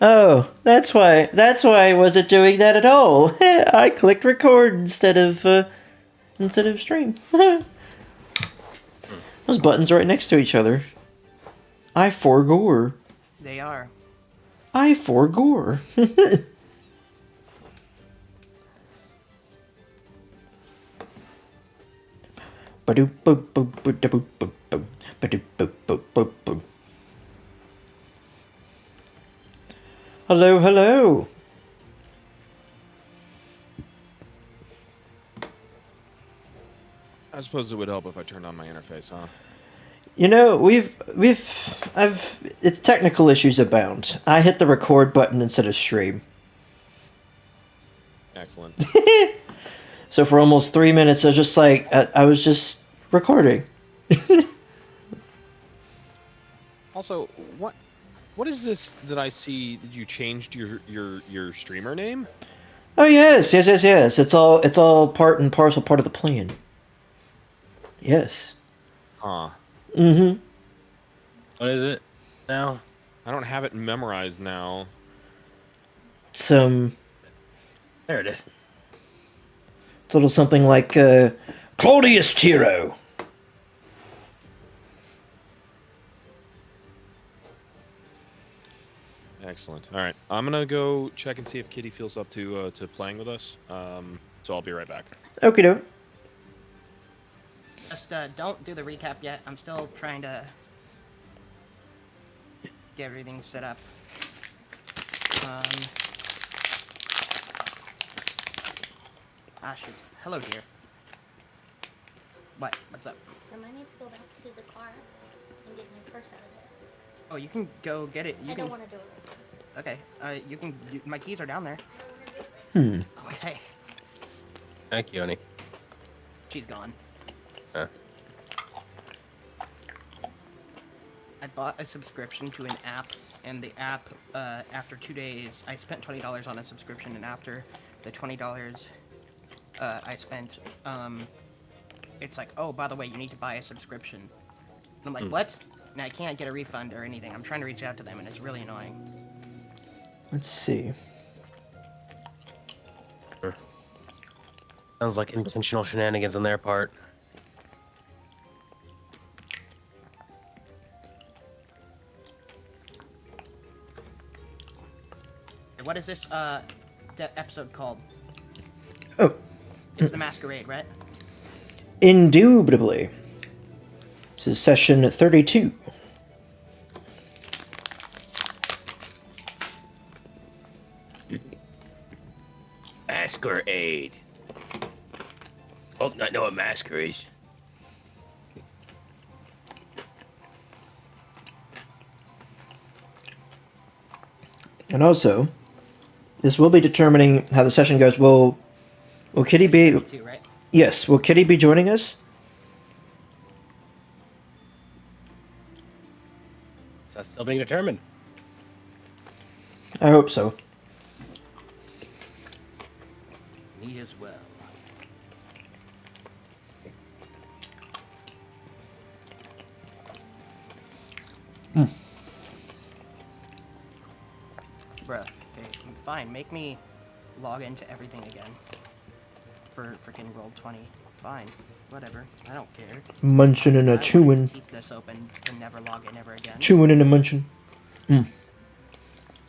Oh, that's why I wasn't doing that at all. I clicked record instead of stream. Those buttons are right next to each other. I forgore. They are. I forgore. Hello, hello. I suppose it would help if I turned on my interface, huh? You know, it's technical issues abound. I hit the record button instead of stream. Excellent. So for almost 3 minutes, I was just like, I was just recording. Also, what is this that I see that you changed your streamer name? Oh yes. It's all part and parcel, part of the plan. Yes. Huh. Mm-hmm. What is it now? I don't have it memorized now. It's There it is. it's a little something like ClaudiusTyro. Excellent. All right, I'm gonna go check and see if Kitty feels up to playing with us. So I'll be right back. Okie doke. Just don't do the recap yet. I'm still trying to get everything set up. Shoot. Hello, dear. What? What's up? I might need to go back to the car and get my purse out of there. Oh, you can go get it. I don't want to do it. Okay. You can. My keys are down there. Okay. Thank you, honey. She's gone. Huh. I bought a subscription to an app, and the app, after 2 days, I spent $20 on a subscription, and after the $20 I spent, it's like, oh, by the way, you need to buy a subscription. And I'm like, what? And I can't get a refund or anything. I'm trying to reach out to them, and it's really annoying. Let's see. Sounds like intentional shenanigans on their part. What is this, episode called? Oh, It's the Masquerade, right? indubitably. This is session 32. Masquerade. Oh, not know what masquerade is. And also, this will be determining how the session goes. Will Kitty be... Too, right? Yes, will Kitty be joining us? That's still being determined. I hope so. Me as well. Bruh, okay, fine, make me log into everything again. For freaking Roll20. Fine, whatever, I don't care. Munchin' and a I wanna chewin'. keep this open and never log in ever again. Chewin' and a munchin'.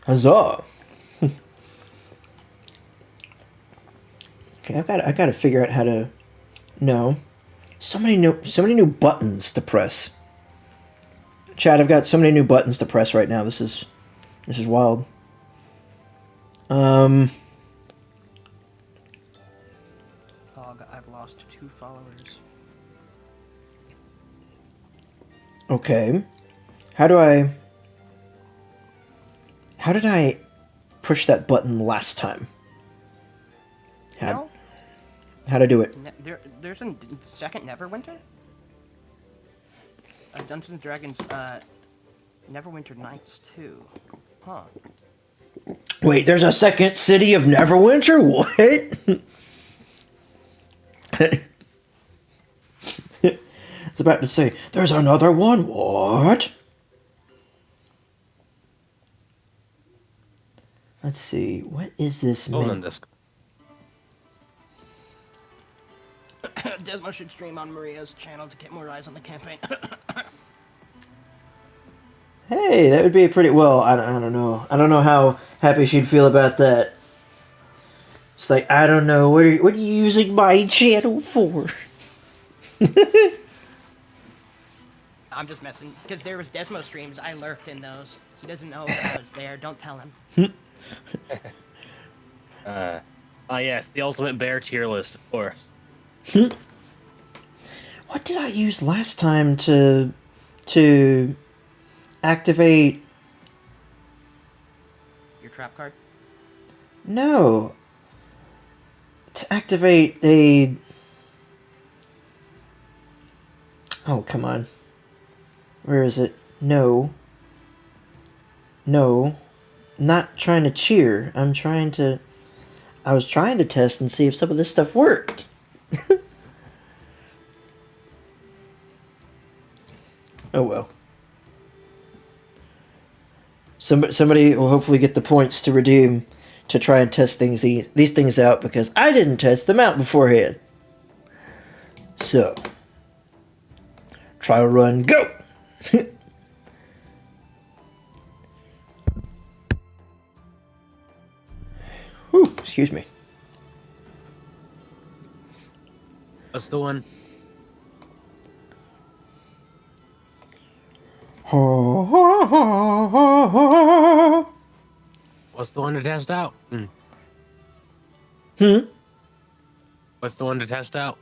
Huzzah! Okay, I gotta figure out how to... No. So many new buttons to press. Chad, I've got so many new buttons to press right now. This is wild. Log, I've lost 2 followers. Okay. How did I push that button last time? No? How to do it? There's a second Neverwinter? Dungeons and Dragons, Neverwinter Nights 2. Huh. Wait, there's a second City of Neverwinter? What? I was about to say, there's another one. What? Let's see. What is this Hold on menu? this. Desmo should stream on Maria's channel to get more eyes on the campaign. Hey, that would be pretty well. I don't know. I don't know how happy she'd feel about that. It's like, I don't know. What are you using my channel for? I'm just messing, because there was Desmo streams. I lurked in those. He doesn't know that I was there. Don't tell him. Yes, the ultimate bear tier list, of course. What did I use last time to activate? Your trap card? No. To activate a... Oh, come on. Where is it? No. No. Not trying to cheer. I was trying to test and see if some of this stuff worked. Oh well. Somebody will hopefully get the points to redeem to try and test these things out, because I didn't test them out beforehand. So, trial run, go! Whew, excuse me. What's the one? What's the one to test out? What's the one to test out?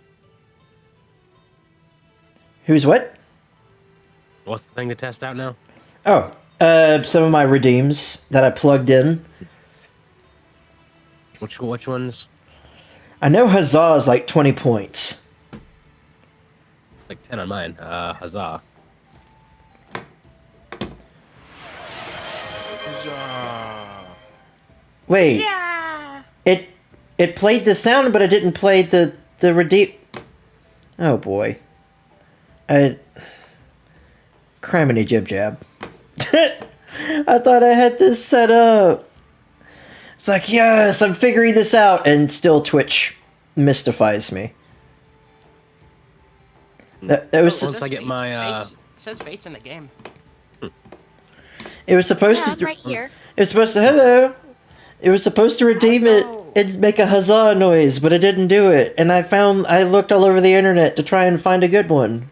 Who's what? What's the thing to test out now? Oh, some of my redeems that I plugged in. Which ones? I know Huzzah is like 20 points. Like 10 on mine. Huzzah. Wait. Yeah. It played the sound, but it didn't play the redeem. Oh boy. Criminy jib jab. I thought I had this set up. It's like, yes, I'm figuring this out, and still Twitch mystifies me. That was Once I get my It says Fate's in the game. it was supposed Yeah, to I'm right here. It was supposed to hello. It was supposed to redeem it and make a huzzah noise, but it didn't do it. And I looked all over the internet to try and find a good one.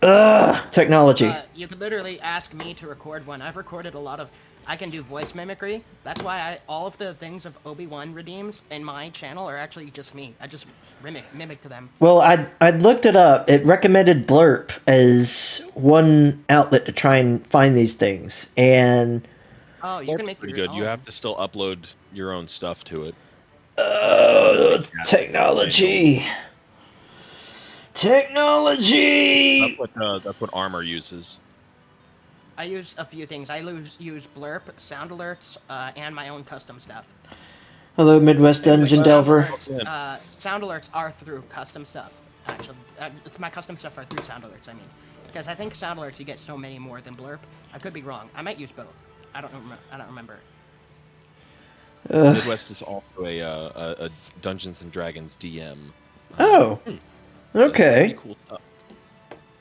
Ugh, technology. You could literally ask me to record one. I've recorded a lot of... I can do voice mimicry. That's why all of the things of Obi-Wan redeems in my channel are actually just me. I just mimic to them. Well, I'd looked it up. It recommended Blurp as one outlet to try and find these things, and Oh, you can make Pretty your good. You own. have to still upload your own stuff to it. technology. Technology. That's what Armor uses. I use a few things. I use Blurp, sound alerts, and my own custom stuff. Hello, Midwest Dungeon Sound Delver. alerts, sound alerts are through custom stuff. Actually, it's my custom stuff are through sound alerts. I mean, because I think sound alerts you get so many more than Blurp. I could be wrong. I might use both. I don't remember. Midwest is also a Dungeons and Dragons DM. Oh, Does okay. pretty cool stuff.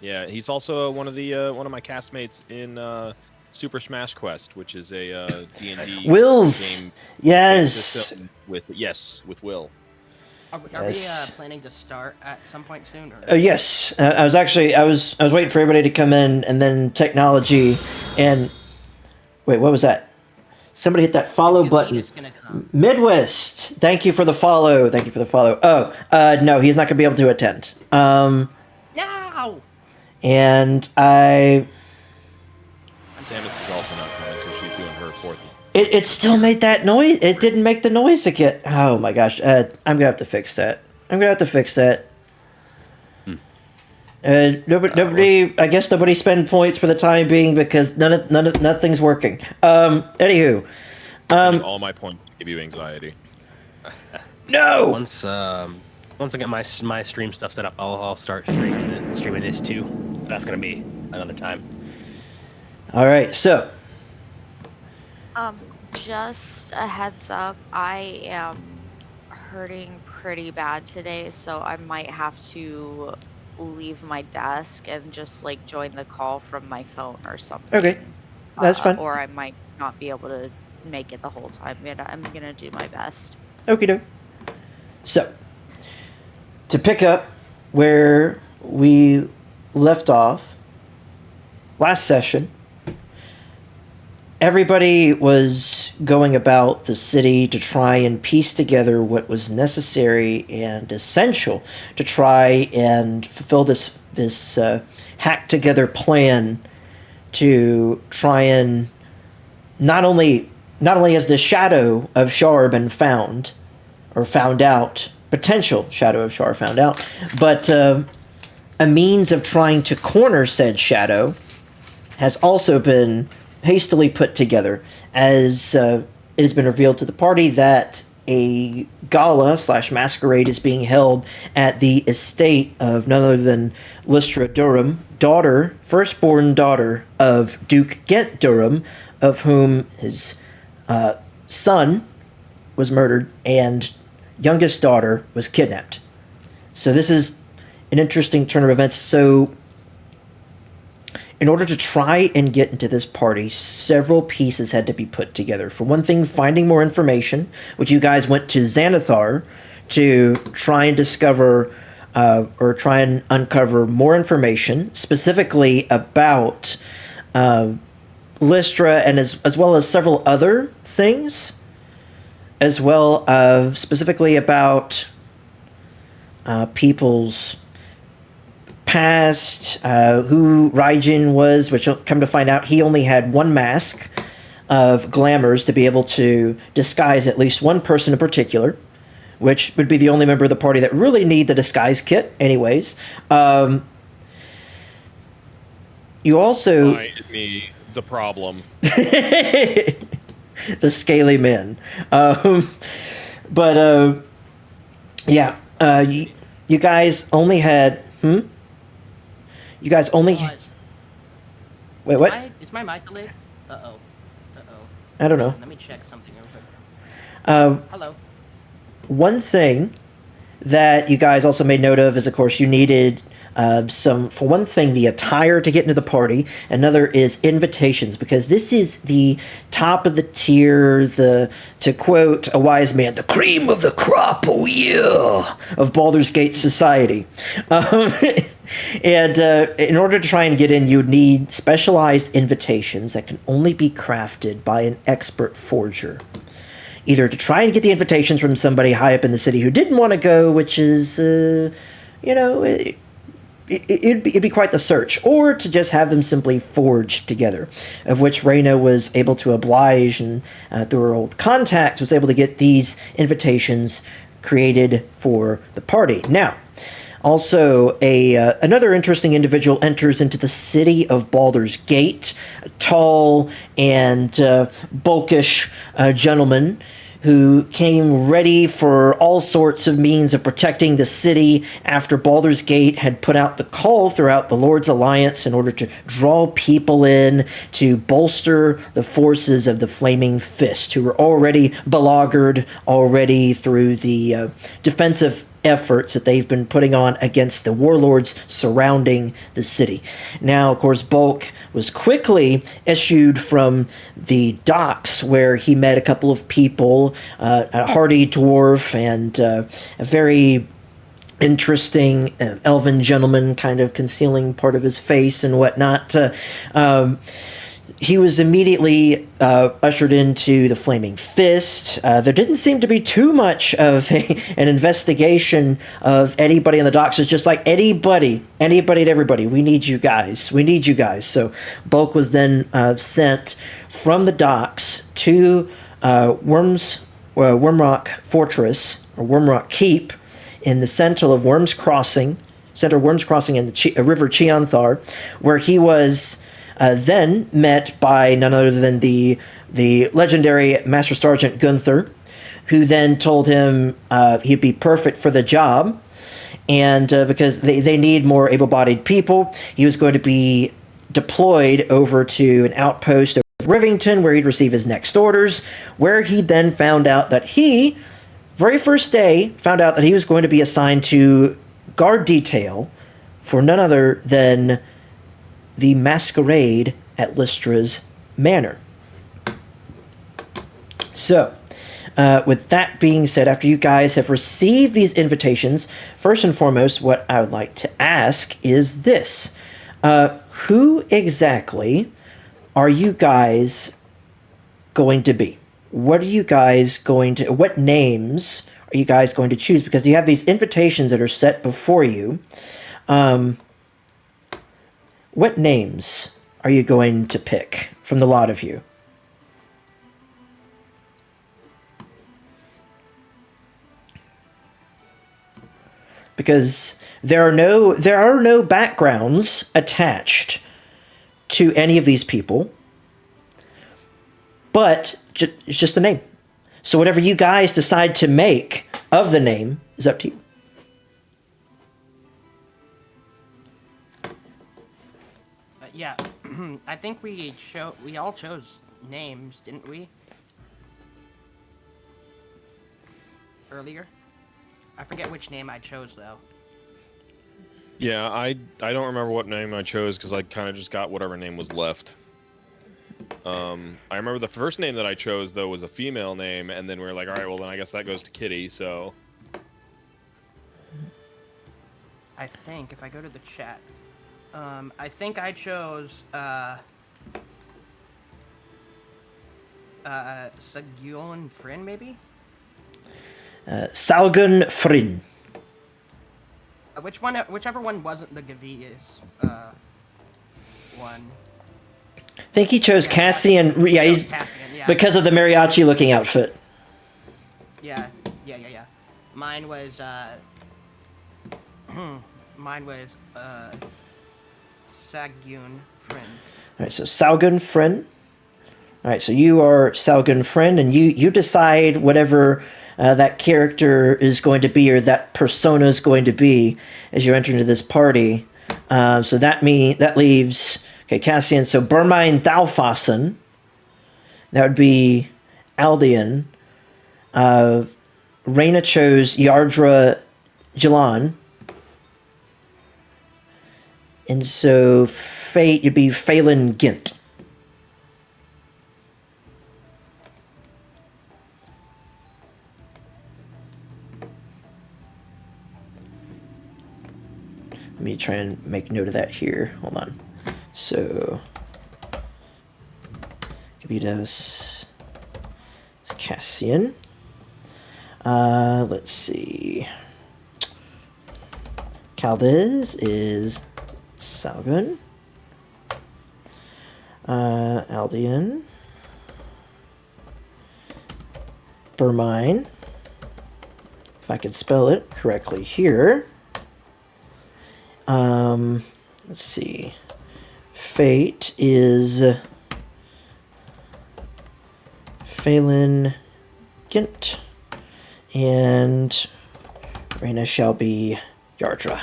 Yeah, he's also one of my castmates in Super Smash Quest, which is a D&D Wills. game Yes. system with Will. Are Yes. we planning to start at some point soon? Or? Yes. I was waiting for everybody to come in, and then technology and wait, what was that? Somebody hit that follow button. Is gonna come. Midwest, thank you for the follow. Thank you for the follow. Oh, no, he's not gonna be able to attend. No! And Samus Samus is also not coming because she's doing her fourth. it still made that noise. It didn't make the noise again. Oh my gosh. I'm gonna have to fix that. Nobody. I guess nobody spend points for the time being because nothing's working. Anywho, All my points give you anxiety. no. Once I get my stream stuff set up, I'll start streaming this too. That's gonna be another time. All right. So Just a heads up, I am hurting pretty bad today, so I might have to leave my desk and just like join the call from my phone or something. Okay, that's fine. Or I might not be able to make it the whole time. I'm gonna do my best. Okie doke. So, to pick up where we left off last session, everybody was going about the city to try and piece together what was necessary and essential to try and fulfill this hacked together plan to try and not only has the Shadow of Shar been found or found out, potential Shadow of Shar found out, but a means of trying to corner said shadow has also been hastily put together, as it has been revealed to the party that a gala / masquerade is being held at the estate of none other than Lystra Durham, firstborn daughter of Duke Ghent Durham, of whom his son was murdered and youngest daughter was kidnapped. So this is an interesting turn of events. So in order to try and get into this party, several pieces had to be put together. For one thing, finding more information, which you guys went to Xanathar to try and discover or try and uncover more information, specifically about Lystra and as well as several other things, as well as specifically about people's past, who Raijin was, which come to find out he only had one mask of glamours to be able to disguise at least one person in particular, which would be the only member of the party that really need the disguise kit anyways. You also... Find me the problem. The scaly men. Yeah, you guys only had... You guys only... Wait, what? Is my mic delayed? Uh-oh. I don't know. Let me check something real quick. Hello. One thing that you guys also made note of is, of course, you needed for one thing, the attire to get into the party. Another is invitations, because this is the top of the tier, to quote a wise man, the cream of the crop, oh yeah, of Baldur's Gate society. And in order to try and get in, you'd need specialized invitations that can only be crafted by an expert forger. Either to try and get the invitations from somebody high up in the city who didn't want to go, which is, it'd be quite the search, or to just have them simply forged together, of which Reyna was able to oblige, and through her old contacts was able to get these invitations created for the party. Now, also, another interesting individual enters into the city of Baldur's Gate, a tall and bulkish gentleman who came ready for all sorts of means of protecting the city after Baldur's Gate had put out the call throughout the Lord's Alliance in order to draw people in to bolster the forces of the Flaming Fist, who were already beleaguered already through the defensive efforts that they've been putting on against the warlords surrounding the city. Now, of course, Bulk was quickly issued from the docks, where he met a couple of people, a hardy dwarf and a very interesting elven gentleman kind of concealing part of his face and whatnot. He was immediately ushered into the Flaming Fist. There didn't seem to be too much of an investigation of anybody on the docks. It's just like anybody and everybody. We need you guys. So Bulk was then sent from the docks to Wormrock Fortress, or Wormrock Keep, in the center of Worms Crossing in the River Cheonthar, where he was then met by none other than the legendary Master Sergeant Gunther, who then told him he'd be perfect for the job, and because they need more able-bodied people, he was going to be deployed over to an outpost Rivington, where he'd receive his next orders, where he then found out that he, very first day, found out that he was going to be assigned to guard detail for none other than the masquerade at Lystra's manor. So, with that being said, after you guys have received these invitations, first and foremost, what I would like to ask is this. Who exactly are you guys going to be? What names are you guys going to choose? Because you have these invitations that are set before you. What names are you going to pick from the lot of you? Because there are no backgrounds attached to any of these people, but it's just a name. So whatever you guys decide to make of the name is up to you. Yeah, I think we all chose names, didn't we? Earlier? I forget which name I chose, though. Yeah, I don't remember what name I chose because I kind of just got whatever name was left. I remember the first name that I chose, though, was a female name, and then we were like, all right, well, then I guess that goes to Kitty, so... I think, if I go to the chat, I think I chose, Sagyon Fryn, maybe? Salgun Fryn. Whichever one wasn't the Gavious, one. I think he chose Cassian. Yeah, Cassian, yeah. because of the mariachi-looking outfit. Yeah. Mine was, Sagyun Fryn. Alright, so Salgun Fryn. Alright, so you are Salgun Fryn, and you decide whatever that character is going to be, or that persona is going to be, as you enter into this party. So that leaves... Okay, Cassian, so Burmine Thalfasen. That would be Aldean. Reyna chose Yardra Jilan. And so Fate, you'd be Phelan Gint. Let me try and make note of that here. Hold on. So, Gavidos is Cassian. Let's see. Caldez is Salgun. Aldean. Burmine. If I can spell it correctly here. Let's see. Fate is Phelan Gint, and Reyna shall be Yardra.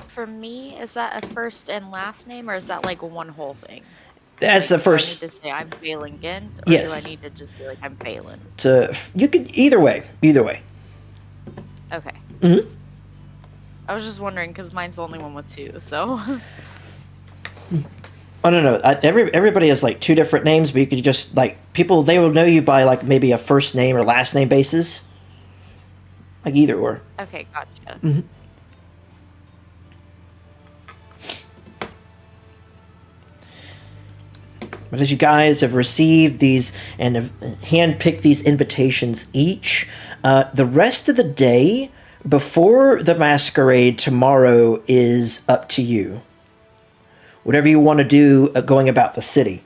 For me, is that a first and last name, or is that like one whole thing? That's the first. Do I need to say I'm Phelan Gint, or yes. do I need to just be like I'm Phelan? You could either way. Okay. Mm-hmm. I was just wondering because mine's the only one with two, so. Oh no! Everybody has like two different names, but you could just like people they will know you by like maybe a first name or last name basis, like either or. Okay, gotcha. Mm-hmm. But as you guys have received these and have handpicked these invitations each, the rest of the day before the masquerade tomorrow is up to you. Whatever you want to do going about the city,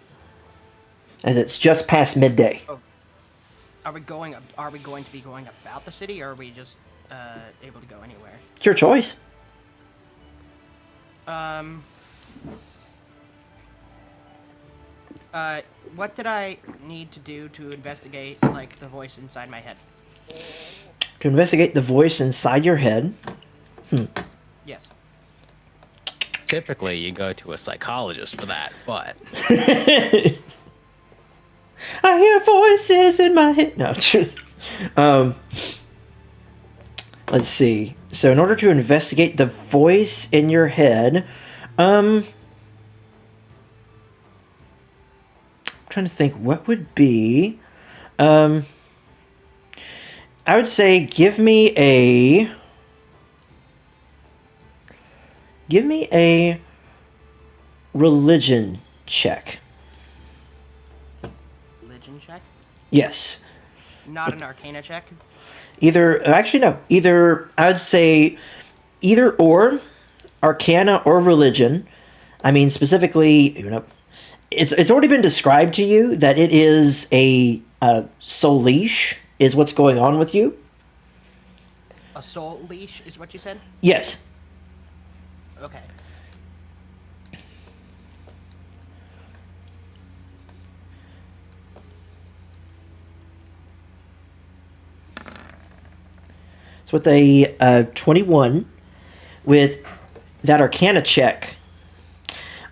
as it's just past midday. Oh. Are we going to be going about the city, or are we just able to go anywhere? It's your choice. What did I need to do to investigate, like, the voice inside my head? To investigate the voice inside your head? Yes. Typically, you go to a psychologist for that, but I hear voices in my head. No. Let's see. So in order to investigate the voice in your head, I'm trying to think what would be. I would say give me a religion check. Religion check? Yes. Not an arcana check? Actually no. I would say either or, arcana or religion. I mean specifically, it's already been described to you that it is a soul leash is what's going on with you. A soul leash is what you said? Yes. Okay. So with a 21, with that arcana check,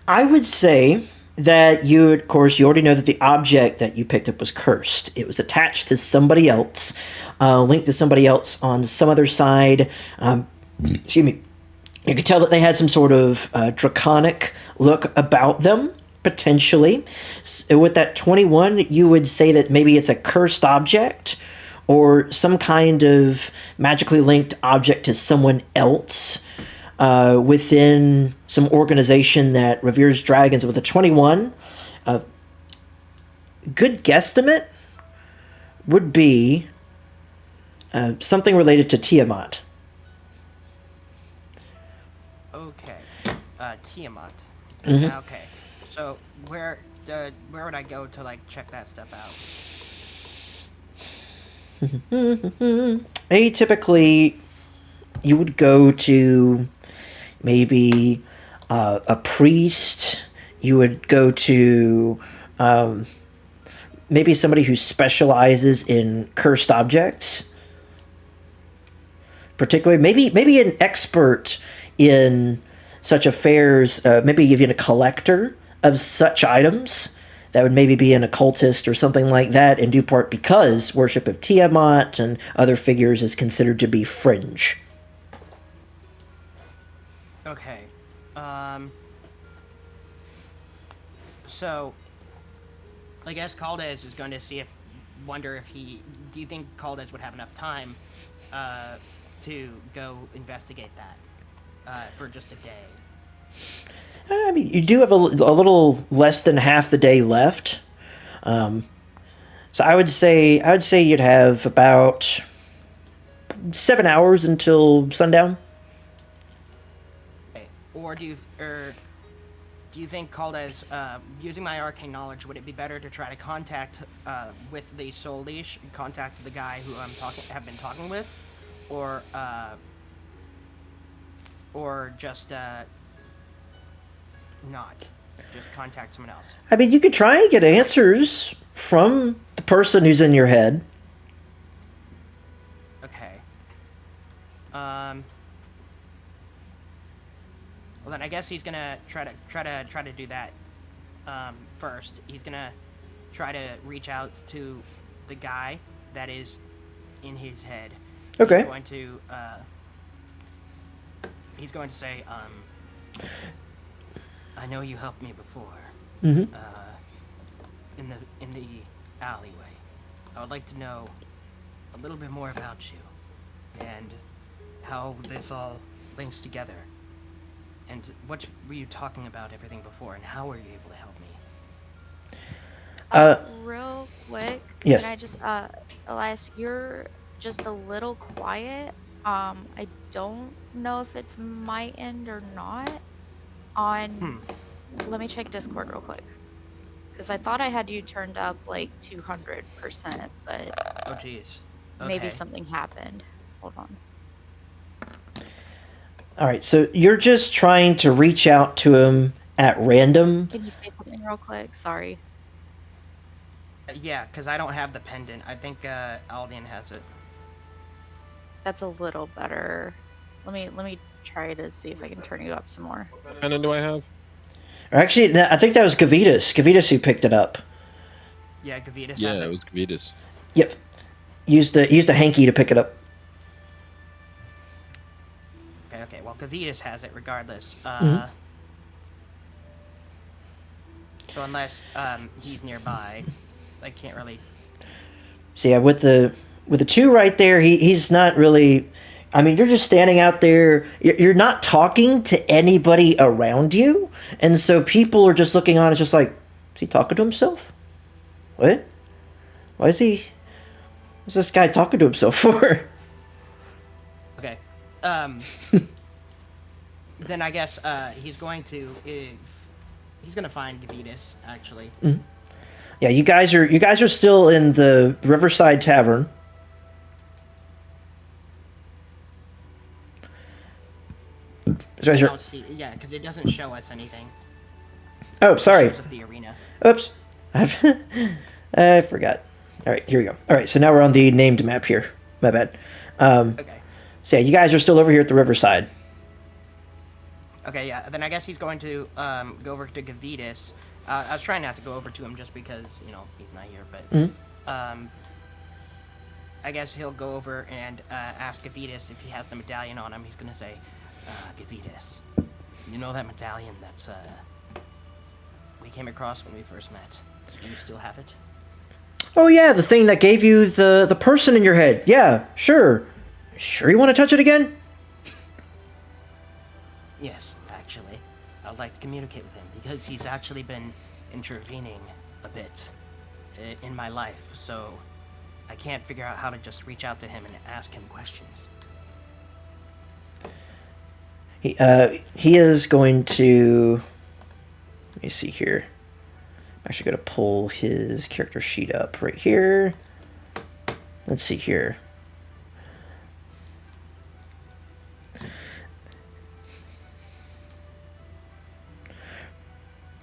I would say that you already know that the object that you picked up was cursed. It was attached to somebody else, linked to somebody else on some other side. Excuse me. You could tell that they had some sort of draconic look about them, potentially. So with that 21, you would say that maybe it's a cursed object or some kind of magically linked object to someone else within some organization that reveres dragons. With a 21, good guesstimate would be something related to Tiamat. Okay. Tiamat. Mhm. Okay. So where would I go to check that stuff out? Typically, you would go to maybe a priest. You would go to maybe somebody who specializes in cursed objects. Particularly, maybe an expert in such affairs. Maybe even a collector of such items. That would maybe be an occultist or something like that, in due part because worship of Tiamat and other figures is considered to be fringe. Okay. So I guess Caldes is going to wonder if do you think Caldes would have enough time to go investigate that for just a day? I mean, you do have a little less than half the day left. So I would say you'd have about 7 hours until sundown. Okay. Or do you think Caldes, using my arcane knowledge, would it be better to try to contact with the soul leash, contact the guy who have been talking with, or just not just contact someone else? I mean, you could try and get answers from the person who's in your head. Okay. Well, then I guess he's gonna try to do that first. He's gonna try to reach out to the guy that is in his head. Okay. He's going to say, I know you helped me before. Mm-hmm. In the alleyway. I would like to know a little bit more about you and how this all links together. And what were you talking about everything before, and how were you able to help me? Real quick, Yes. can I just, Elias, you're just a little quiet. I don't know if it's my end or not. Let me check Discord real quick. Because I thought I had you turned up like 200%, but Oh, jeez. maybe Okay. something happened. Hold on. All right, so you're just trying to reach out to him at random. Can you say something real quick? Sorry. Yeah, because I don't have the pendant. I think Aldian has it. That's a little better. Let me try to see if I can turn you up some more. What kind do I have? Or actually, I think that was Gavitas. Gavitas who picked it up. Yeah, Gavitas Yeah, has it it. was Gavitas. Yep. Used a hanky to pick it up. Okay. Well, Gavitas has it regardless. So unless he's nearby, I can't really. So yeah, with the two right there, he's not really. I mean, you're just standing out there. You're not talking to anybody around you, and so people are just looking on. It's just like, is he talking to himself? What? Why is he? What's this guy talking to himself for? Okay. Then I guess he's going to find Gavitas actually. Yeah, you guys are still in the Riverside Tavern. I don't see. Yeah, because it doesn't show us anything. Oh, sorry. It shows us the arena. Oops. I forgot. All right, here we go. All right, so now we're on the named map here. My bad. Okay. So yeah, you guys are still over here at the Riverside. Okay, yeah. Then I guess he's going to go over to Gavitas. I was trying not to go over to him just because he's not here, but I guess he'll go over and ask Gavitas if he has the medallion on him. He's gonna say, Gavitas, you know that medallion that's we came across when we first met? Do you still have it? Oh yeah, the thing that gave you the person in your head. Yeah, sure. Sure you want to touch it again? Yes, actually. I'd like to communicate with him because he's actually been intervening a bit in my life, so I can't figure out how to just reach out to him and ask him questions. He is going to. Let me see here. I'm actually going to pull his character sheet up right here. Let's see here.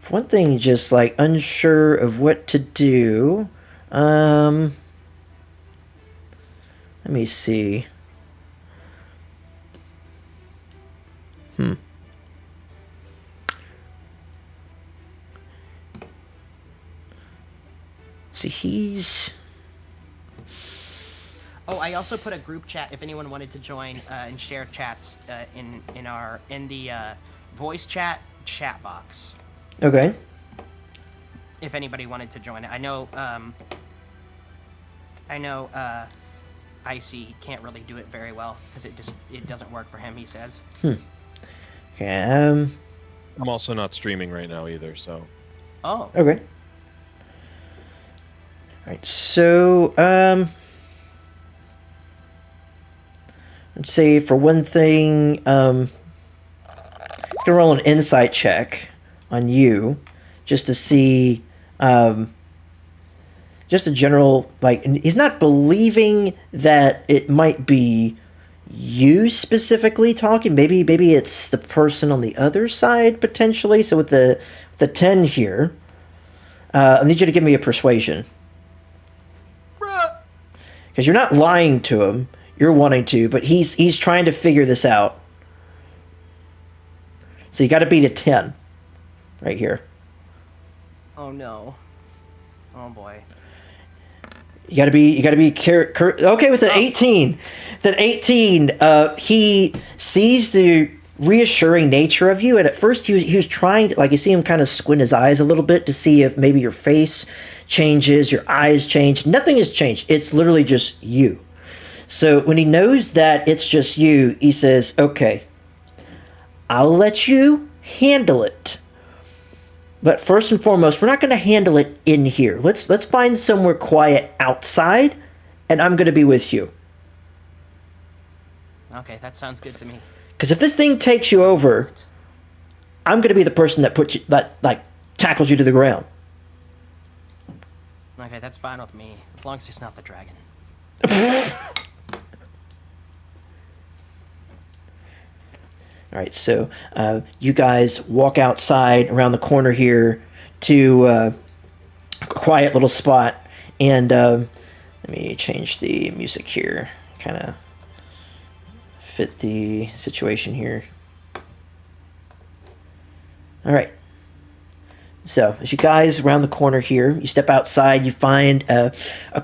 For one thing, just like unsure of what to do. Let me see. See, he's. Oh, I also put a group chat if anyone wanted to join and share chats in the voice chat box. Okay. If anybody wanted to join it, I know Icy can't really do it very well because it doesn't work for him. He says. Okay. I'm also not streaming right now either, so. Oh. Okay. Alright, so, let's say for one thing, I'm gonna roll an insight check on you, just to see, just a general, like, he's not believing that it might be you specifically talking, maybe it's the person on the other side, potentially, so with the 10 here, I need you to give me a persuasion. Because you're not lying to him, you're wanting to, but he's trying to figure this out. So you got to beat a 10, right here. Oh no. Oh boy. You got to be okay with an 18. That 18, he sees the reassuring nature of you, and at first he was trying to, like, you see him kind of squint his eyes a little bit to see if maybe your face changes, your eyes change. Nothing has changed. It's literally just you. So when he knows that it's just you, he says, okay, I'll let you handle it. But first and foremost, we're not going to handle it in here. Let's find somewhere quiet outside, and I'm going to be with you. Okay, that sounds good to me. Because if this thing takes you over, I'm going to be the person that puts you, that tackles you to the ground. Okay, that's fine with me, as long as it's not the dragon. All right, so you guys walk outside around the corner here to a quiet little spot, and let me change the music here, kind of fit the situation here. All right. So, as you guys round the corner here, you step outside, you find a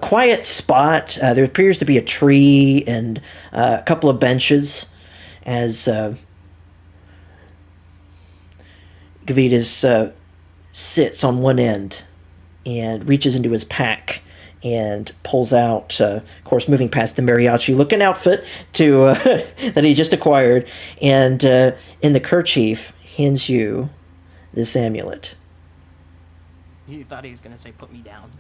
quiet spot. There appears to be a tree and a couple of benches as Gavitas sits on one end and reaches into his pack and pulls out, of course, moving past the mariachi-looking outfit to that he just acquired, and in the kerchief hands you this amulet. He thought he was gonna say, "Put me down."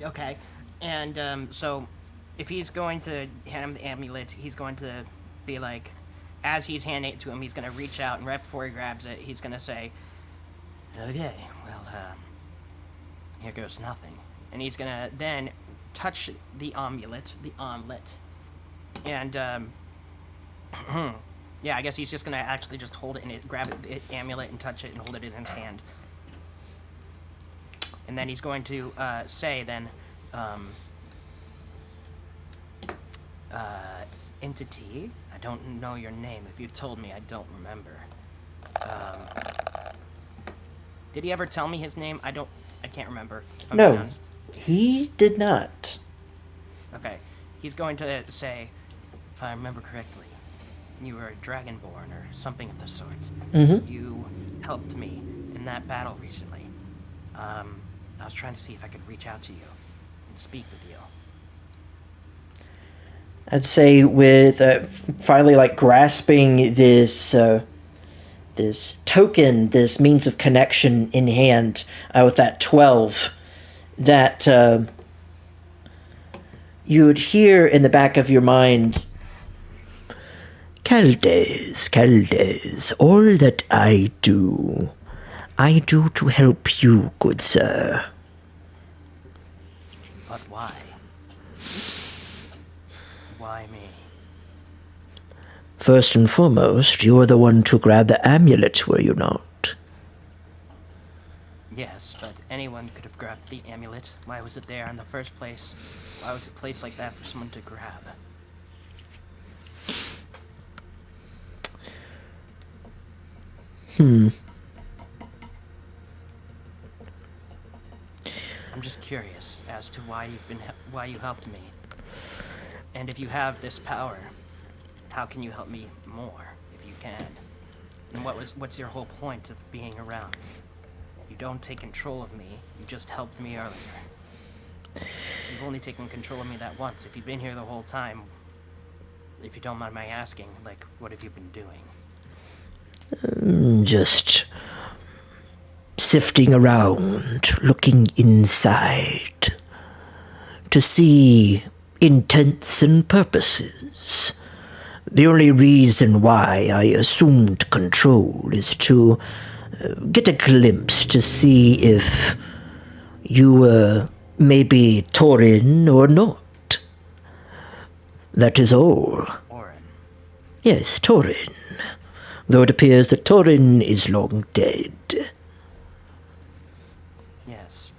Okay. And so, if he's going to hand him the amulet, he's going to be like, as he's handing it to him, he's gonna reach out, and right before he grabs it, he's gonna say, "Okay, well, here goes nothing." And he's gonna then touch the omelet, and yeah, I guess he's just gonna actually just hold it and grab the amulet and touch it and hold it in his hand. And then he's going to say then, entity, I don't know your name. If you've told me, I don't remember. Did he ever tell me his name? I can't remember, if I'm being No, honest. he did not. Okay, he's going to say, if I remember correctly, you were a dragonborn or something of the sort. Mm-hmm. You helped me in that battle recently. I was trying to see if I could reach out to you and speak with you. I'd say with finally like grasping this this token, this means of connection in hand, with that 12, that you would hear in the back of your mind, Caldes, all that I do to help you, good sir. But why? Why me? First and foremost, you were the one to grab the amulet, were you not? Yes, but anyone could have grabbed the amulet. Why was it there in the first place? Why was it placed like that for someone to grab? I'm just curious as to why you helped me. And if you have this power, how can you help me more, if you can? And what's your whole point of being around? You don't take control of me, you just helped me earlier. You've only taken control of me that once. If you've been here the whole time, if you don't mind my asking, like, what have you been doing? Just sifting around, looking inside to see intents and purposes. The only reason why I assumed control is to get a glimpse to see if you were maybe Torin or not. That is all. Orin. Yes, Torin. Though it appears that Torin is long dead. Yes.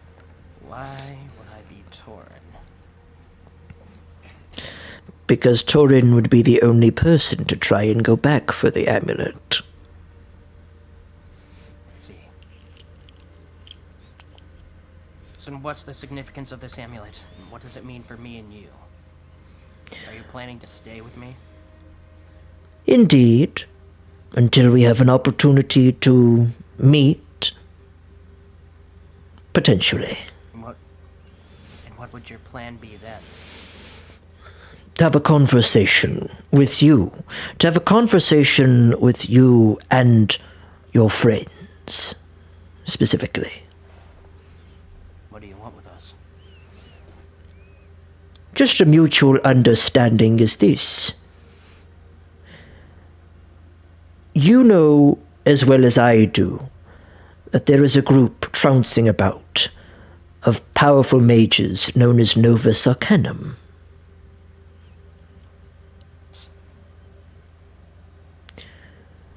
Why would I be Torin? Because Torin would be the only person to try and go back for the amulet. See. So what's the significance of this amulet? And what does it mean for me and you? Are you planning to stay with me? Indeed. Until we have an opportunity to meet. Potentially. And what would your plan be then? To have a conversation with you. To have a conversation with you and your friends. Specifically. What do you want with us? Just a mutual understanding is this. You know as well as I do that there is a group trouncing about of powerful mages known as Novus Arcanum.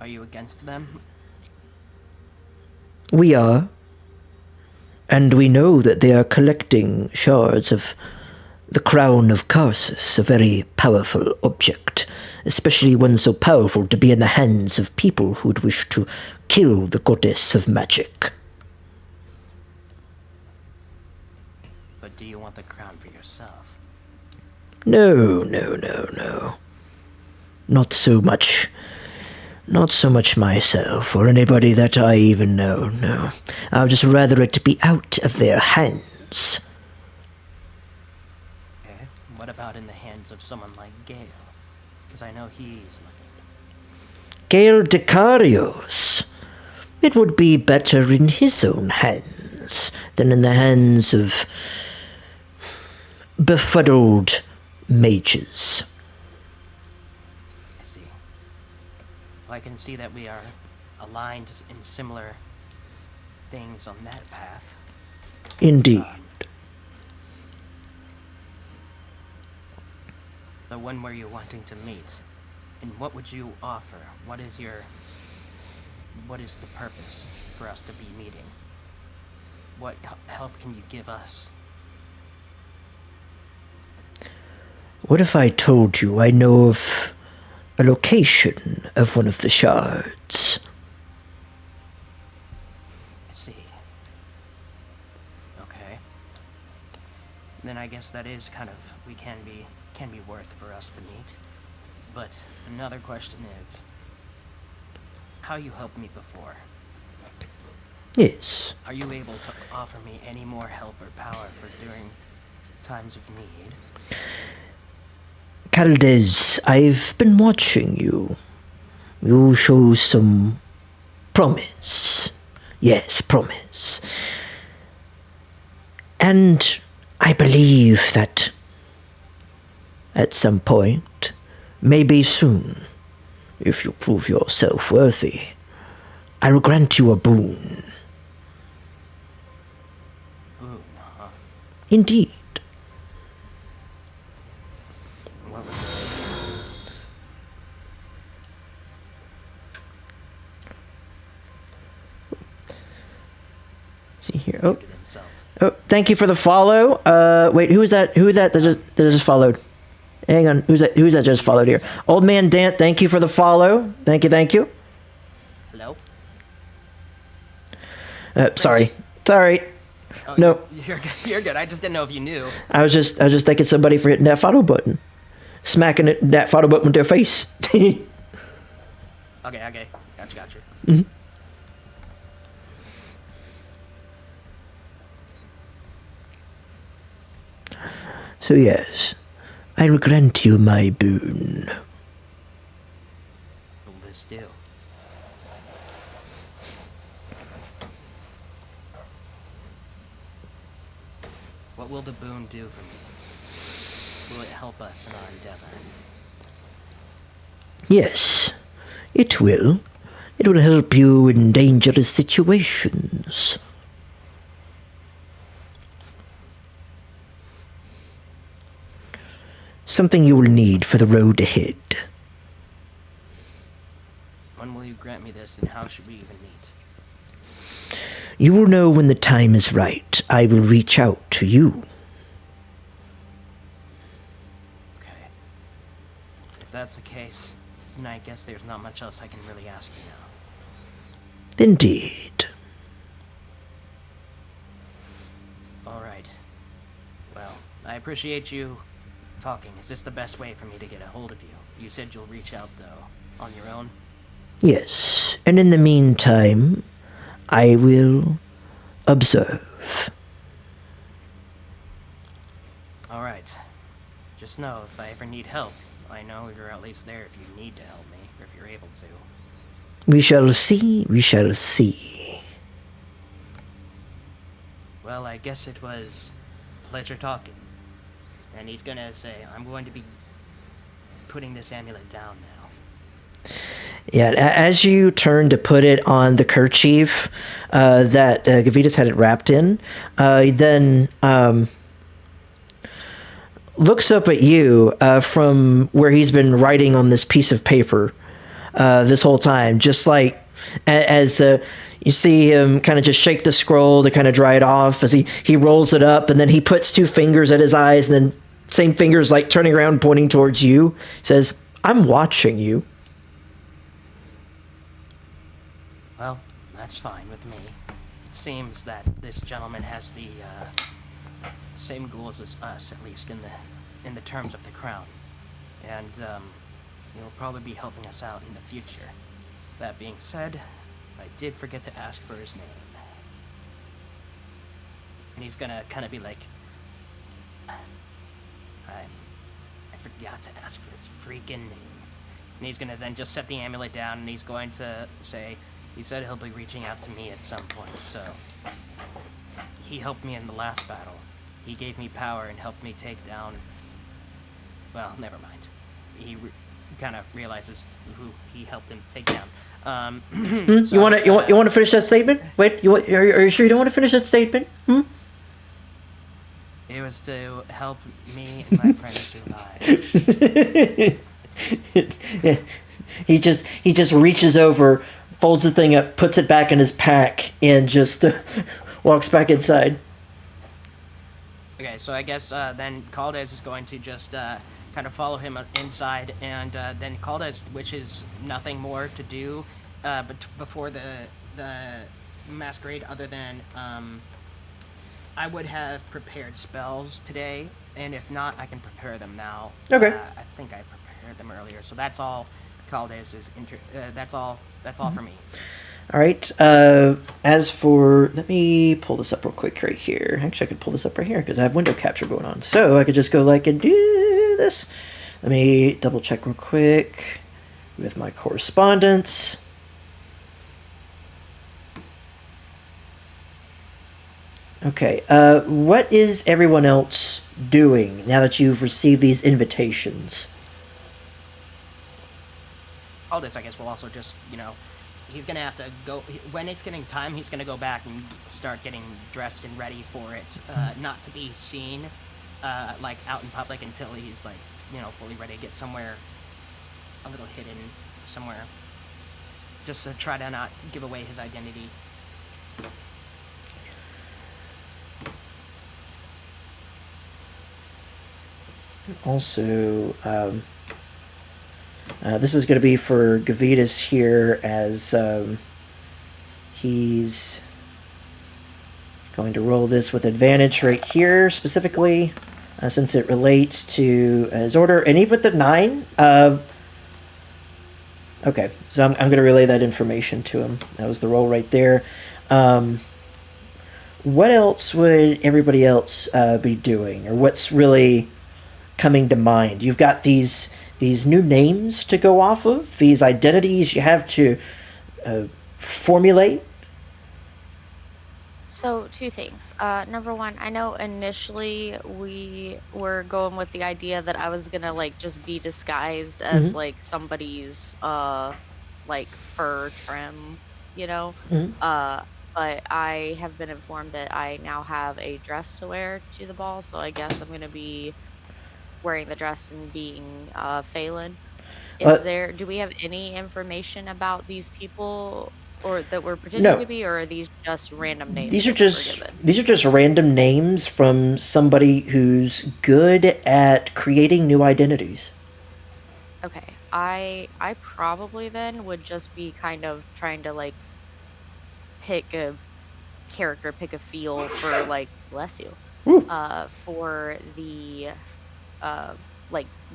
Are you against them? We are. And we know that they are collecting shards of the crown of Karsus, a very powerful object, especially one so powerful to be in the hands of people who'd wish to kill the goddess of magic. But do you want the crown for yourself? No. Not so much myself, or anybody that I even know, no. I'd just rather it to be out of their hands. Okay. What about in the hands of someone like Gale? Because I know he's looking. Gale Decarios. It would be better in his own hands than in the hands of befuddled mages. I see. Well, I can see that we are aligned in similar things on that path. Indeed. But when were you wanting to meet? And what would you offer? What is the purpose for us to be meeting? What help can you give us? What if I told you I know of a location of one of the shards? I see. Okay. Then I guess that is kind of, can be worth for us to meet. But another question is, how you helped me before? Yes. Are you able to offer me any more help or power for during times of need? Caldez, I've been watching you. You show some promise. Yes, promise. And I believe that at some point, maybe soon, if you prove yourself worthy, I will grant you a boon. Boon, huh? Indeed. What would it See here. be? Himself. Oh, thank you for the follow. Wait, who is that? Who is that that just followed? Hang on, who's that just followed here? Old Man Dant, thank you for the follow. Thank you. Hello? Sorry. Oh, No. You're good. I just didn't know if you knew. I was just thanking somebody for hitting that follow button. Smacking that follow button with their face. Okay. Gotcha. Mm-hmm. So yes, I will grant you my boon. What will this do? What will the boon do for me? Will it help us in our endeavor? Yes, it will. It will help you in dangerous situations. Something you will need for the road ahead. When will you grant me this, and how should we even meet? You will know when the time is right. I will reach out to you. Okay. If that's the case, then I guess there's not much else I can really ask you now. Indeed. Alright. Well, I appreciate you talking. Is this the best way for me to get a hold of you? You said you'll reach out, though, on your own? Yes, and in the meantime, I will observe. Alright. Just know, if I ever need help, I know you're at least there if you need to help me, or if you're able to. We shall see. Well, I guess it was a pleasure talking. And he's gonna say, I'm going to be putting this amulet down now. Yeah, as you turn to put it on the kerchief that Gavitas had it wrapped in, then looks up at you from where he's been writing on this piece of paper this whole time, just like as you see him kind of just shake the scroll to kind of dry it off as he rolls it up, and then he puts two fingers at his eyes, and then same fingers like turning around pointing towards you. He says, I'm watching you. Well, that's fine with me. It seems that this gentleman has the same goals as us, at least in the terms of the crown, and he'll probably be helping us out in the future. That being said, I did forget to ask for his name, and he's gonna kind of be like, I forgot to ask for his freaking name. And he's gonna then just set the amulet down, and he's going to say, he said he'll be reaching out to me at some point, so... He helped me in the last battle. He gave me power and helped me take down... Well, never mind. He kind of realizes who he helped him take down. So, you want to finish that statement? Wait, are you sure you don't want to finish that statement? It was to help me and my friends survive. He just reaches over, folds the thing up, puts it back in his pack, and just walks back inside. Okay, so I guess then Caldes is going to just kind of follow him inside, and then Caldes wishes nothing more to do but before the masquerade other than I would have prepared spells today, and if not, I can prepare them now. Okay. I think I prepared them earlier, so that's all Caldes is that's all for me. All right. As for, let me pull this up real quick right here. Actually, I could pull this up right here because I have window capture going on. So I could just go like and do this. Let me double check real quick with my correspondence. Okay. What is everyone else doing now that you've received these invitations? Caldes, I guess, will also just, he's gonna have to go when it's getting time. He's gonna go back and start getting dressed and ready for it, not to be seen, like out in public until he's like, fully ready to get somewhere a little hidden somewhere, just to try to not give away his identity. Also, this is going to be for Gavitas here, as he's going to roll this with advantage right here, specifically, since it relates to his order. And even with the 9, okay, so I'm going to relay that information to him. That was the roll right there. What else would everybody else be doing, or what's really coming to mind? You've got these new names to go off of, these identities you have to formulate. So, 2 things. Number 1, I know initially we were going with the idea that I was gonna just be disguised as somebody's fur trim, but I have been informed that I now have a dress to wear to the ball, so I guess I'm gonna be wearing the dress and being Phelan. Do we have any information about these people, or that we're pretending to be, or are these just random names? These are just random names from somebody who's good at creating new identities. Okay, I probably then would just be kind of trying to pick a character, pick a feel for bless you, for the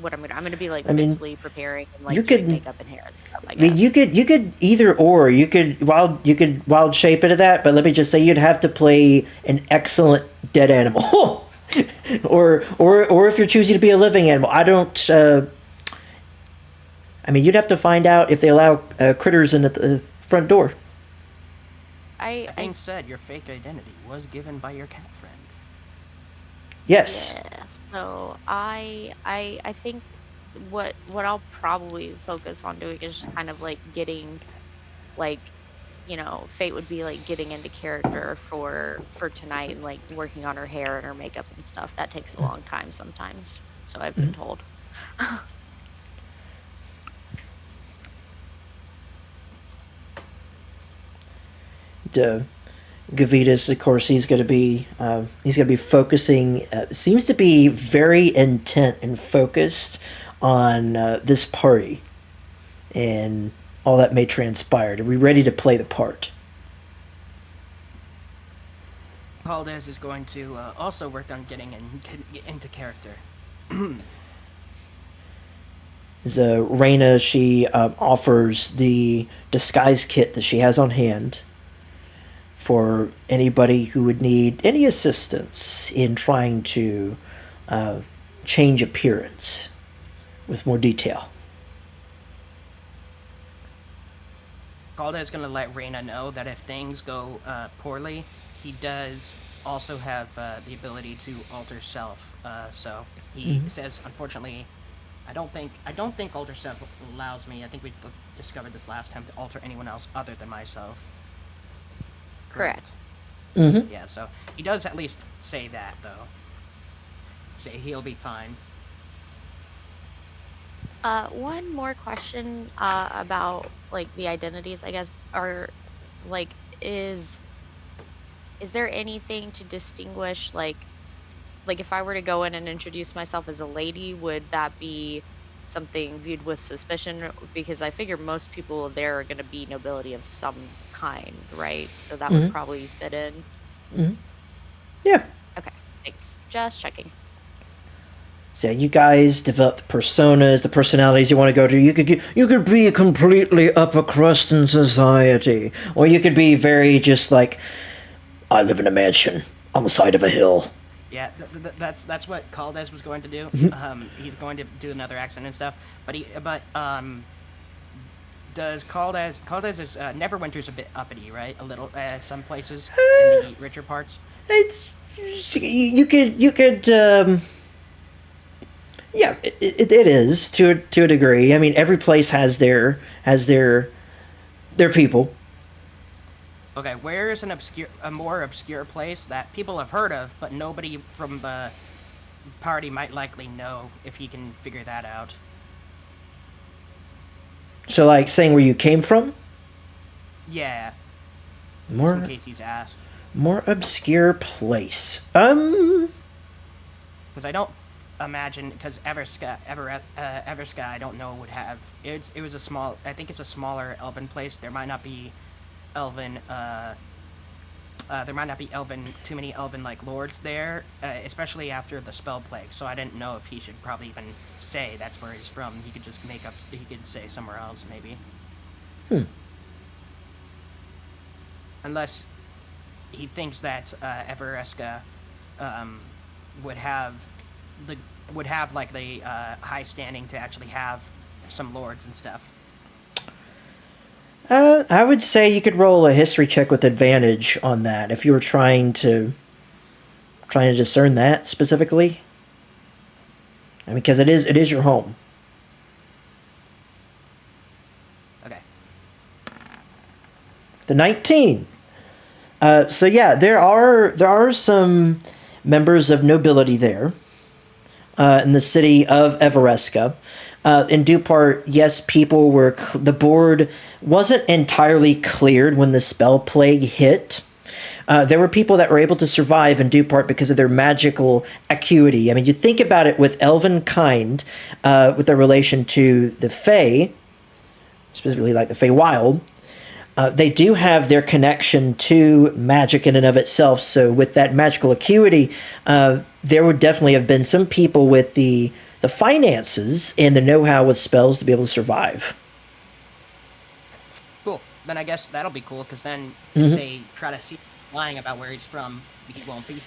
what I'm gonna be mentally preparing and you could makeup and hair and stuff. I mean, you could either or. You could wild shape into that, but let me just say you'd have to play an excellent dead animal, or if you're choosing to be a living animal. I don't. I mean, you'd have to find out if they allow critters in at the front door. That being said, your fake identity was given by your cat friend. Yes. Yeah, so I think what I'll probably focus on doing is just kind of getting Fate would be getting into character for tonight and working on her hair and her makeup and stuff. That takes a long time sometimes, so I've been told. Gavitas, of course, he's going to be focusing. Seems to be very intent and focused on this party and all that may transpire. Are we ready to play the part? Caldes is going to also work on getting into character. Reyna, she offers the disguise kit that she has on hand for anybody who would need any assistance in trying to change appearance with more detail. Caldes is going to let Reyna know that if things go poorly, he does also have the ability to alter self. So he says, unfortunately, I don't think alter self allows me. I think we discovered this last time to alter anyone else other than myself. Correct. Mm-hmm. Yeah. So he does at least say that, though. Say he'll be fine. One more question about like the identities, I guess, are like is there anything to distinguish like if I were to go in and introduce myself as a lady, would that be something viewed with suspicion? Because I figure most people there are going to be nobility of some kind, right? So that would probably fit in. Yeah. Okay, thanks. Just checking. So you guys develop the personas, the personalities you want to go to. You could be completely upper crust in society, or you could be very just like, I live in a mansion on the side of a hill. Yeah, that's what Caldes was going to do. He's going to do another accent and stuff. Does Caldes is Neverwinter's a bit uppity, right? A little some places in the richer parts. It's you could yeah, it is to a degree. I mean, every place has their people. Okay, where is a more obscure place that people have heard of, but nobody from the party might likely know if he can figure that out? So, like, saying where you came from? Yeah. More, just in case he's asked. More obscure place. Because I don't imagine, because Everska, I don't know, would have... It was a small... I think it's a smaller elven place. There might not be elven too many elven like lords there, especially after the spell plague. So I didn't know if he should probably even say that's where he's from. He could just he could say somewhere else maybe. Unless he thinks that Evereska would have the high standing to actually have some lords and stuff. I would say you could roll a history check with advantage on that if you were trying to discern that specifically. I mean, because it is your home. Okay. The 19. So yeah, there are some members of nobility there in the city of Evereska. In due part, yes, people were... the board wasn't entirely cleared when the spell plague hit. There were people that were able to survive in due part because of their magical acuity. I mean, you think about it with elven kind, with their relation to the Fae, specifically like the Feywild, they do have their connection to magic in and of itself. So with that magical acuity, there would definitely have been some people with the finances and the know-how with spells to be able to survive. Cool. Then I guess that'll be cool, because then if they try to see lying about where he's from, he won't be.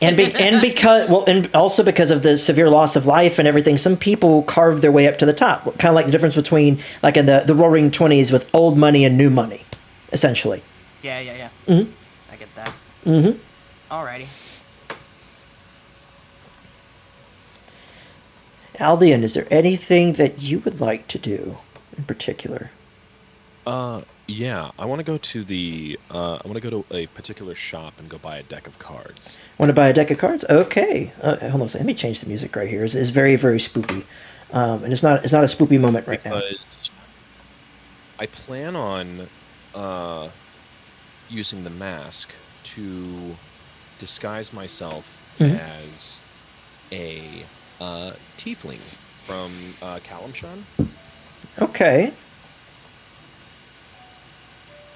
and also because of the severe loss of life and everything, some people carve their way up to the top. Kind of like the difference between, like in the Roaring '20s with old money and new money, essentially. Yeah. Mm-hmm. I get that. Mm-hmm. Alrighty. Aldian, is there anything that you would like to do in particular? Yeah, I want to go to a particular shop and go buy a deck of cards. Want to buy a deck of cards? Okay. Hold on a second. Let me change the music right here. It's very, very spoopy. And it's not a spoopy moment right now. I plan on using the mask to disguise myself as a tiefling from Kalimshan. Okay.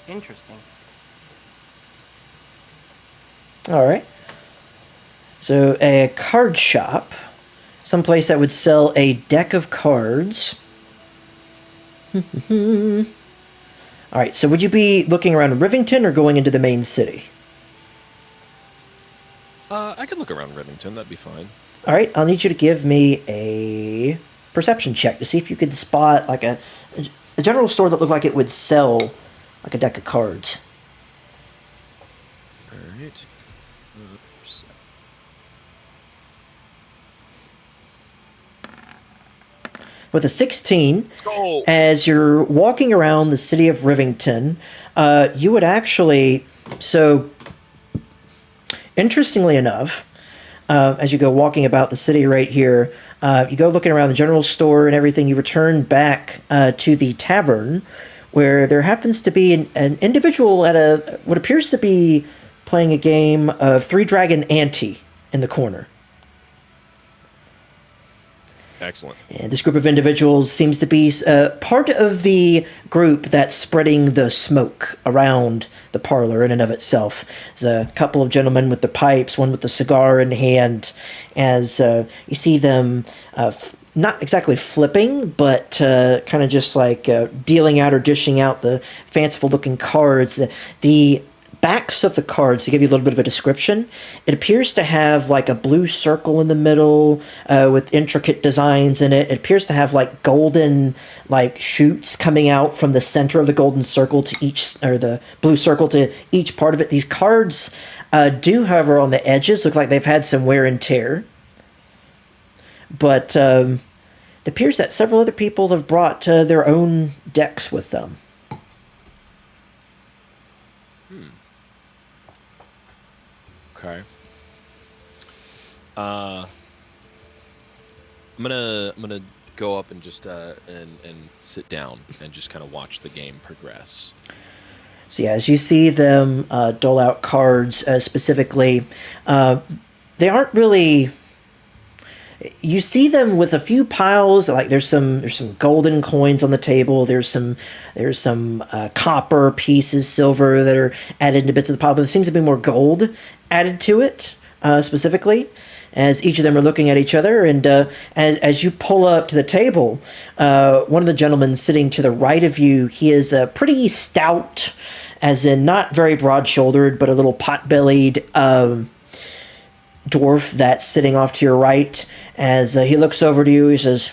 Interesting. All right. So a card shop, someplace that would sell a deck of cards. All right. So would you be looking around Rivington or going into the main city? I could look around Rivington. That'd be fine. All right. I'll need you to give me a perception check to see if you could spot like a general store that looked like it would sell like a deck of cards. All right. With a 16, Go. as you're walking around the city of Rivington, you would actually, so interestingly enough, as you go walking about the city right here, you go looking around the general store and everything, you return back to the tavern where there happens to be an individual at what appears to be playing a game of Three Dragon Ante in the corner. Excellent. And this group of individuals seems to be part of the group that's spreading the smoke around the parlor in and of itself. There's a couple of gentlemen with the pipes, one with the cigar in hand, as you see them not exactly flipping, but kind of just like dealing out or dishing out the fanciful-looking cards. The backs of the cards, to give you a little bit of a description, it appears to have like a blue circle in the middle with intricate designs in it. It appears to have like golden like shoots coming out from the center of the golden circle to each, or the blue circle to each part of it. These cards do, however, on the edges look like they've had some wear and tear. But it appears that several other people have brought their own decks with them. Okay. I'm gonna go up and just and sit down and just kind of watch the game progress. So yeah, as you see them dole out cards specifically, they aren't really. You see them with a few piles. Like there's some golden coins on the table. There's some copper pieces, silver that are added into bits of the pile. But there seems to be more gold added to it specifically. As each of them are looking at each other, and as you pull up to the table, one of the gentlemen sitting to the right of you, he is pretty stout, as in not very broad-shouldered, but a little pot-bellied dwarf that's sitting off to your right. As he looks over to you, he says,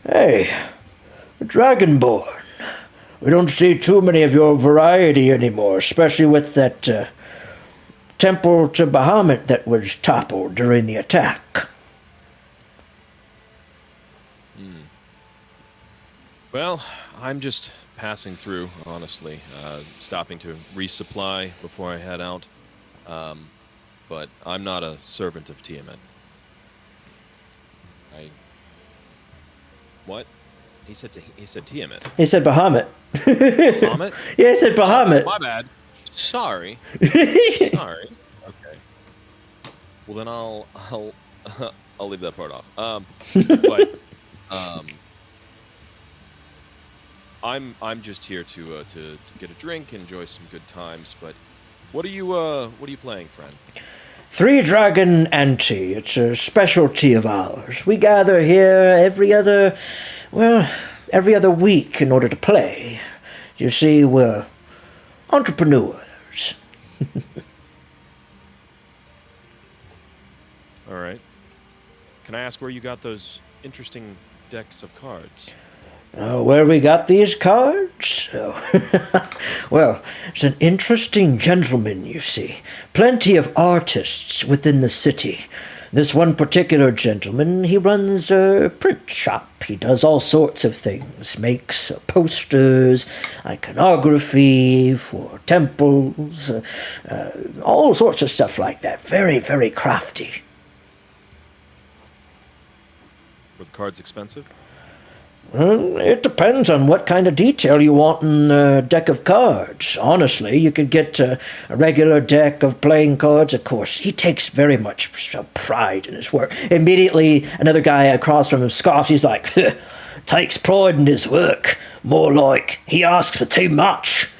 "Hey, Dragonborn. We don't see too many of your variety anymore, especially with that temple to Bahamut that was toppled during the attack." Well, I'm just passing through, honestly, stopping to resupply before I head out. But I'm not a servant of Tiamat. What? He said Tiamat. He said Bahamut. Bahamut? Yeah, he said Bahamut. My bad. Sorry. Sorry. Okay. Well, then I'll leave that part off. But I'm just here to get a drink, enjoy some good times. But what are you playing, friend? Three Dragon Ante. It's a specialty of ours. We gather here every other week in order to play. You see, we're entrepreneurs. All right. Can I ask where you got those interesting decks of cards? Where we got these cards? Oh. Well, it's an interesting gentleman, you see. Plenty of artists within the city. This one particular gentleman, he runs a print shop. He does all sorts of things. Makes posters, iconography for temples, all sorts of stuff like that. Very, very crafty. Were the cards expensive? Well, it depends on what kind of detail you want in a deck of cards. Honestly, you could get a regular deck of playing cards. Of course, he takes very much pride in his work. Immediately, another guy across from him scoffs. He's like, takes pride in his work. More like he asks for too much.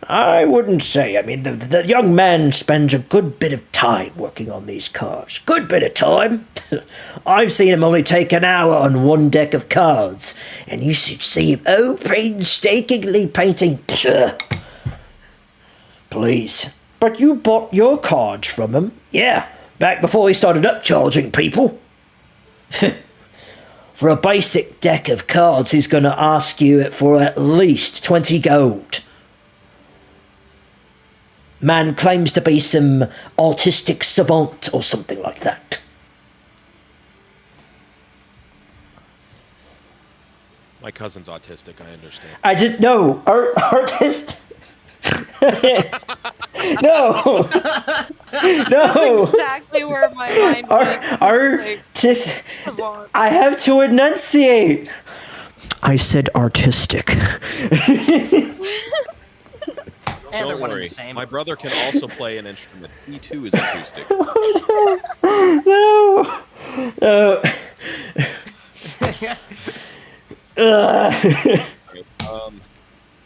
I wouldn't say. I mean, the young man spends a good bit of time working on these cards. Good bit of time. I've seen him only take an hour on one deck of cards, and you should see him painstakingly painting. Please. But you bought your cards from him? Yeah, back before he started upcharging people. For a basic deck of cards, he's going to ask you for at least 20 gold. Man claims to be some autistic savant or something like that. My cousin's autistic, I understand. I just no artist. No, That's exactly where my mind went. Artist. Come on. I have to enunciate. I said artistic. And they're Don't one and worry, the same. my brother can also play an instrument. He too is acoustic. No.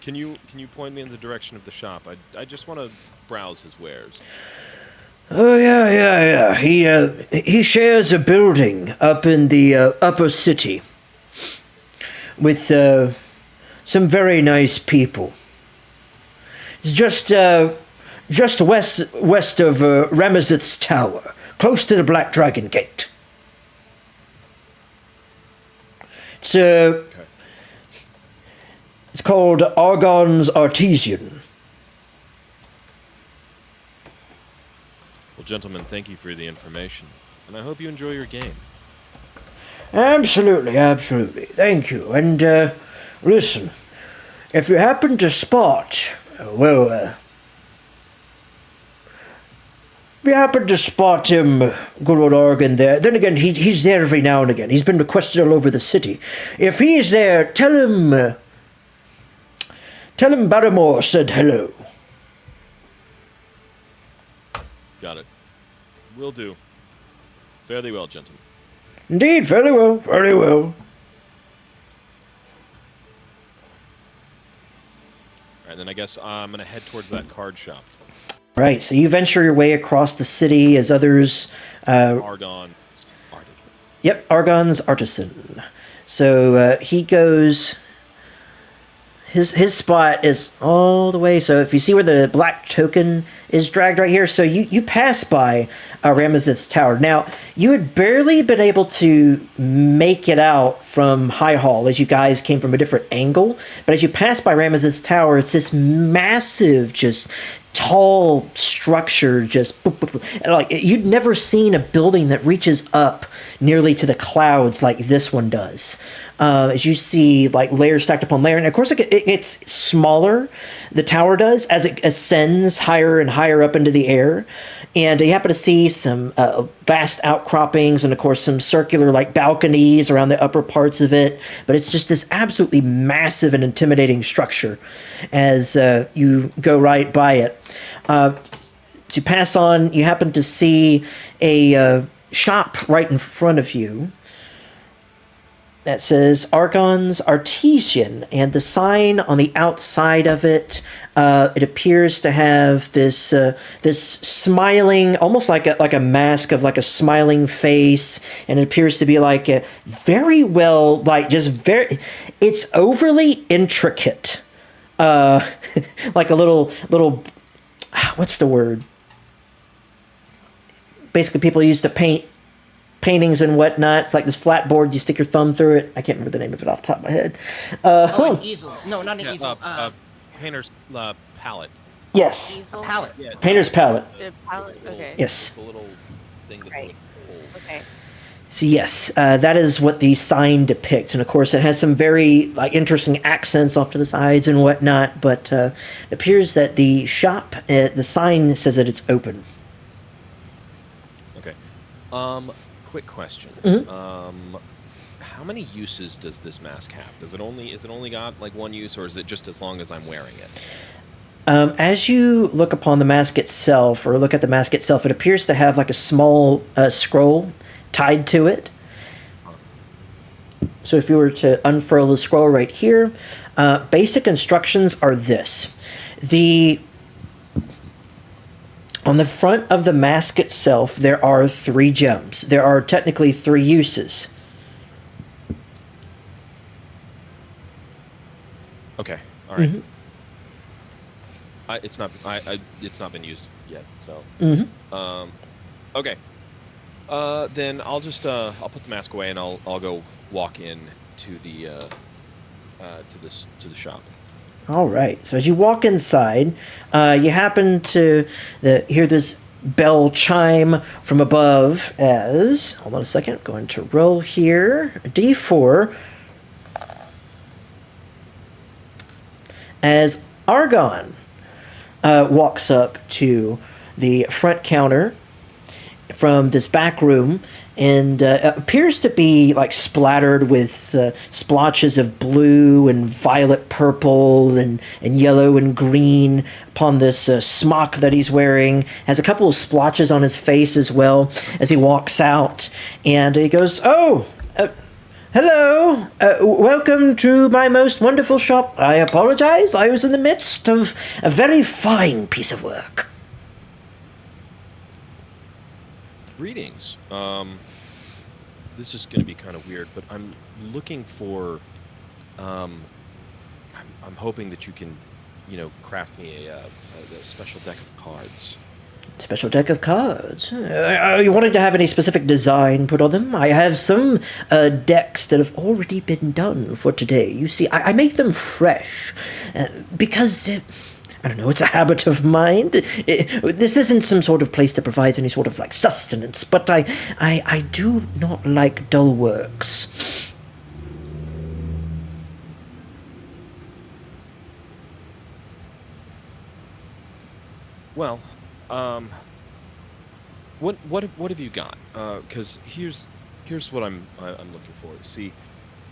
Can you point me in the direction of the shop? I just want to browse his wares. Oh yeah. He shares a building up in the upper city with some very nice people. It's just west of Ramazith's Tower, close to the Black Dragon Gate. It's Okay. it's called Argon's Artesian. Well, gentlemen, thank you for the information, and I hope you enjoy your game. Absolutely. Thank you. And listen, if you happen to spot, if you happen to spot him, good old Argon there, then again, he's there every now and again. He's been requested all over the city. If he's there, tell him Barrymore said hello. Got it. Will do. Fairly well, gentlemen. Indeed, very well. All right, then I guess I'm gonna head towards that card shop. Right, so you venture your way across the city as others... Argon. Yep, Argon's Artisan. So he goes... His spot is all the way... So if you see where the black token is dragged right here, so you pass by Ramazith's Tower. Now, you had barely been able to make it out from High Hall as you guys came from a different angle, but as you pass by Ramazith's Tower, it's this massive, just... tall structure, just boop, boop, boop. Like you'd never seen a building that reaches up nearly to the clouds like this one does. As you see, like layers stacked upon layer, and of course, it gets smaller. The tower does as it ascends higher and higher up into the air, and you happen to see some vast outcroppings, and of course, some circular like balconies around the upper parts of it. But it's just this absolutely massive and intimidating structure as you go right by it. To pass on, you happen to see a shop right in front of you that says Argon's Artesian, and the sign on the outside of it, it appears to have this this smiling, almost like a mask of like a smiling face, and it appears to be like a very well, like just very, it's overly intricate, like a little, what's the word? Basically, people used to paint paintings and whatnot. It's like this flat board, you stick your thumb through it. I can't remember the name of it off the top of my head. An easel. No, not an easel. Painter's palette. Yes. Easel? A palette. Yeah, Painter's palette. Palette? Okay. Yes. the little thing that Right. Okay. So yes, that is what the sign depicts, and of course it has some very like interesting accents off to the sides and whatnot. But it appears that the shop, the sign says that it's open. Okay. Quick question. Mm-hmm. how many uses does this mask have? Is it only got like one use, or is it just as long as I'm wearing it? As you look upon the mask itself, or look at the mask itself, it appears to have like a small scroll tied to it. So if you were to unfurl the scroll right here, basic instructions are this. On the front of the mask itself, there are 3 gems. There are technically 3 uses. Okay, all right. Mm-hmm. It's not been used yet, so. Mm-hmm. Okay. Then I'll just I'll put the mask away and I'll go walk in to the to the shop. All right. So as you walk inside, you happen to hear this bell chime from above as... Hold on a second. Going to roll here. A D4. As Argon walks up to the front counter from this back room and appears to be like splattered with splotches of blue and violet purple and yellow and green upon this smock that he's wearing. Has a couple of splotches on his face as well as he walks out, and he goes, hello, welcome to my most wonderful shop. I apologize, I was in the midst of a very fine piece of work. Greetings. This is going to be kind of weird, but I'm looking for. I'm hoping that you can, craft me a special deck of cards. Special deck of cards. Are you wanting to have any specific design put on them? I have some decks that have already been done for today. You see, I make them fresh because. I don't know, it's a habit of mine. This isn't some sort of place that provides any sort of, like, sustenance, but I do not like dull works. Well, what have you got? Because here's what I'm looking for. See,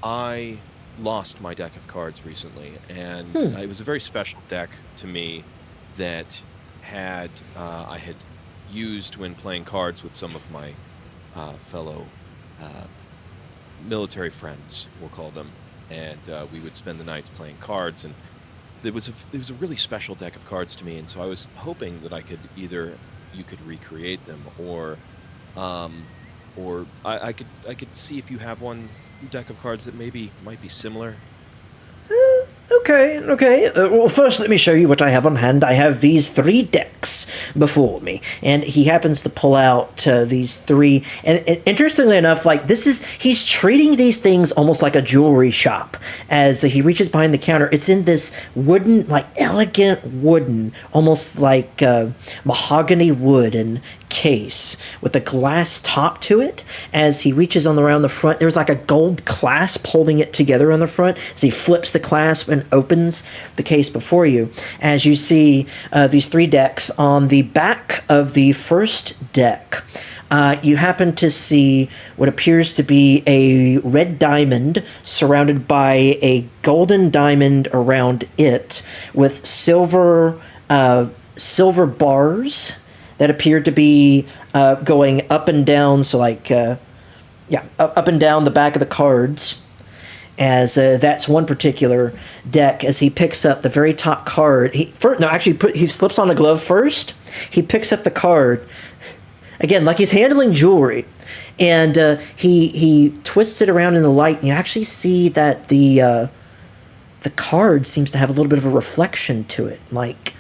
I lost my deck of cards recently, and it was a very special deck to me that I had used when playing cards with some of my fellow military friends, we'll call them, and we would spend the nights playing cards, and it was a really special deck of cards to me, and so I was hoping that you could recreate them, or I could see if you have one deck of cards that maybe might be similar. Okay. Well, first let me show you what I have on hand. I have these 3 decks before me, and he happens to pull out these 3. And interestingly enough, like he's treating these things almost like a jewelry shop. As he reaches behind the counter, it's in this wooden, like elegant wooden, almost like mahogany wooden case with a glass top to it. As he reaches around the front, there's like a gold clasp holding it together on the front. As he flips the clasp and opens the case before you, as you see these 3 decks. On the back of the first deck, you happen to see what appears to be a red diamond surrounded by a golden diamond around it, with silver bars that appear to be going up and down, so like, up and down the back of the cards, as that's one particular deck. As he picks up the very top card, he slips on a glove first, he picks up the card, again, like he's handling jewelry, and he twists it around in the light, and you actually see that the card seems to have a little bit of a reflection to it, like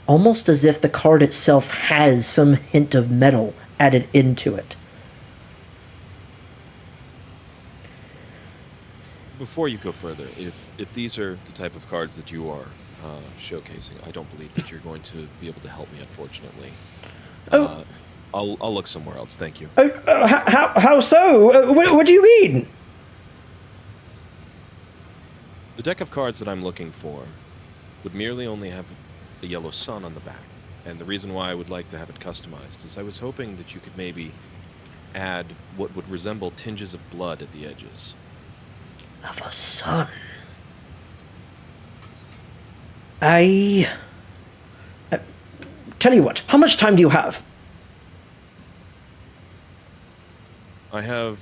almost as if the card itself has some hint of metal added into it. Before you go further, if these are the type of cards that you are showcasing, I don't believe that you're going to be able to help me, unfortunately. I'll look somewhere else. Thank you. How so? What do you mean? The deck of cards that I'm looking for would merely only have a yellow sun on the back, and the reason why I would like to have it customized is I was hoping that you could maybe add what would resemble tinges of blood at the edges. of a son. I... tell you what, how much time do you have? I have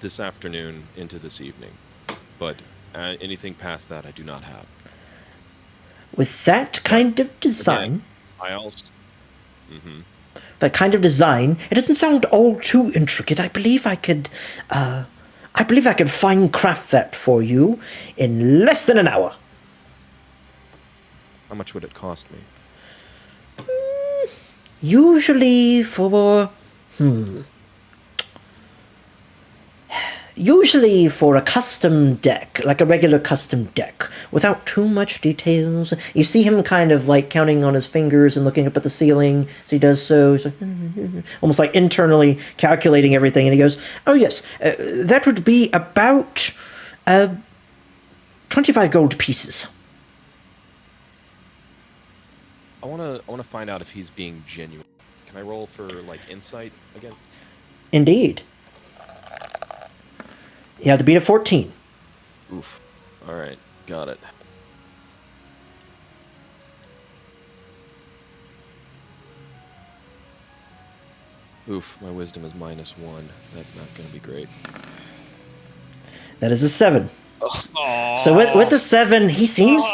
this afternoon into this evening, but anything past that I do not have. With that kind of design... Again, I also... That kind of design, it doesn't sound all too intricate. I believe I could fine craft that for you in less than an hour. How much would it cost me? Usually for a custom deck, like a regular custom deck, without too much details. You see him kind of like counting on his fingers and looking up at the ceiling as he does so. He's like, almost like internally calculating everything. And he goes, oh yes, that would be about 25 gold pieces. I wanna find out if he's being genuine. Can I roll for like insight against? Indeed. You have to beat a 14. Oof. All right, got it. Oof, my wisdom is -1. That's not going to be great. That is a 7. Oh. So with the 7, he seems...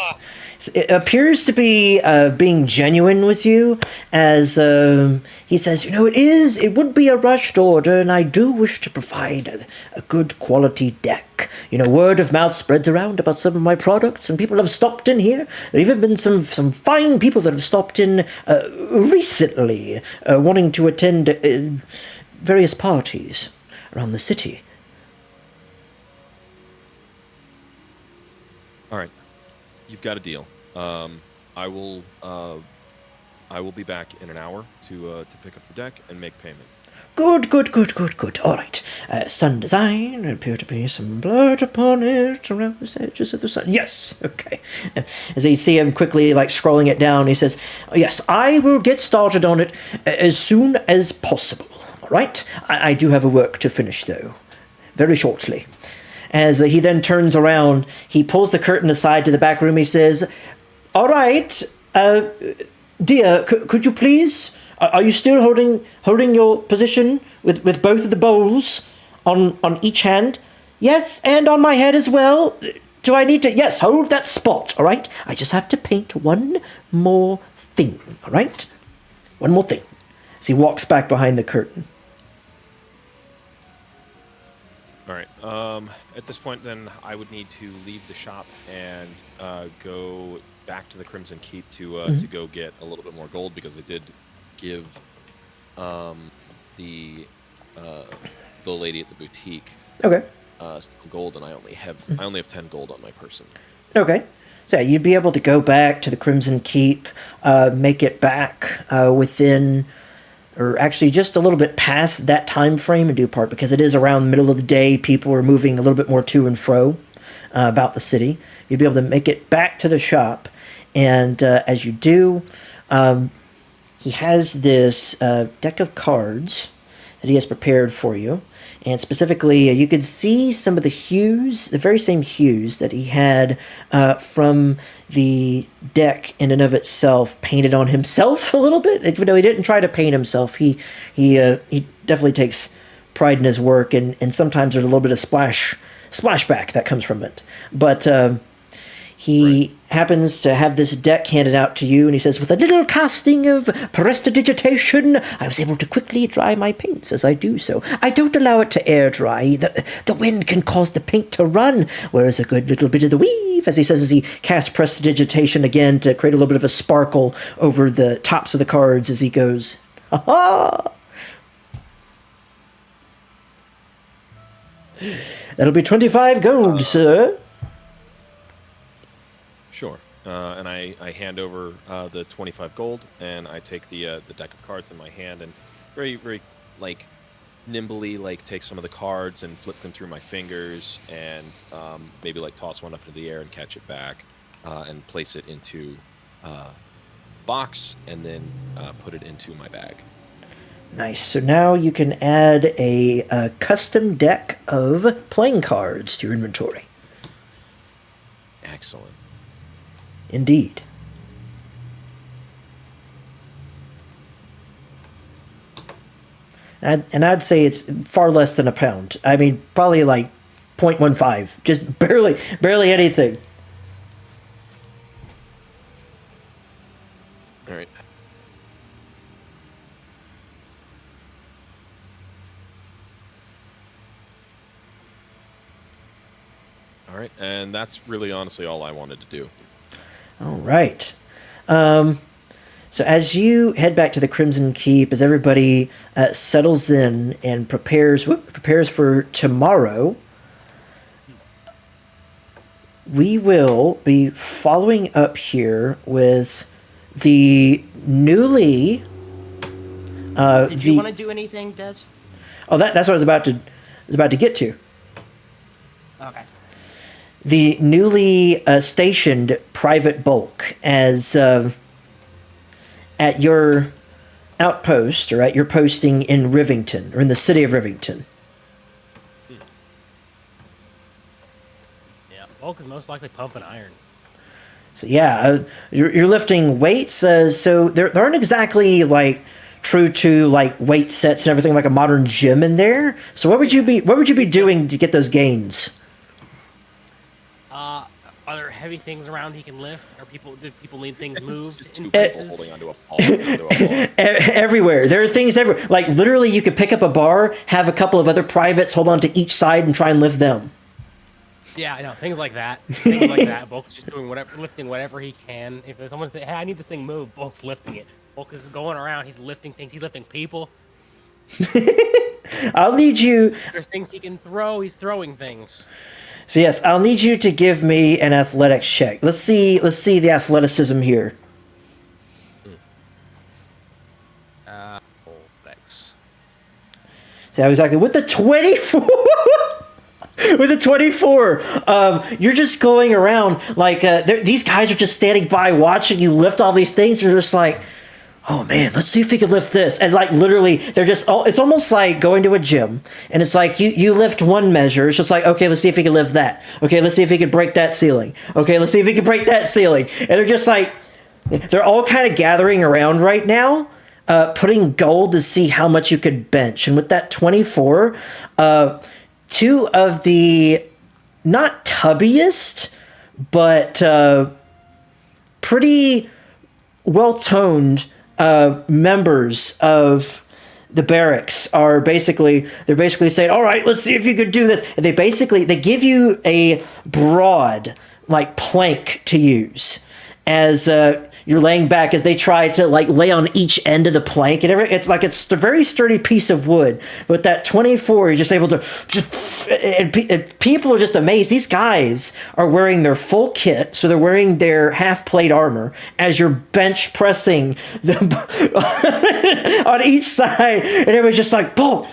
It appears to be being genuine with you, as he says, it would be a rushed order, and I do wish to provide a good quality deck. Word of mouth spreads around about some of my products, and people have stopped in here. There have even been some fine people that have stopped in recently, wanting to attend various parties around the city. All right. You've got a deal. I will be back in an hour to pick up the deck and make payment. Good. All right. Sun design. Appear to be some blood upon it around the edges of the sun. Yes. Okay. As you see him quickly, like scrolling it down, he says, "Yes, I will get started on it as soon as possible. All right. I do have a work to finish though, very shortly." As he then turns around, he pulls the curtain aside to the back room. He says, all right, dear, could you please, are you still holding your position with both of the bowls on each hand? Yes, and on my head as well. Do I need to? Yes, hold that spot, all right? I just have to paint one more thing, all right? One more thing. As he walks back behind the curtain. All right. At this point, then, I would need to leave the shop and go back to the Crimson Keep to go get a little bit more gold, because I did give the lady at the boutique some gold, and I only have 10 gold on my person. Okay. So yeah, you'd be able to go back to the Crimson Keep, make it back within... or actually just a little bit past that time frame in due part, because it is around the middle of the day. People are moving a little bit more to and fro about the city. You'll be able to make it back to the shop, and as you do, he has this deck of cards that he has prepared for you, and specifically, you could see some of the hues, the very same hues that he had from the deck in and of itself, painted on himself a little bit. Even though he didn't try to paint himself, he definitely takes pride in his work, and sometimes there's a little bit of splashback that comes from it. But he happens to have this deck handed out to you, and he says, with a little casting of prestidigitation, I was able to quickly dry my paints as I do so. I don't allow it to air dry. The wind can cause the paint to run, whereas a good little bit of the weave, as he says, as he casts prestidigitation again to create a little bit of a sparkle over the tops of the cards as he goes, ha-ha! That'll be 25 gold, sir. Sure. And I hand over the 25 gold, and I take the deck of cards in my hand, and very, very, nimbly, take some of the cards and flip them through my fingers, and maybe, toss one up into the air and catch it back, and place it into a box, and then put it into my bag. Nice. So now you can add a custom deck of playing cards to your inventory. Excellent. Indeed. And I'd say it's far less than a pound. I mean, probably like 0.15. Just barely anything. All right. All right, and that's really honestly all I wanted to do. All right. So as you head back to the Crimson Keep, as everybody settles in and prepares for tomorrow, we will be following up here with the newly. Did you want to do anything, Des? Oh, that's what I was about to get to. Okay. The newly stationed Private Bulk as at your outpost or at your posting in Rivington or in the city of Rivington. Yeah, Bulk is most likely pumping iron. So yeah, you're lifting weights. So there aren't exactly like true to like weight sets and everything like a modern gym in there. So what would you be doing to get those gains? Are there heavy things around he can lift? Did people need things moved in Two places? people holding onto a pole. Everywhere. There are things everywhere. Like literally you could pick up a bar, have a couple of other privates hold on to each side and try and lift them. Yeah, I know. Things like that. Things like that. Bulk's just doing lifting whatever he can. If someone says, hey, I need this thing moved, Bulk's lifting it. Bulk is going around, he's lifting things, he's lifting people. I'll need you. If there's things he can throw, he's throwing things. So yes, I'll need you to give me an athletics check. Let's see the athleticism here. Thanks. So exactly with the 24. With the 24, you're just going around like these guys are just standing by watching you lift all these things. You're just like, oh man, let's see if we can lift this. And like literally, they're just, it's almost like going to a gym. And it's like you lift one measure. It's just like, okay, let's see if we can lift that. Okay, let's see if we can break that ceiling. Okay, let's see if we can break that ceiling. And they're just like, they're all kind of gathering around right now, putting gold to see how much you could bench. And with that 24, two of the not tubbiest, but pretty well-toned members of the barracks they're basically saying, all right, let's see if you could do this. And they give you a broad like plank to use as you're laying back as they try to like lay on each end of the plank and everything. It's a very sturdy piece of wood, but that 24 you're just able to and people are just amazed. These guys are wearing their full kit, so they're wearing their half plate armor as you're bench pressing them on each side, and everybody's just like bolt.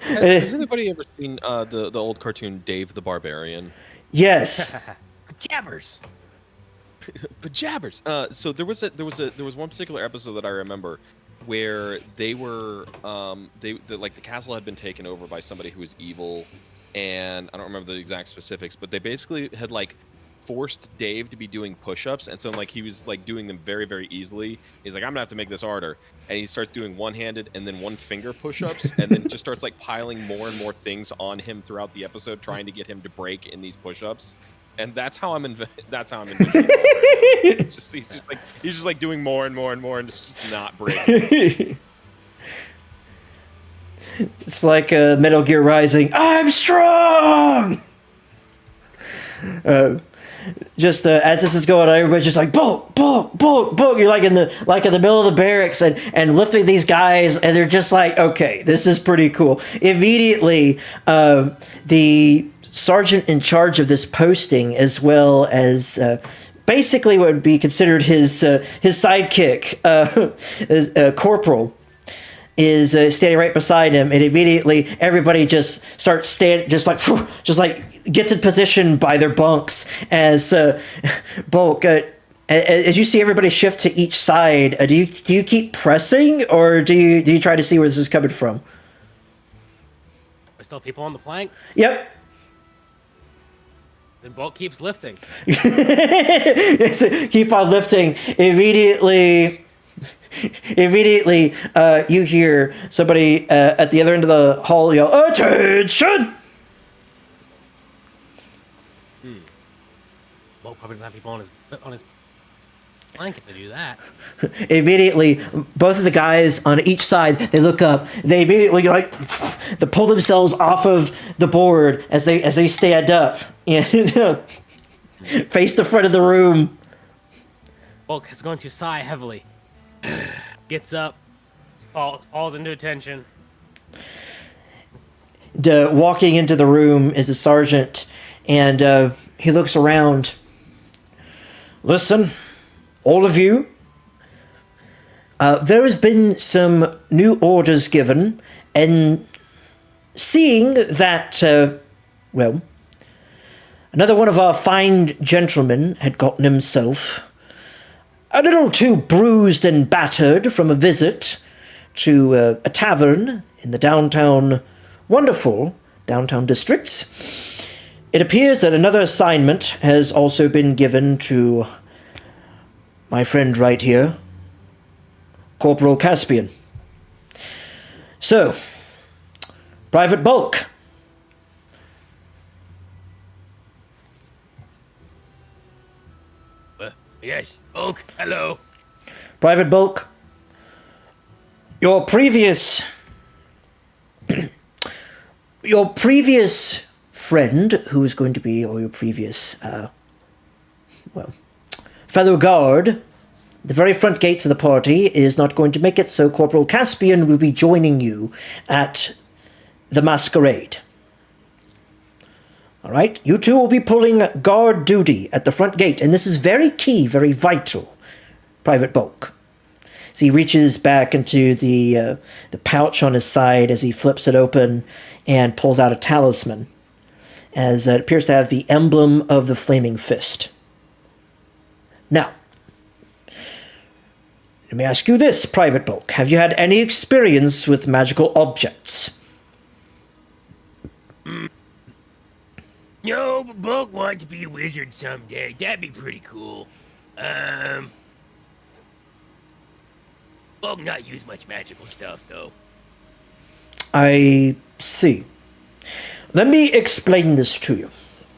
Has anybody ever seen the old cartoon Dave the Barbarian? Yes. Jabbers. But jabbers. So there was one particular episode that I remember where they were the castle had been taken over by somebody who was evil, and I don't remember the exact specifics, but they basically had like forced Dave to be doing push-ups, and so like he was like doing them very, very easily. He's like, I'm gonna have to make this harder, and he starts doing one-handed and then one-finger push-ups, and then just starts like piling more and more things on him throughout the episode, trying to get him to break in these push-ups. And that's how I'm envisioning. It's just he's just like doing more and more and more, and it's just not breaking. It's like Metal Gear Rising. I'm strong. Just as this is going on, everybody's just like bulk. You're like in the middle of the barracks and lifting these guys, and they're just like, okay, this is pretty cool. Immediately, the sergeant in charge of this posting, as well as basically what would be considered his sidekick, is corporal, is standing right beside him, and immediately everybody just starts just like gets in position by their bunks as Bulk. As you see everybody shift to each side, do you keep pressing, or do you try to see where this is coming from? still people on the plank? Yep. Then Bolt keeps lifting. Keep on lifting. Immediately, you hear somebody at the other end of the hall yell, "Attention!" Bolt probably doesn't have people on his plank if they do that. Immediately, both of the guys on each side, they look up. They immediately they pull themselves off of the board as they stand up and face the front of the room. Bulk is going to sigh heavily. Gets up, falls into attention. Walking into the room is a sergeant, and he looks around. Listen, all of you. There has been some new orders given, and seeing that, another one of our fine gentlemen had gotten himself a little too bruised and battered from a visit to a tavern in the wonderful downtown districts. It appears that another assignment has also been given to my friend right here, Corporal Caspian. So, Private Bulk. Yes, Bulk, hello. Private Bulk, your previous friend, who is going to be, or your previous, fellow guard, the very front gates of the party, is not going to make it, so Corporal Caspian will be joining you at the masquerade. All right? You two will be pulling guard duty at the front gate, and this is very key, very vital, Private Bulk. So he reaches back into the pouch on his side as he flips it open and pulls out a talisman, as it appears to have the emblem of the Flaming Fist. Now, let me ask you this, Private Bulk. Have you had any experience with magical objects? No, but Bulk wants to be a wizard someday. That'd be pretty cool. Bulk not use much magical stuff, though. I see. Let me explain this to you.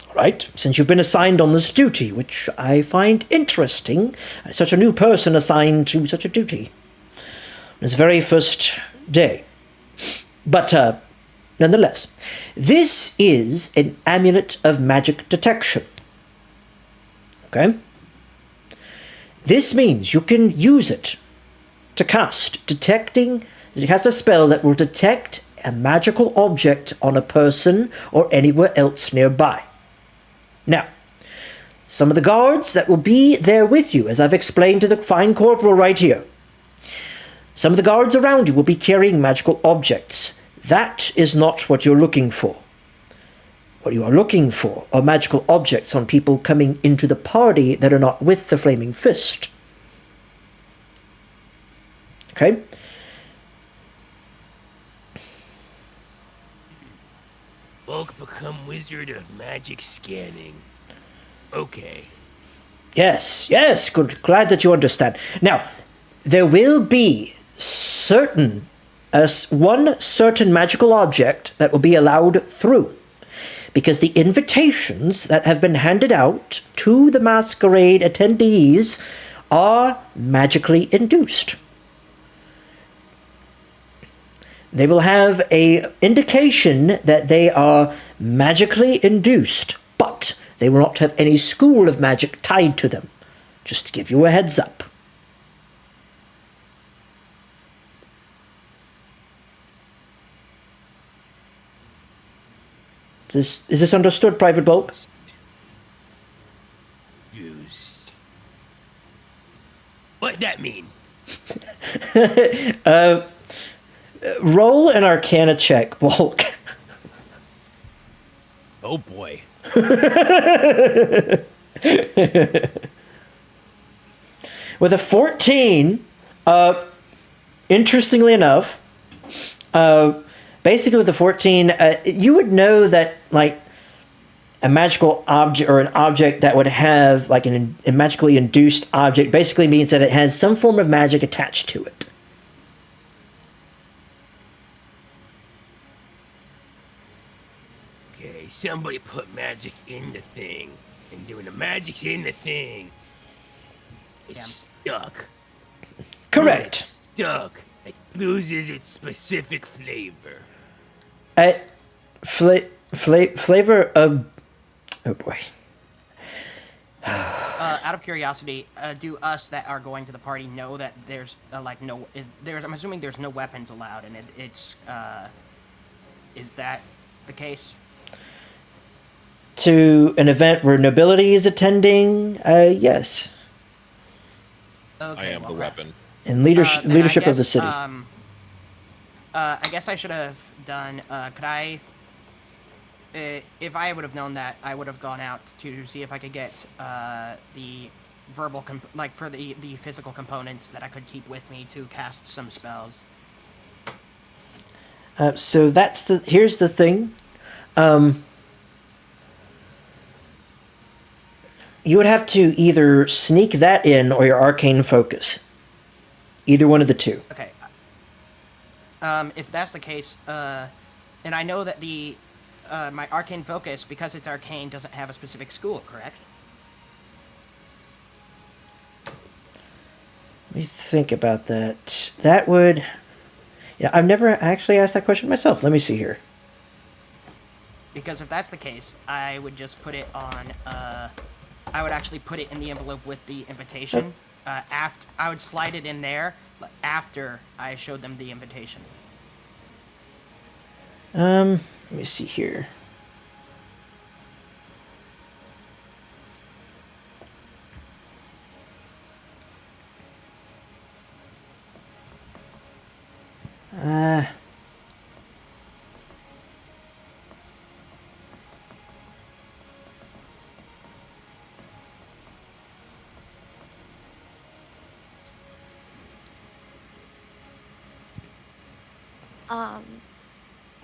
All right? Since you've been assigned on this duty, which I find interesting, such a new person assigned to such a duty. It's the very first day. But, nonetheless, this is an amulet of magic detection. Okay? This means you can use it to cast a spell that will detect a magical object on a person or anywhere else nearby. Now, some of the guards that will be there with you, as I've explained to the fine corporal right here, some of the guards around you will be carrying magical objects. That is not what you're looking for. What you are looking for are magical objects on people coming into the party that are not with the Flaming Fist. Okay? Bulk become wizard of magic scanning. Okay. Yes, good. Glad that you understand. Now, there will be one certain magical object that will be allowed through, because the invitations that have been handed out to the masquerade attendees are magically induced. They will have an indication that they are magically induced, but they will not have any school of magic tied to them. Just to give you a heads up. Is this understood, Private Bulk? Used. What that mean? Roll an Arcana check, Bulk. Oh boy. With a 14, interestingly enough, basically with the 14, you would know that like a magical object or an object that would have like a magically induced object basically means that it has some form of magic attached to it. Okay, somebody put magic in the thing. And when the magic's in the thing, it's stuck. Correct. It's stuck. It loses its specific flavor. Flavor of... Oh boy. Out of curiosity, do us that are going to the party know that there's I'm assuming there's no weapons allowed, and it's is that the case? To an event where nobility is attending, yes. Okay, I am the weapon. And leadership of the city. I guess I should have done. Could I? If I would have known that, I would have gone out to see if I could get the verbal, for the physical components that I could keep with me to cast some spells. So here's the thing. You would have to either sneak that in or your arcane focus. Either one of the two. Okay. If that's the case, and I know that the my arcane focus, because it's arcane, doesn't have a specific school, correct? Let me think about that. That would... Yeah, I've never actually asked that question myself. Let me see here. Because if that's the case, I would just put it on... I would actually put it in the envelope with the invitation. I would slide it in there after I showed them the invitation. Let me see here.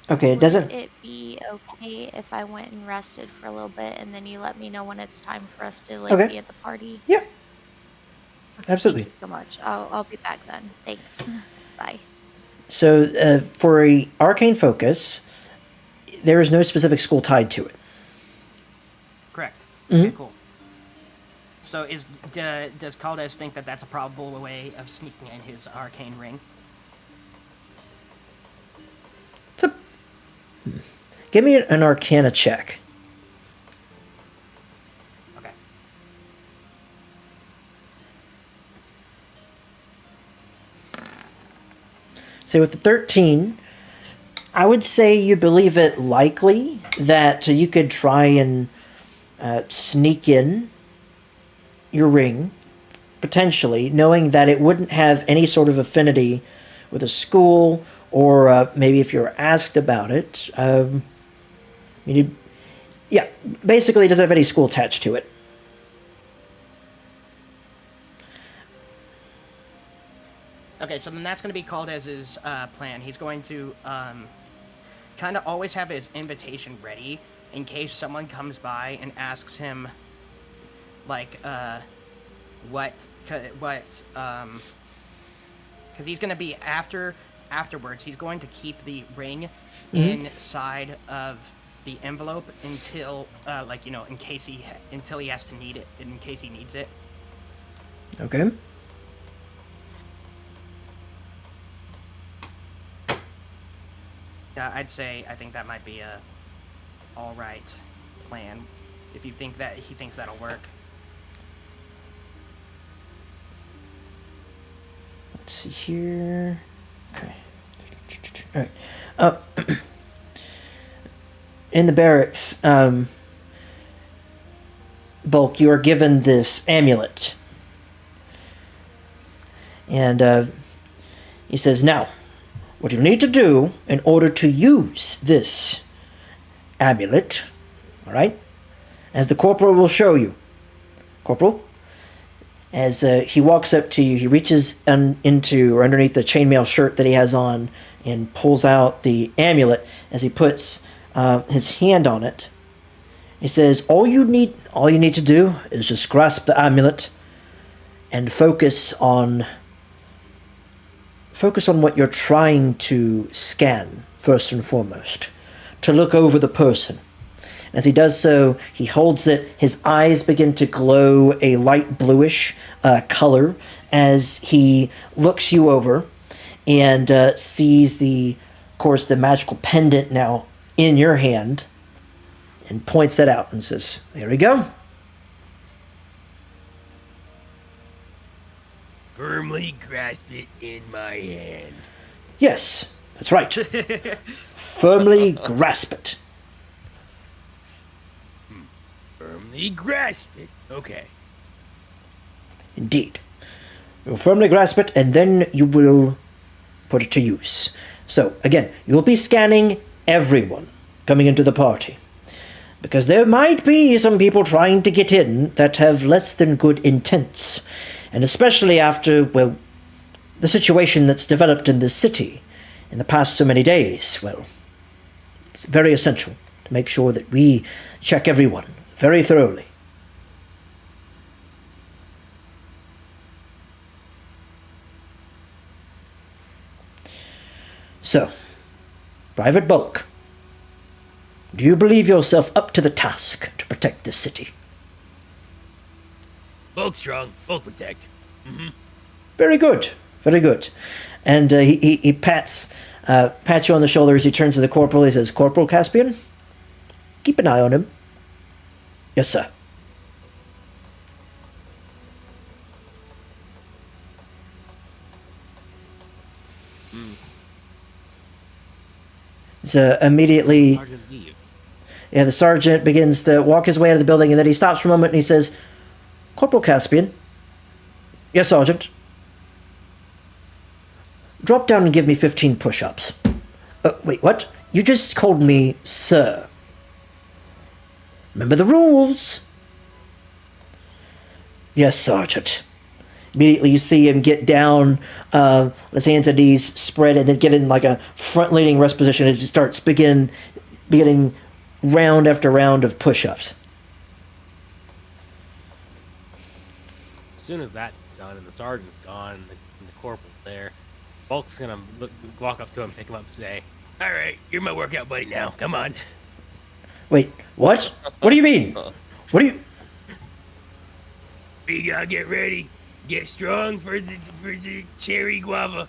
Okay, it doesn't... Would it be okay if I went and rested for a little bit and then you let me know when it's time for us to be at the party? Yeah. Absolutely. Thank you so much. I'll be back then. Thanks. Bye. So, for a arcane focus, there is no specific school tied to it. Correct. Mm-hmm. Okay, cool. So does Caldes think that that's a probable way of sneaking in his arcane ring? Give me an Arcana check. Okay. So with the 13, I would say you believe it likely that you could try and sneak in your ring, potentially, knowing that it wouldn't have any sort of affinity with a school, or maybe if you were asked about it, basically it doesn't have any school attached to it. Okay, so then that's going to be called as his plan. He's going to kind of always have his invitation ready in case someone comes by and asks him, because he's going to be afterwards. He's going to keep the ring inside of the envelope until, until he has to need it, in case he needs it. Okay. I think that might be a all right plan, if you think that he thinks that'll work. Let's see here. Okay. All right. In the barracks, Bulk, you are given this amulet. And he says, now, what you need to do in order to use this amulet, all right, as the corporal will show you. Corporal, as he walks up to you, he reaches into or underneath the chainmail shirt that he has on, and pulls out the amulet as he puts his hand on it. He says, all you need to do is just grasp the amulet and focus on what you're trying to scan first and foremost, to look over the person. As he does so, he holds it. His eyes begin to glow a light bluish color as he looks you over and sees the magical pendant now in your hand, and points that out and says, "There we go." Firmly grasp it in my hand. Yes, that's right. Firmly grasp it. Firmly grasp it. Okay. Indeed. You'll firmly grasp it, and then you will put it to use. So, again, you'll be scanning everyone coming into the party, because there might be some people trying to get in that have less than good intents, and especially after, well, the situation that's developed in this city in the past so many days. Well, it's very essential to make sure that we check everyone very thoroughly. So, Private Bulk, do you believe yourself up to the task to protect this city? Bulk strong, bulk protect. Very good, very good. And he pats you on the shoulder as he turns to the corporal. He says, "Corporal Caspian, keep an eye on him." "Yes, sir." So immediately, Sergeant leave. yeah, the sergeant begins to walk his way out of the building, and then he stops for a moment and he says, "Corporal Caspian." "Yes, Sergeant." "Drop down and give me 15 push-ups." Wait, what? You just called me sir. Remember the rules." "Yes, Sergeant." Immediately you see him get down, his hands and knees spread, and then get in like a front-leaning rest position as he starts beginning round after round of push-ups. As soon as that's done and the sergeant's gone and the corporal's there, Bulk's gonna walk up to him, pick him up, and say, All right, you're my workout buddy now. Come on. Wait, what? What do you mean? What do you... We gotta get ready. Get strong for the cherry guava.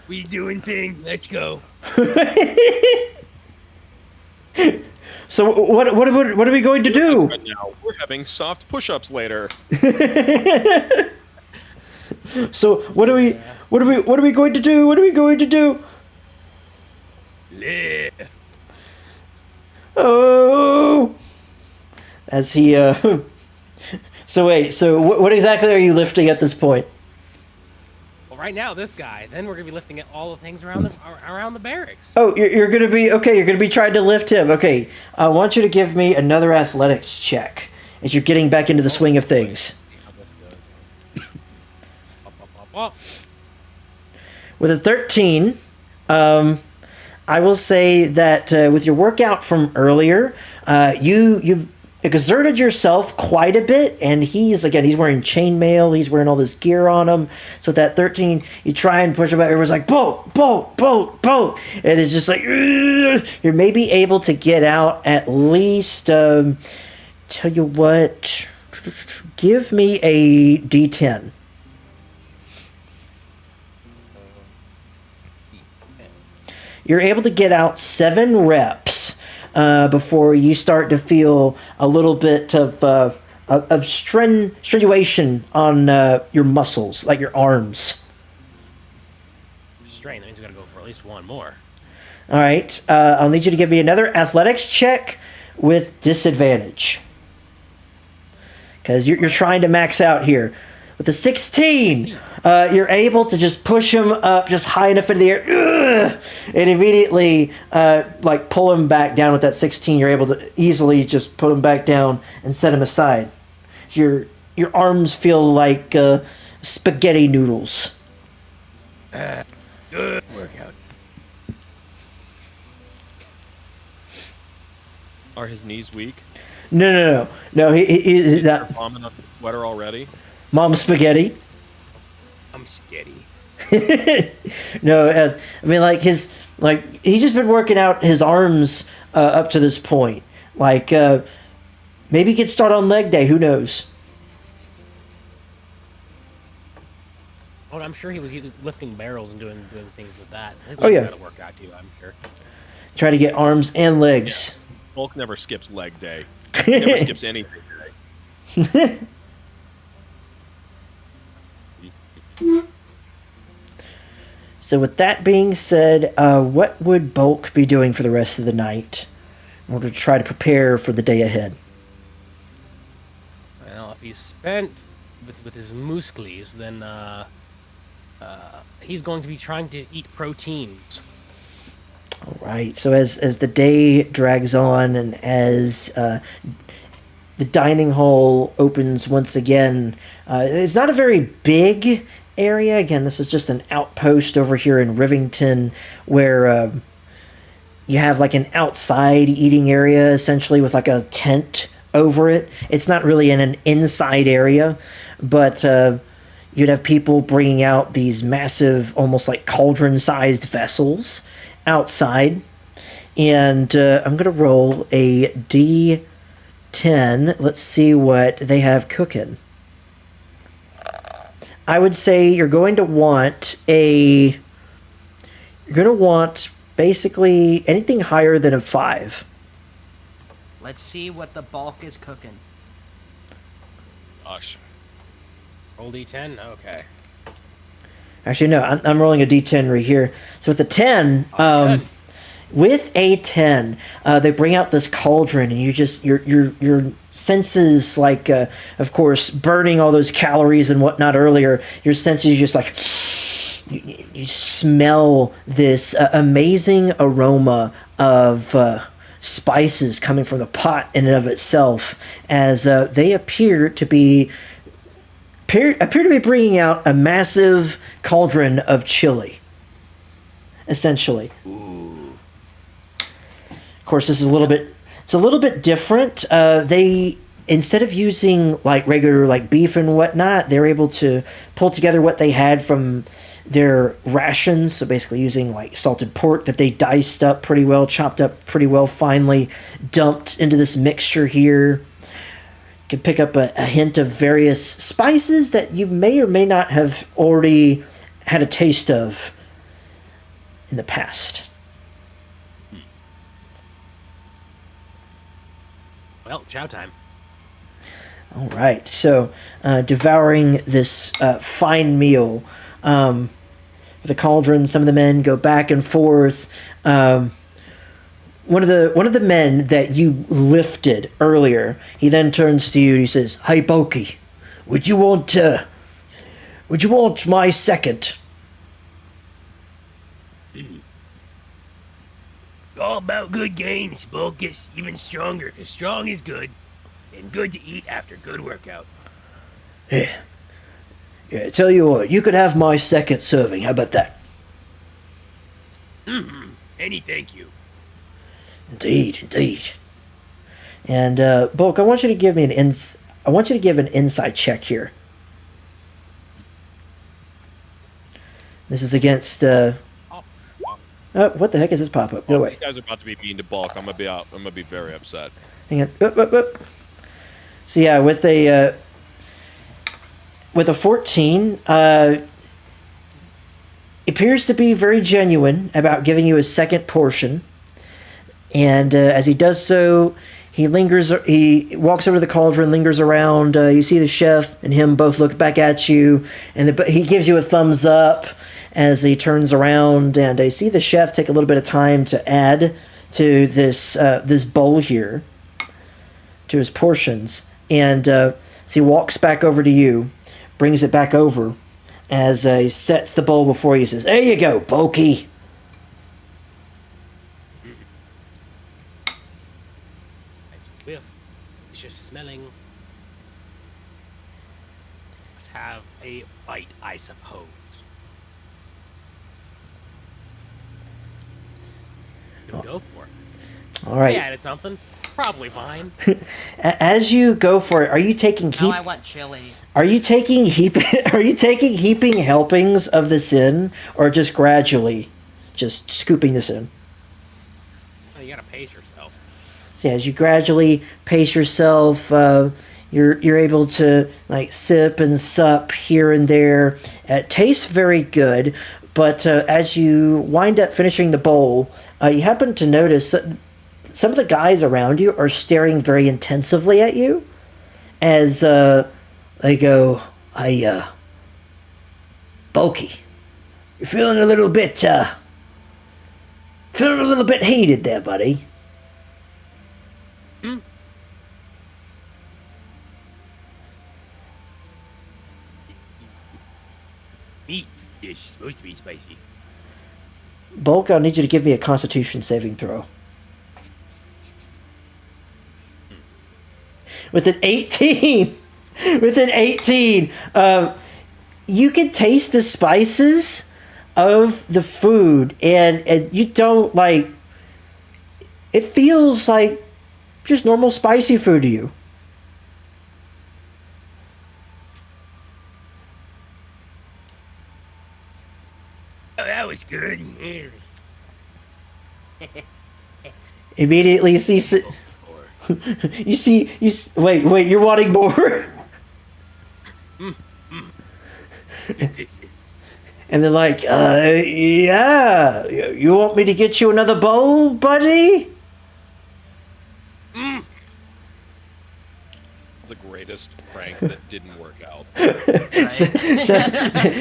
We doing thing. Let's go. So what are we going to do? Right now, we're having soft push-ups later. So what are we going to do? What are we going to do? Lift. Oh! As he So wait, so what exactly are you lifting at this point? "Well, right now, this guy. Then we're gonna be lifting at all the things around the barracks." Oh, you're gonna be okay. You're gonna be trying to lift him. Okay, I want you to give me another athletics check as you're getting back into the swing of things. Let's see how this goes. Up. With a 13, I will say that with your workout from earlier, you exerted yourself quite a bit, and he's wearing chainmail, he's wearing all this gear on him. So at that 13, you try and push him out, everyone's like, bolt, bolt, bolt, bolt, and it's just like, ugh. You're maybe able to get out at least, tell you what, give me a D10. You're able to get out 7 reps before you start to feel a little bit of strenuation on your muscles, like your arms. Strain. That means we gotta go for at least one more. All right, I'll need you to give me another athletics check with disadvantage, because you're trying to max out here. With a 16, you're able to just push him up just high enough into the air, and immediately pull him back down. With that 16, you're able to easily just put him back down and set him aside. Your arms feel like spaghetti noodles. Good workout. Are his knees weak? No. He that Bombing up the sweater already? mom spaghetti. I'm steady. No, I mean like he's just been working out his arms up to this point. Like maybe he could start on leg day. Who knows? Oh, I'm sure he was lifting barrels and doing things with that. So his Oh, legs yeah. got to work out too. I'm sure. Try to get arms and legs. Bulk never skips leg day. He never skips anything day. So with that being said, what would Bulk be doing for the rest of the night in order to try to prepare for the day ahead? Well, if he's spent with his musklies, then he's going to be trying to eat proteins. All right. So as the day drags on and as the dining hall opens once again, it's not a very big area. Again, this is just an outpost over here in Rivington where you have like an outside eating area essentially with like a tent over it. It's not really in an inside area, but you'd have people bringing out these massive, almost like cauldron-sized vessels outside. And I'm going to roll a D10. Let's see what they have cooking. I would say you're going to want basically anything higher than a 5. Let's see what the bulk is cooking. Gosh. Roll D10. Okay. Actually, no, I'm rolling a D10 right here. So with the 10, 10. with a 10, they bring out this cauldron, and you just your senses, like of course, burning all those calories and whatnot earlier. Your senses just like you smell this amazing aroma of spices coming from the pot in and of itself, as they appear to be bringing out a massive cauldron of chili, essentially. Ooh. Of course, this is a little bit different. They, instead of using like regular like beef and whatnot, they're able to pull together what they had from their rations. So basically using like salted pork that they diced up pretty well, chopped up pretty well, finely dumped into this mixture here. You can pick up a hint of various spices that you may or may not have already had a taste of in the past. Well, chow time. All right, so devouring this fine meal, the cauldron. Some of the men go back and forth. One of the men that you lifted earlier, he then turns to you and he says, "Hey, Bulky, would you want my second?" All about good gains, bulk gets even stronger, 'cause strong is good. And good to eat after good workout. Yeah, tell you what, you could have my second serving. How about that? Any thank you. Indeed. And Bulk, I want you to give me an insight check here. This is against. Oh, what the heck is this pop up? Go away. You guys are about to be mean to Bulk. I'm gonna be very upset. Hang on. Up. So yeah, with a 14, appears to be very genuine about giving you a second portion. And as he does so, he walks over to the cauldron, lingers around. You see the chef and him both look back at you, and he gives you a thumbs up as he turns around, and I see the chef take a little bit of time to add to this bowl here, to his portions. And so he walks back over to you, brings it back over, as he sets the bowl before you, says, "There you go, Bulky." Nice whiff. It's just smelling. Let's have a bite, I suppose. Go for it. All right. They added something. Probably fine. As you go for it, are you taking Now I want chili. Are you taking heaping helpings of this in, or just gradually, just scooping this in? Oh, you gotta pace yourself. So yeah, as you gradually pace yourself, you're able to like sip and sup here and there. It tastes very good, but as you wind up finishing the bowl, you happen to notice that some of the guys around you are staring very intensively at you, as they go, Bulky, you're feeling a little bit heated there, buddy. Meat dish supposed to be spicy. Bulk, I'll need you to give me a Constitution saving throw. With an 18, you can taste the spices of the food, and you don't like. It feels like just normal spicy food to you. Oh, that was good. Immediately, wait, you're wanting more? And they're like, yeah, you want me to get you another bowl, buddy? The greatest prank that didn't work out. So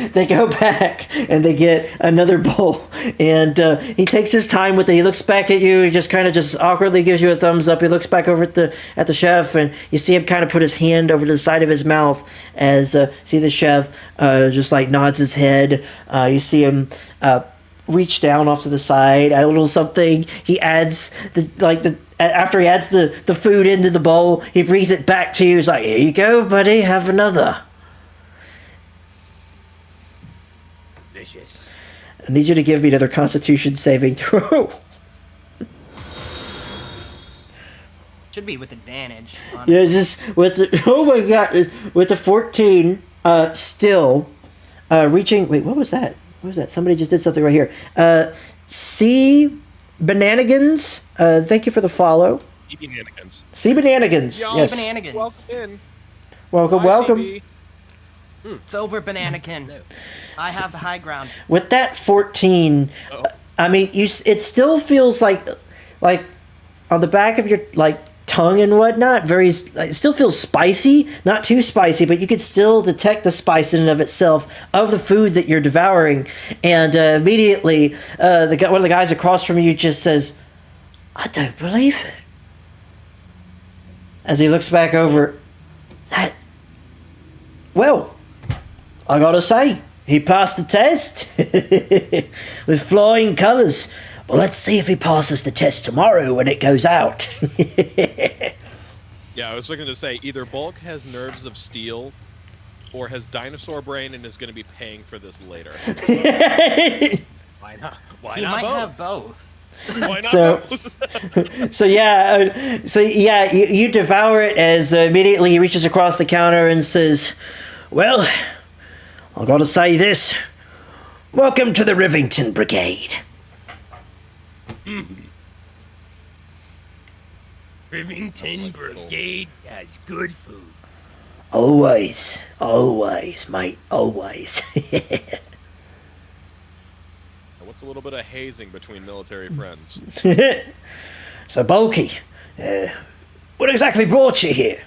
they go back and they get another bowl, and he takes his time with it. He looks back at you. He just kind of just awkwardly gives you a thumbs up. He looks back over at the chef, and you see him kind of put his hand over the side of his mouth as see the chef just like nods his head. You see him reach down off to the side, add a little something. He adds after he adds the food into the bowl, he brings it back to you. He's like, here you go, buddy, have another. Delicious. I need you to give me another Constitution saving throw. Should be with advantage. Honestly. Yeah, just with the, oh my god, with the 14, still, reaching, wait, what was that? What was that? Somebody just did something right here. C Bananigans, thank you for the follow. Shenanigans. C Bananigans, Y'all yes. Bananigans. Welcome. CB. It's over, Bananakin. I have the high ground. With that 14, I mean, it still feels like on the back of your tongue and whatnot, it still feels spicy, not too spicy, but you could still detect the spice in and of itself of the food that you're devouring. And immediately, one of the guys across from you just says, "I don't believe it." As he looks back over, well, I gotta say, he passed the test with flying colours. Well, let's see if he passes the test tomorrow when it goes out. Yeah, I was looking to say either Bulk has nerves of steel or has dinosaur brain and is going to be paying for this later. Why not? He might have both. Why not? So yeah, you devour it as immediately he reaches across the counter and says, "Well, I gotta say this. Welcome to the Rivington Brigade." Rivington Brigade has good food. Always, mate, always. What's a little bit of hazing between military friends? So, Bulky, what exactly brought you here?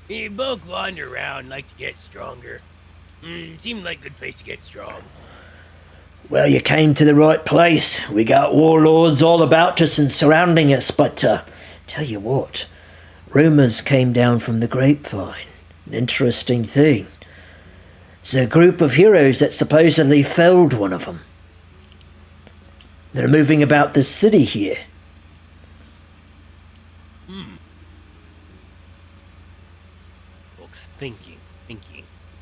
We both wander around, like to get stronger. Seemed like a good place to get strong. Well, you came to the right place. We got warlords all about us and surrounding us, but tell you what, rumours came down from the grapevine. An interesting thing. It's a group of heroes that supposedly felled one of them. They're moving about this city here. Folks thinking.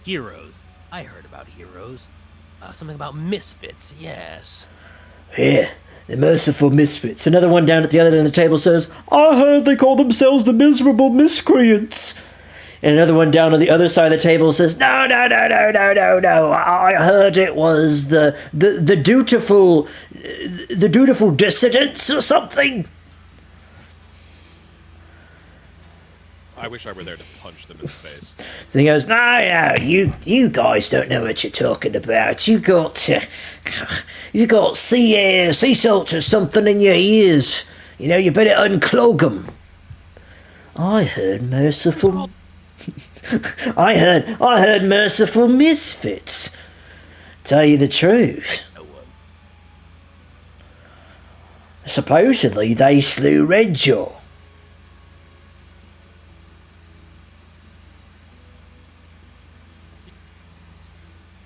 Heroes. I heard about heroes. Something about misfits, yes. Yeah, The Merciful Misfits. Another one down at the other end of the table says, I heard they call themselves the Miserable Miscreants. And another one down on the other side of the table says, no. I heard it was the dutiful dissidents or something. I wish I were there to punch them in the face. So he goes, no, you guys don't know what you're talking about. You got sea salt or something in your ears. You know, you better unclog them. I heard Merciful Misfits. Tell you the truth. Supposedly they slew Redjaw.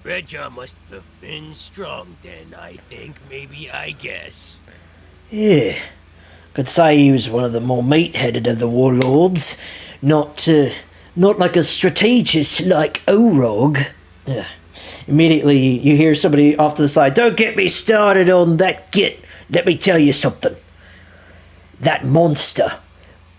Redjaw must have been strong then, I think, maybe, I guess. Yeah. Could say he was one of the more meat-headed of the warlords. Not like a strategist like Orog. Yeah. Immediately you hear somebody off to the side, don't get me started on that git. Let me tell you something. That monster,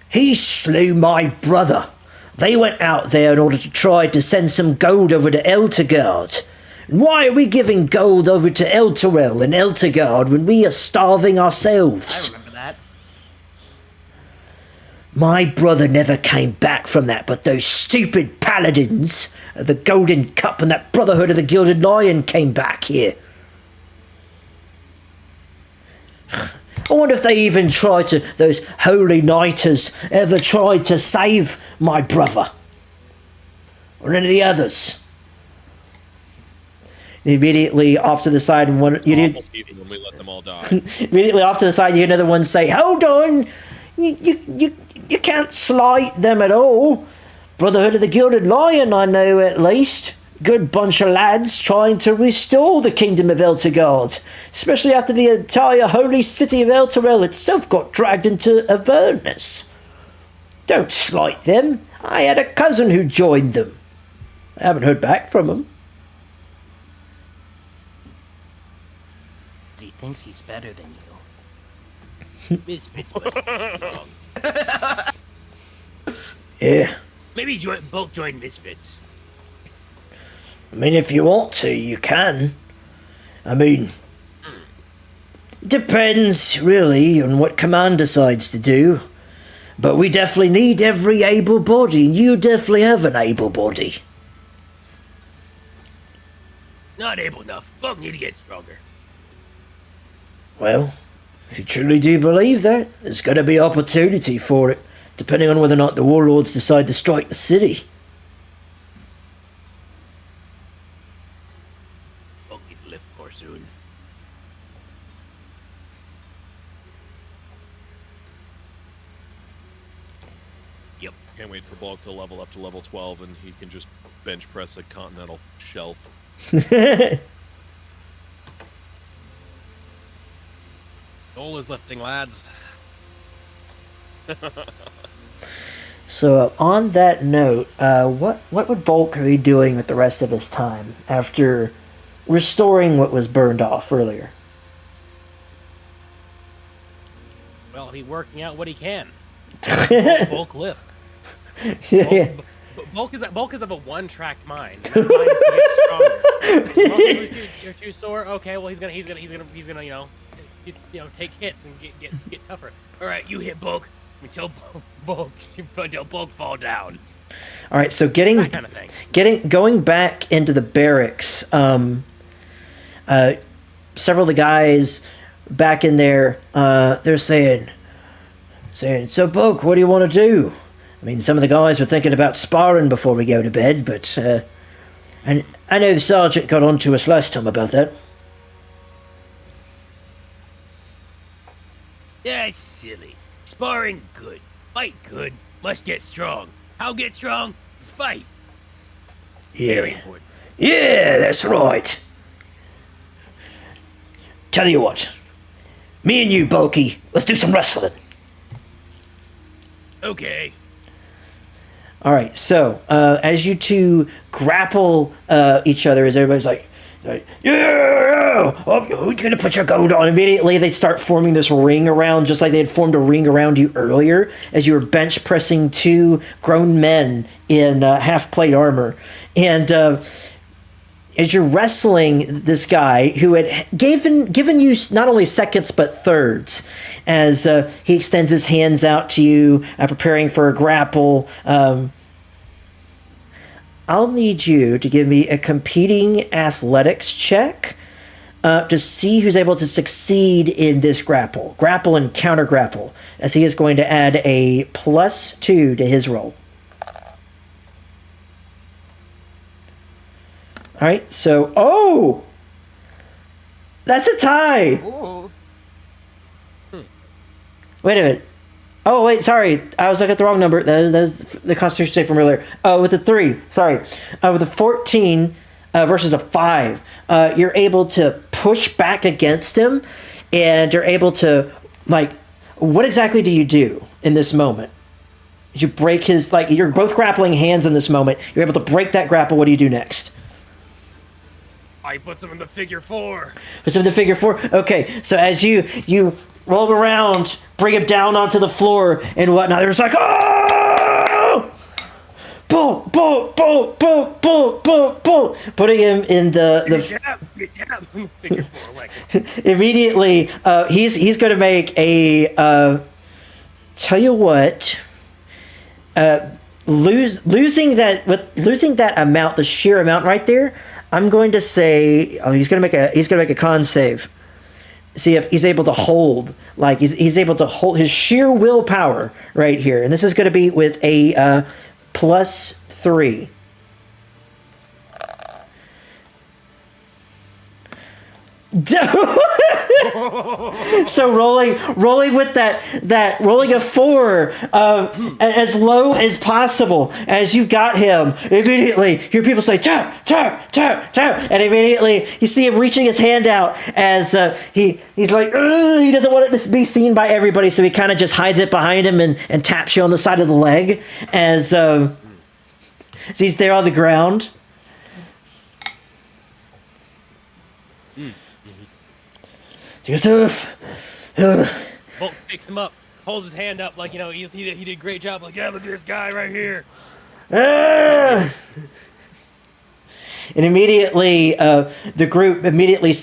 he slew my brother. They went out there in order to try to send some gold over to Eltergard. And why are we giving gold over to Elturel and Eltergard when we are starving ourselves? I remember that. My brother never came back from that, but those stupid paladins of the Golden Cup and that Brotherhood of the Gilded Lion came back here. I wonder if they even tried to, those holy knighters ever tried to save my brother. Or any of the others. Immediately off to the side, and one you did. When we let them all die. Immediately off to the side, you hear another one say, "Hold on, you can't slight them at all. Brotherhood of the Gilded Lion, I know at least. Good bunch of lads trying to restore the kingdom of Eltergard, especially after the entire holy city of Elturel itself got dragged into Avernus. Don't slight them. I had a cousin who joined them. I haven't heard back from him." He thinks he's better than you. Misfits must be strong. Yeah. Maybe both join Misfits. I mean, if you want to, you can. I mean, depends, really, on what Command decides to do. But we definitely need every able body, and you definitely have an able body. Not able enough. Both need to get stronger. Well, if you truly do believe that, there's going to be opportunity for it, depending on whether or not the warlords decide to strike the city. Both need to lift more soon. Yep. Can't wait for Bulk to level up to level 12 and he can just bench press a continental shelf. Goal is lifting, lads. So, on that note, what would Bulk be doing with the rest of his time after restoring what was burned off earlier? Well, he's working out what he can. Bulk lift. Yeah. Bulk is of a one-tracked mind. That mind is to get stronger. You're too sore. Okay, well he's gonna take hits and get tougher. All right, you hit Bulk until Bulk fall down. All right, so That kind of thing. going back into the barracks. Several of the guys back in there, they're saying, "So, Bulk, what do you want to do?" I mean, some of the guys were thinking about sparring before we go to bed, but and I know the sergeant got on to us last time about that. That's silly. Sparring, good. Fight, good. Must get strong. How get strong? Fight. Very Yeah, important. yeah, that's right. Tell you what, me and you, Bulky, let's do some wrestling. Okay. All right, so as you two grapple each other, as everybody's like, Like, yeah, oh, who's gonna put your gold on? Immediately, they start forming this ring around, just like they had formed a ring around you earlier, as you were bench pressing 2 grown men in half plate armor. And as you're wrestling this guy who had given you not only seconds but thirds, as he extends his hands out to you, preparing for a grapple. I'll need you to give me a competing athletics check to see who's able to succeed in this grapple and counter grapple, as he is going to add a +2 to his roll. All right, so that's a tie. Ooh. Wait a minute. Oh, wait, sorry. I was looking at the wrong number. That was the Constitution save from earlier. Oh, with a 3. Sorry. With a 14 versus a 5, you're able to push back against him, and you're able to, like, what exactly do you do in this moment? You break his, like, you're both grappling hands in this moment. You're able to break that grapple. What do you do next? I puts him in the figure 4. Puts him in the figure 4? Okay, so as you roll him around, bring him down onto the floor and whatnot, they're just like, oh! Pull, putting him in the Good job. Figure 4, like. immediately. He's going to make a tell you what. Losing that amount, the sheer amount right there. I'm going to say he's going to make a con save. See if he's able to hold, like he's able to hold his sheer willpower right here, and this is going to be with a +3. So rolling with that rolling a 4 as low as possible as you've got him. Immediately hear people say tap tap tap tap, and immediately you see him reaching his hand out as he's like, he doesn't want it to be seen by everybody, so he kind of just hides it behind him and taps you on the side of the leg as he's there on the ground. Bolt picks him up, holds his hand up like, he did a great job. Like, yeah, look at this guy right here. And immediately, the group immediately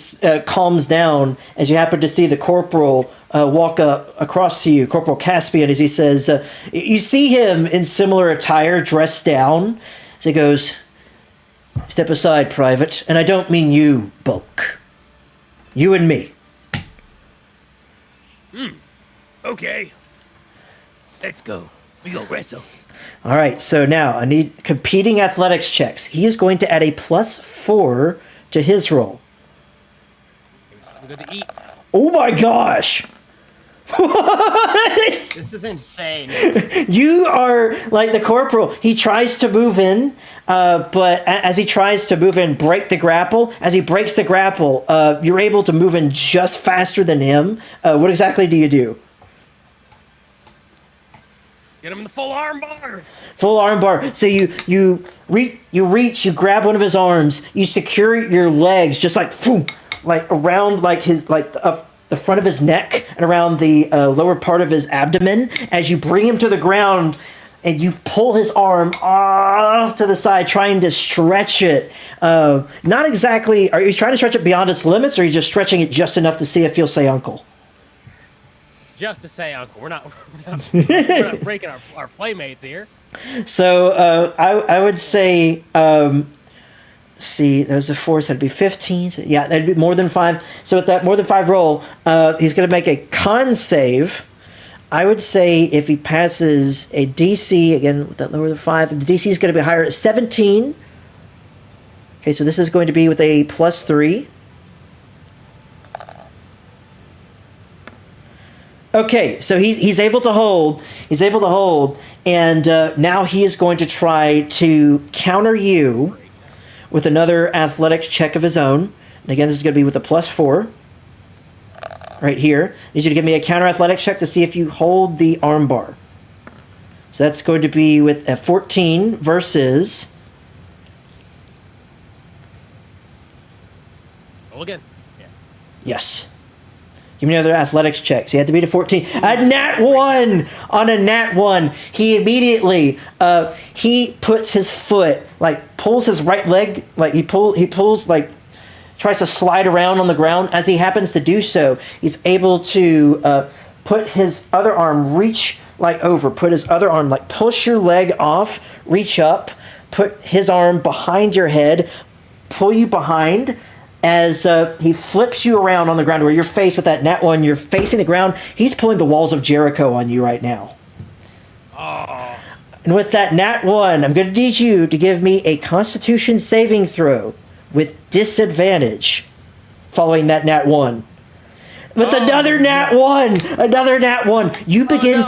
calms down as you happen to see the corporal walk up across to you, Corporal Caspian, as he says, you see him in similar attire, dressed down, as he goes, "Step aside, Private, and I don't mean you, Bulk. You and me." Okay. Let's go. We go wrestle. All right, so now I need competing athletics checks. He is going to add a +4 to his roll. We go to eat. Oh my gosh! This is insane. You are like the corporal. He tries to move in, but as he tries to move in, break the grapple. As he breaks the grapple, you're able to move in just faster than him. What exactly do you do? Get him in the full arm bar. Full arm bar. So you reach, you grab one of his arms, you secure your legs just like boom, like around like his the front of his neck and around the lower part of his abdomen as you bring him to the ground, and you pull his arm off to the side, trying to stretch it. Not exactly. Are you trying to stretch it beyond its limits, or are you just stretching it just enough to see if you'll say uncle? Just to say, Uncle, we're not breaking our playmates here. So I would say, see, there's a 4, so that'd be 15. So yeah, that'd be more than 5. So with that more than 5 roll, he's going to make a con save. I would say if he passes a DC, again, with that lower than 5, the DC is going to be higher at 17. Okay, so this is going to be with a +3. Okay, so he's able to hold. He's able to hold, and now he is going to try to counter you with another athletics check of his own. And again, this is going to be with a +4. Right here. I need you to give me a counter athletics check to see if you hold the armbar. So that's going to be with a 14 versus Roll again. Yeah. Yes. Give me another athletics check. So you have to beat a 14. A nat 1! On a nat 1, he immediately, he puts his foot, like, pulls his right leg, like, he pulls, like, tries to slide around on the ground. As he happens to do so, he's able to put his other arm, reach, like, over, put his other arm, like, push your leg off, reach up, put his arm behind your head, pull you behind, as he flips you around on the ground where you're faced with that nat 1, you're facing the ground. He's pulling the walls of Jericho on you right now. Oh. And with that nat 1, I'm going to need you to give me a Constitution saving throw with disadvantage following that nat 1. With another nat 1, you begin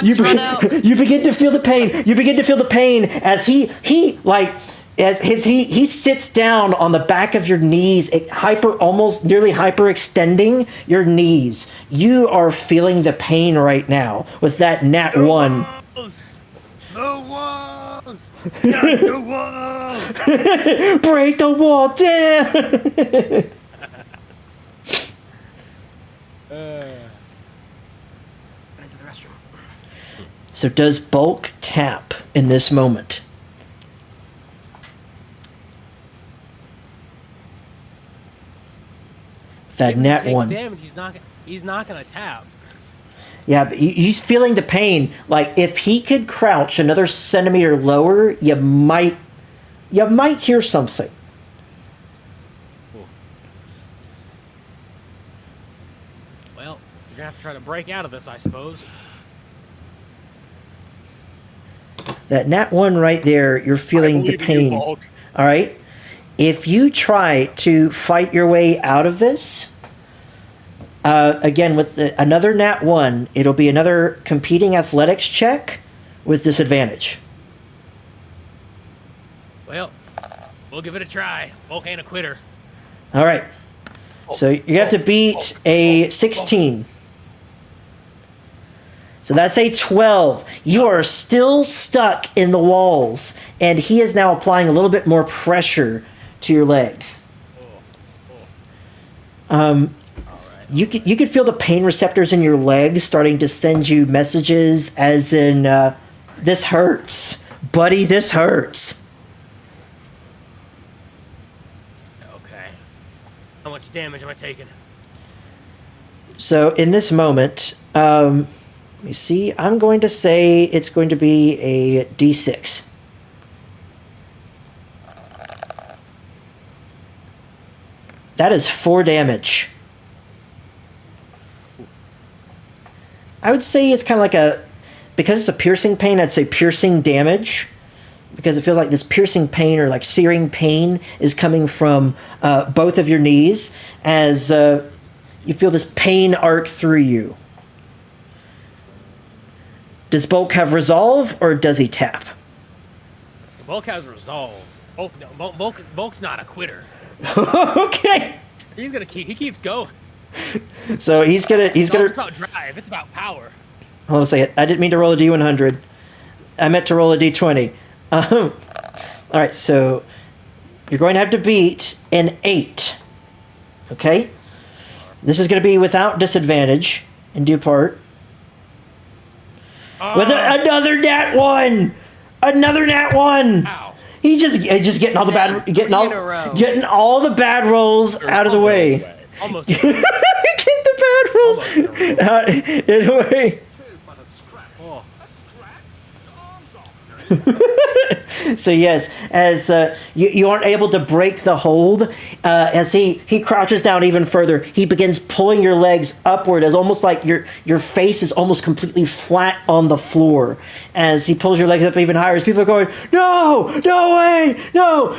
you begin to feel the pain. You begin to feel the pain as he sits down on the back of your knees, almost nearly hyperextending your knees. You are feeling the pain right now with that nat 1. The walls! Not the walls! Break the wall down! Into the restroom. So does Bulk tap in this moment? That If he nat takes 1. damage, he's not gonna tap. Yeah, but he's feeling the pain. Like, if he could crouch another centimeter lower, you might hear something. Well, you're gonna have to try to break out of this, I suppose. That nat 1 right there, you're feeling the pain. All right? If you try to fight your way out of this, again, with another nat 1, it'll be another competing athletics check with disadvantage. Well, we'll give it a try. Bulk ain't a quitter. All right. So you have to beat a 16. So that's a 12. You are still stuck in the walls, and he is now applying a little bit more pressure to your legs. You could feel the pain receptors in your legs starting to send you messages, as in, "This hurts, buddy. This hurts." Okay. How much damage am I taking? So in this moment, let me see. I'm going to say it's going to be a D6. That is 4 damage. I would say it's kind of like because it's a piercing pain, I'd say piercing damage. Because it feels like this piercing pain or like searing pain is coming from both of your knees as you feel this pain arc through you. Does Bulk have resolve, or does he tap? Bulk has resolve. Bulk's not a quitter. Okay. He keeps going. So he's gonna. It's about drive. It's about power. Hold on a second. I didn't mean to roll a D100. I meant to roll a D20. All right. So you're going to have to beat an 8. Okay. This is going to be without disadvantage in due part. With another nat 1. Another nat 1. Ow. He's just getting all the bad getting all the bad rolls out of the way. Almost. Get the bad rolls out in a way. Oh. So yes, as you aren't able to break the hold, as he crouches down even further, he begins pulling your legs upward, as almost like your face is almost completely flat on the floor. As he pulls your legs up even higher, as people are going, no way, no,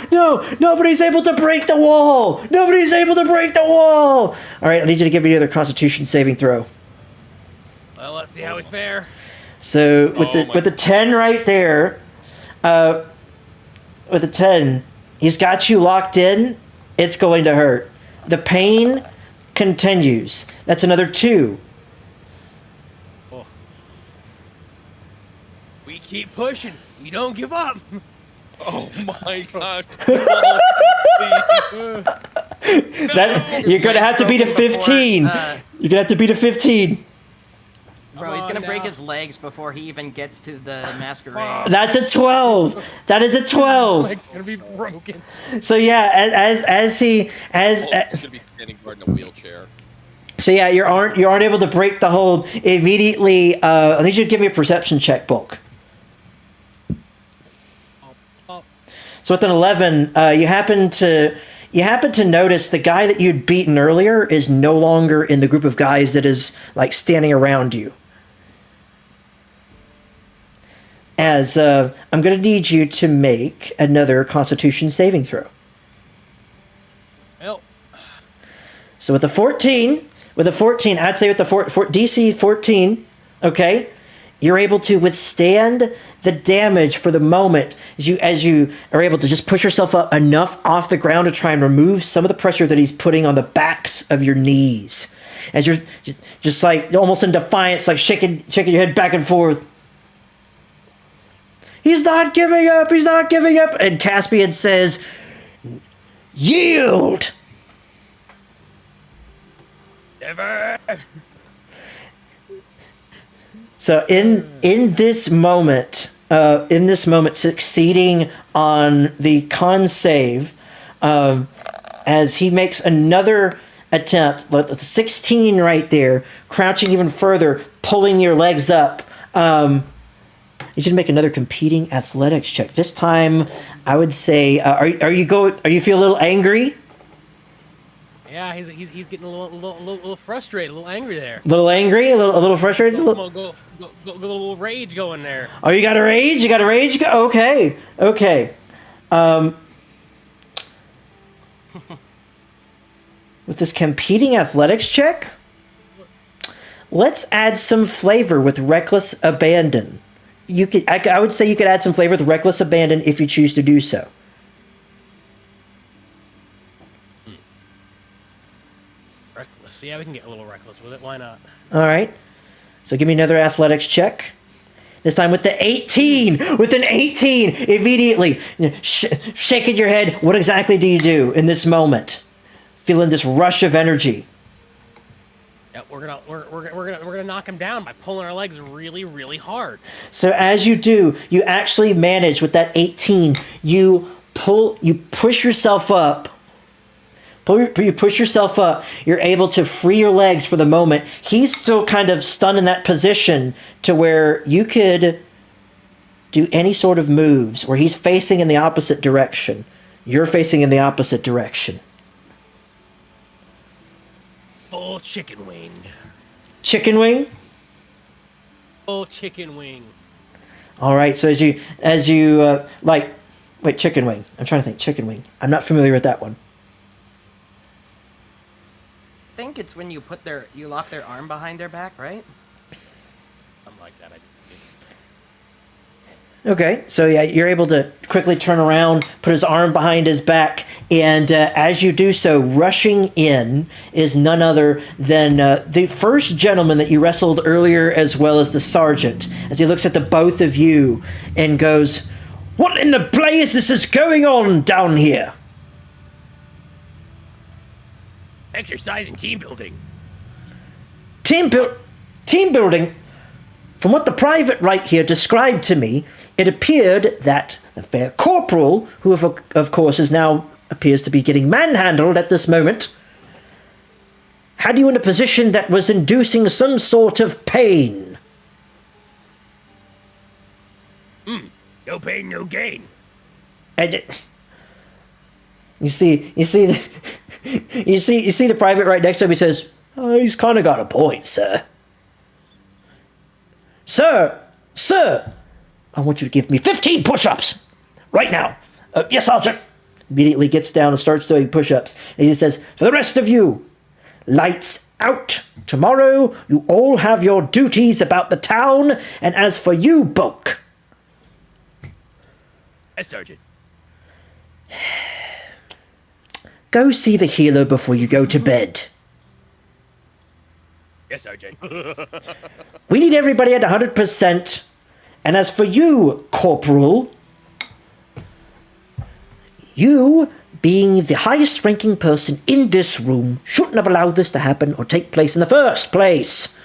nobody's able to break the wall. Nobody's able to break the wall. All right, I need you to give me another Constitution saving throw. Well, let's see how we fare. So with the 10 right there. With a 10, he's got you locked in. It's going to hurt. The pain continues. That's another 2. Oh. We keep pushing. We don't give up. Oh my god. That you're gonna have to beat a 15. You're gonna have to beat a 15. Bro, he's gonna break his legs before he even gets to the masquerade. That's a 12. That is a 12. Leg's gonna be broken. So yeah, as He's gonna be standing guard in a wheelchair. so yeah, you aren't able to break the hold immediately. I need you to give me a perception check, Bulk. So with an 11, you happen to notice the guy that you'd beaten earlier is no longer in the group of guys that is like standing around you. As I'm going to need you to make another Constitution saving throw. Well, So with a 14, I'd say with the DC 14, okay, you're able to withstand the damage for the moment as you are able to just push yourself up enough off the ground to try and remove some of the pressure that he's putting on the backs of your knees. As you're just like almost in defiance, like shaking your head back and forth. He's not giving up. He's not giving up. And Caspian says, "Yield." Never. So in this moment, succeeding on the con save, as he makes another attempt, like the 16 right there, crouching even further, pulling your legs up. You should make another competing athletics check. This time, I would say, are you feel a little angry? yeah, he's getting a little frustrated, a little angry there. A little angry, a little frustrated. Go, go, a little rage going there. Oh, you got a rage? You got a rage? Okay. With this competing athletics check, let's add some flavor with reckless abandon. I would say you could add some flavor with reckless abandon if you choose to do so. Reckless. Yeah, we can get a little reckless with it. Why not? All right. So give me another athletics check. This time with the 18. With an 18, immediately shaking your head. What exactly do you do in this moment? Feeling this rush of energy. Yeah, we're gonna knock him down by pulling our legs really, really hard. So as you do, you actually manage with that 18. You push yourself up. You push yourself up. You're able to free your legs for the moment. He's still kind of stunned in that position to where you could do any sort of moves where he's facing in the opposite direction. You're facing in the opposite direction. Full chicken wing. Chicken wing? Oh, chicken wing. All right. So as you wait, chicken wing. I'm trying to think. Chicken wing. I'm not familiar with that one. I think it's when you lock their arm behind their back, right? Something like that. Okay, so yeah, you're able to quickly turn around, put his arm behind his back, and as you do so, rushing in is none other than the first gentleman that you wrestled earlier, as well as the sergeant, as he looks at the both of you and goes, "What in the blazes is going on down here?" Exercise and team building. Team building? From what the private right here described to me, it appeared that the fair corporal, who of course is now appears to be getting manhandled at this moment, had you in a position that was inducing some sort of pain. No pain, no gain. And you see the private right next to him. He says, "Oh, he's kind of got a point, sir. Sir, I want you to give me 15 push-ups right now." Yes, Sergeant. Immediately gets down and starts doing push-ups. And he says, "For the rest of you, lights out. Tomorrow, you all have your duties about the town. And as for you, Bulk." Yes, Sergeant. Go see the healer before you go to bed. Yes, Sergeant. We need everybody at 100%. And as for you, Corporal, you being the highest ranking person in this room, shouldn't have allowed this to happen or take place in the first place.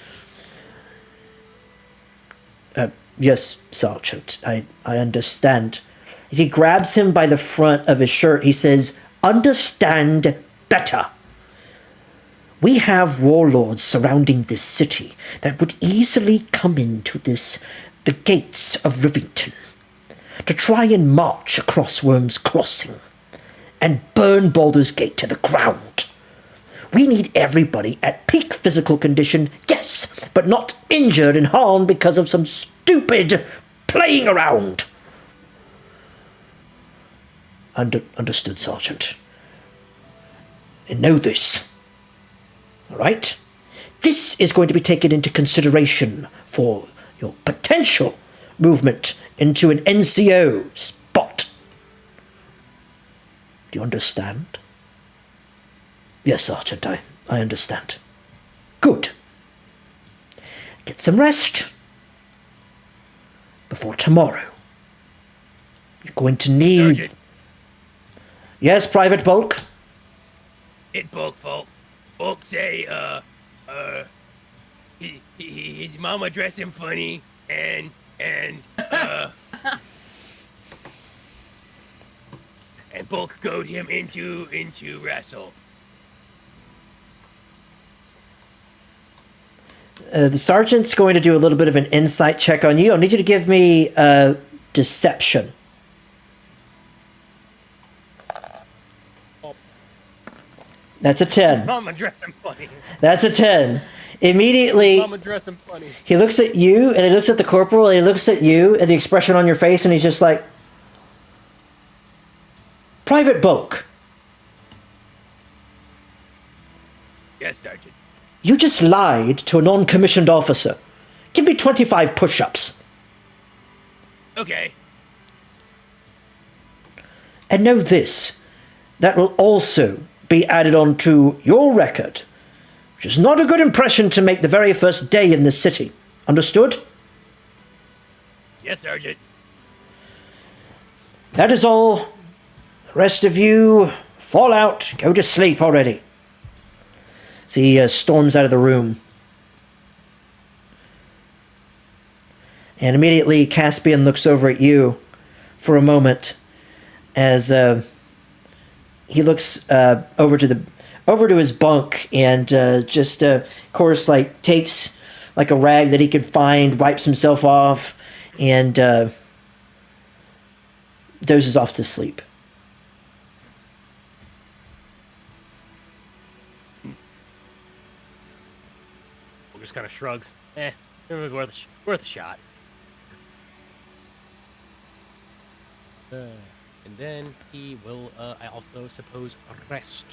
Yes, Sergeant, I understand. As he grabs him by the front of his shirt, he says, understand better. We have warlords surrounding this city that would easily come into the gates of Rivington to try and march across Worm's Crossing and burn Baldur's Gate to the ground. We need everybody at peak physical condition, yes, but not injured and harmed because of some stupid playing around. Understood, Sergeant. And know this. All right? This is going to be taken into consideration for your potential movement into an NCO spot. Do you understand? Yes, Sergeant, I understand. Good. Get some rest before tomorrow. You're going to need... Sergeant. Yes, Private Bulk? It Bulk fault. Bulk say, his mama dress him funny, and Bulk goad him into wrestle. The sergeant's going to do a little bit of an insight check on you. I'll need you to give me deception. That's a 10. Mama dress him funny. That's a 10. Immediately, Mama dress him funny. he looks at you, and he looks at the corporal, and he looks at you, and the expression on your face, and he's just like, Private Bulk, Yes, Sergeant. you just lied to a non-commissioned officer. Give me 25 push-ups. Okay. And know this, that will also be added onto your record, which is not a good impression to make the very first day in this city. Understood? Yes, Sergeant. That is all. The rest of you, fall out, go to sleep already. So he storms out of the room. And immediately Caspian looks over at you for a moment as he looks over to his bunk and just of course like takes like a rag that he could find, wipes himself off, and dozes off to sleep. Just kind of shrugs. It was worth a shot. And then he will, I also suppose, rest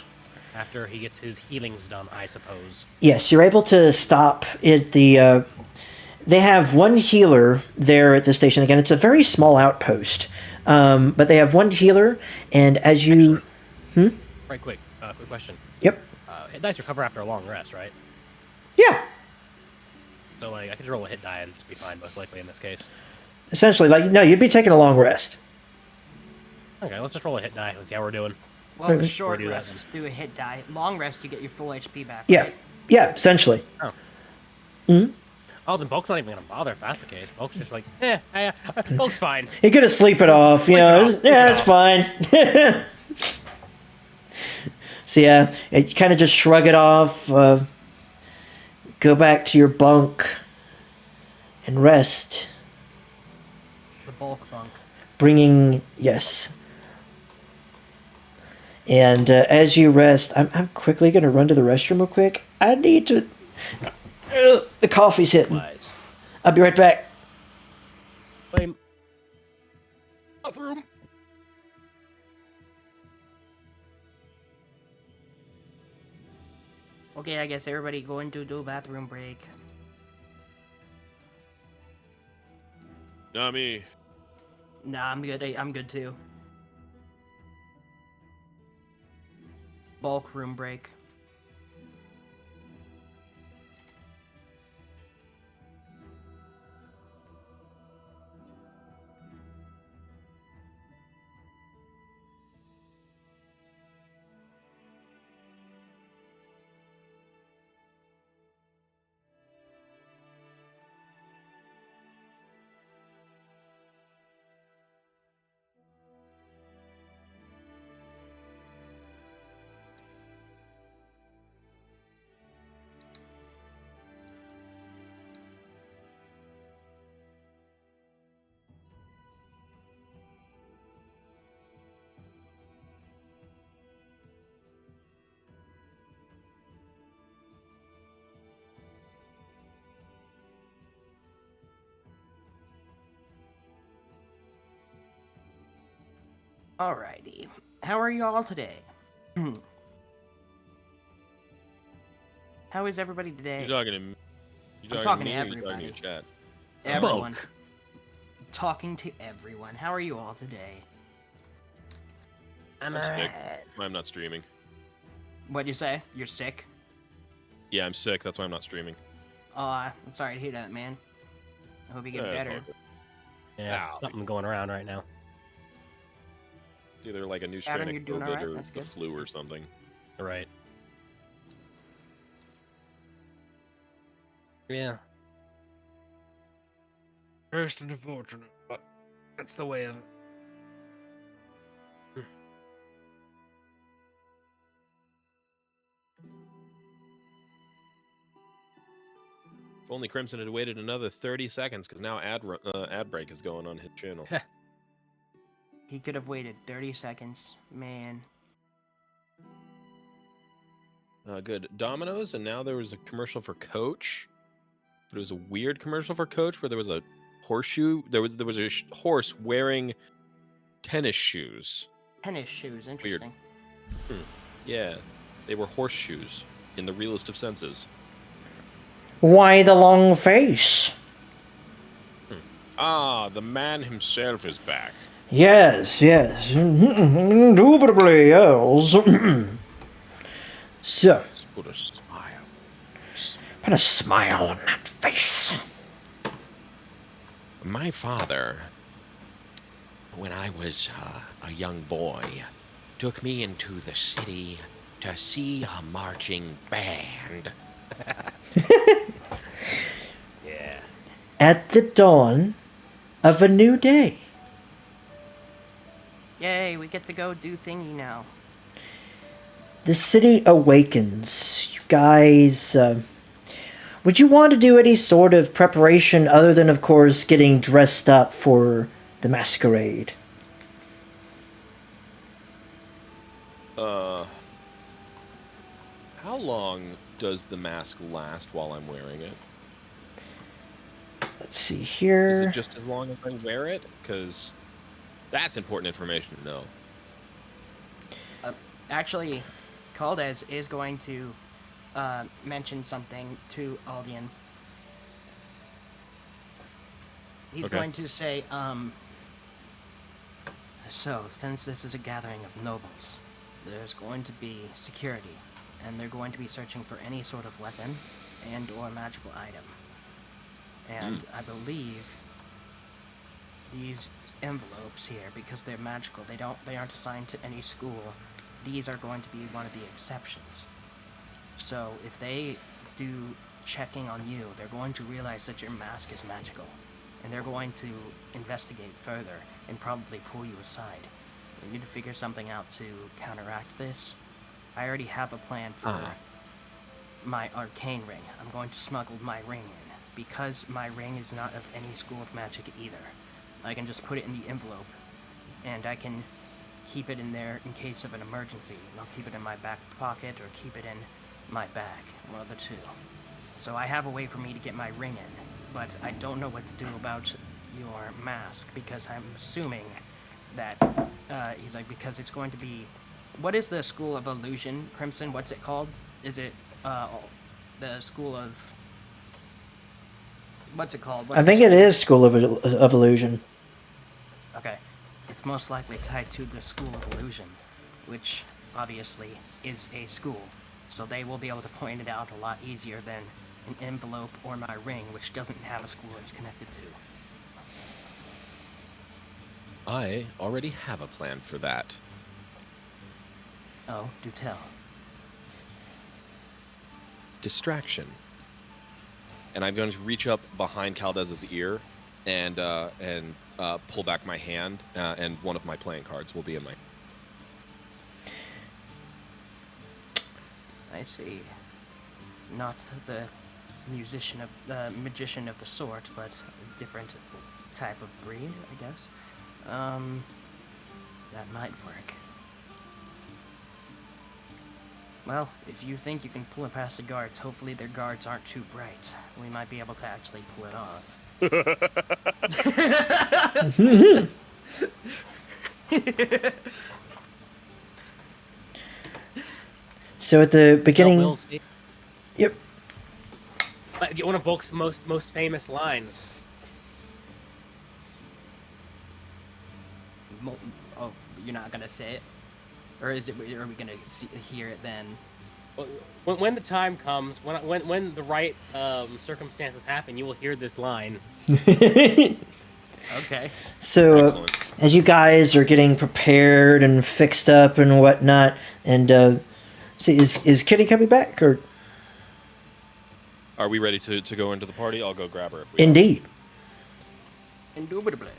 after he gets his healings done, I suppose. Yes, you're able to stop at the... they have one healer there at the station. Again, it's a very small outpost. But they have one healer, and as you... Right, quick question. Yep. Hit dice recover after a long rest, right? Yeah. So, like, I could roll a hit die and just be fine, most likely, in this case. Essentially, like, no, you'd be taking a long rest. Okay, let's just roll a hit die. Let's see how we're doing. Well, short do that rest, then. just do a hit die. Long rest, you get your full HP back. Yeah. Right? Yeah, essentially. Oh. Mm-hmm. Oh, then Bulk's not even going to bother if that's the case. Bulk's just like, Bulk's fine. He could have sleep it off, you know. It's fine. So yeah, you kind of just shrug it off, go back to your bunk, and rest. The bulk bunk. Bringing, yes. And as you rest, I'm quickly going to run to the restroom real quick. I need to... the coffee's hitting. Wise. I'll be right back. Blame. Bathroom. Okay, I guess everybody going to do bathroom break. Not me. Nah, I'm good. I'm good too. Bulk room break. Alrighty. How are you all today? How is everybody today? You talking to me? I'm talking me to or you talking to everybody. your chat? Everyone. Both. Talking to everyone. How are you all today? I'm I'm sick. alright. That's why I'm not streaming. What'd you say? You're sick? Yeah, I'm sick. That's why I'm not streaming. I'm sorry to hear that, man. I hope you get Yeah, it's better. all good. Yeah, Ow. something going around right now. It's either like a new Adam, strain you're of doing COVID alright? or That's the good. flu or something. Right. Yeah. First and unfortunate, but that's the way of it. If only Crimson had waited another 30 seconds, because now ad break is going on his channel. He could have waited 30 seconds. Man. Good. Domino's, and now there was a commercial for Coach. But it was a weird commercial for Coach where there was a horseshoe. There was a horse wearing tennis shoes. Tennis shoes. Interesting. Yeah, they were horseshoes in the realest of senses. Why the long face? Ah, the man himself is back. Yes, yes. Indubitably, yes. So, Just put a smile. put a smile on that face. My father, when I was a young boy, took me into the city to see a marching band. Yeah. At the dawn of a new day. Yay, we get to go do thingy now. The city awakens. You guys, would you want to do any sort of preparation other than, of course, getting dressed up for the masquerade? How long does the mask last while I'm wearing it? Let's see Is here. it just as long as I wear it? Because that's important information to know. Actually, Caldes is going to mention something to Aldian. He's Okay. going to say, so, since this is a gathering of nobles, there's going to be security, and they're going to be searching for any sort of weapon and or magical item. And I believe these envelopes here, because they're magical, they aren't assigned to any school. These are going to be one of the exceptions. So if they do checking on you, they're going to realize that your mask is magical, and they're going to investigate further and probably pull you aside. We need to figure something out to counteract this. I already have a plan for my arcane ring. I'm going to smuggle my ring in, because my ring is not of any school of magic either. I can just put it in the envelope, and I can keep it in there in case of an emergency. And I'll keep it in my back pocket or keep it in my bag, one of the two. So I have a way for me to get my ring in, but I don't know what to do about your mask, because I'm assuming that, he's like, because it's going to be, what is the School of Illusion, Crimson? What's it called? Is it, the School of, what's it called? I think it is School of Illusion. Okay. It's most likely tied to the School of Illusion, which obviously is a school. So they will be able to point it out a lot easier than an envelope or my ring, which doesn't have a school it's connected to. I already have a plan for that. Oh, do tell. Distraction. And I'm going to reach up behind Caldez's ear and pull back my hand, and one of my playing cards will be in my... I see. Not the magician of the sort, but a different type of breed, I guess. That might work. Well, if you think you can pull it past the guards, hopefully their guards aren't too bright. We might be able to actually pull it off. So at the beginning... We'll see. Yep. Get one of Bulk's most famous lines. Oh, you're not gonna say it, or is it? Are we gonna hear it then? When the time comes, when the right circumstances happen, you will hear this line. Okay. So as you guys are getting prepared and fixed up and whatnot, and so is Kitty coming back, or? Are we ready to go into the party? I'll go grab her. If we Indeed. Indubitably.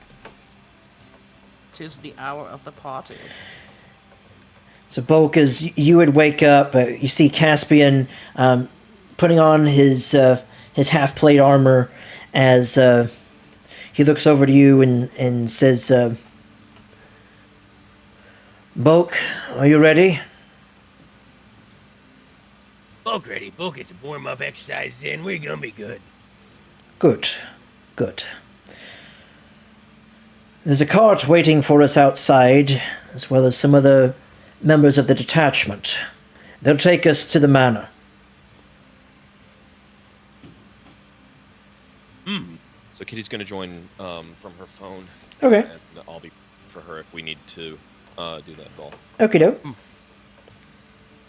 'Tis the hour of the party. So Bulk, as you would wake up, you see Caspian putting on his half-plate armor as he looks over to you and says, Bulk, are you ready? Bulk ready. Bulk get some warm-up exercises in. We're gonna be good. Good. Good. There's a cart waiting for us outside, as well as some other members of the detachment. They'll take us to the manor. So Kitty's going to join from her phone. Okay. And I'll be for her if we need to do that at all. Okay, doke.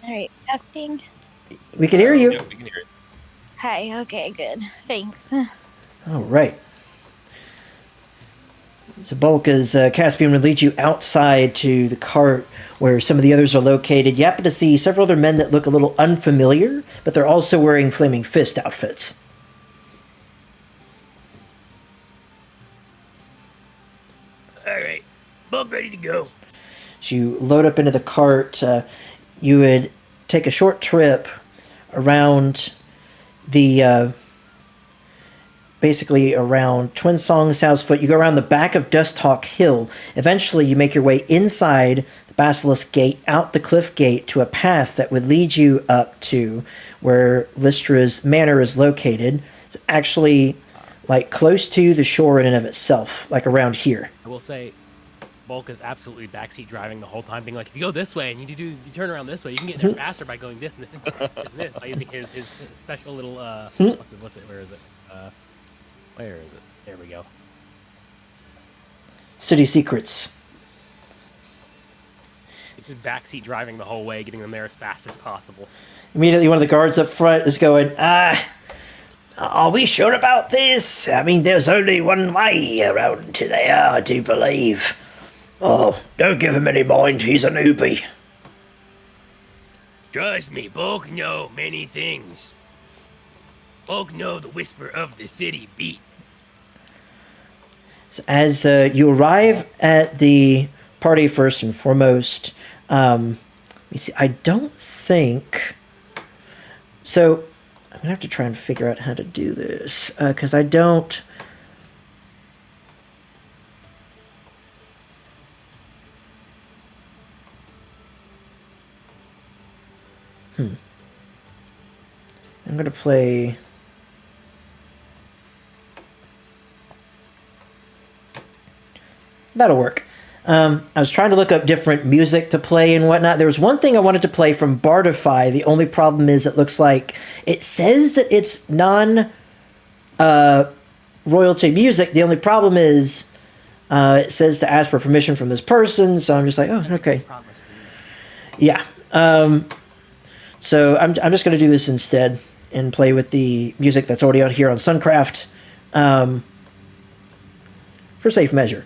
Alright, testing. We can hear you. Yeah, we can hear it. Hi, okay, good. Thanks. All right. So Bulk, as Caspian would lead you outside to the cart where some of the others are located, you happen to see several other men that look a little unfamiliar, but they're also wearing Flaming Fist outfits. Alright. Bulk ready to go. As you load up into the cart, you would take a short trip around the... basically around Twin Song, Southfoot. You go around the back of Dusthawk Hill. Eventually, you make your way inside the Basilisk Gate, out the cliff gate, to a path that would lead you up to where Lystra's manor is located. It's actually, like, close to the shore in and of itself, like around here. I will say, Bulk is absolutely backseat driving the whole time, being like, if you go this way and you turn around this way, you can get there faster by going this and this by using his special little what's it? Where is it? Where is it? There we go. City Secrets. Just backseat driving the whole way, getting them there as fast as possible. Immediately, one of the guards up front is going, are we sure about this? I mean, there's only one way around to there, I do believe. Oh, don't give him any mind, he's a newbie. Trust me, Bulk know many things. Bulk know the whisper of the city beat. So as you arrive at the party, first and foremost, let me see, I don't think... So, I'm going to have to try and figure out how to do this, because I don't... I'm going to play... That'll work. I was trying to look up different music to play and whatnot. There was one thing I wanted to play from Bardify. The only problem is it looks like it says that it's non-royalty music. The only problem is it says to ask for permission from this person. So I'm just like, oh, okay. Yeah. So I'm just going to do this instead and play with the music that's already out here on Suncraft for safe measure.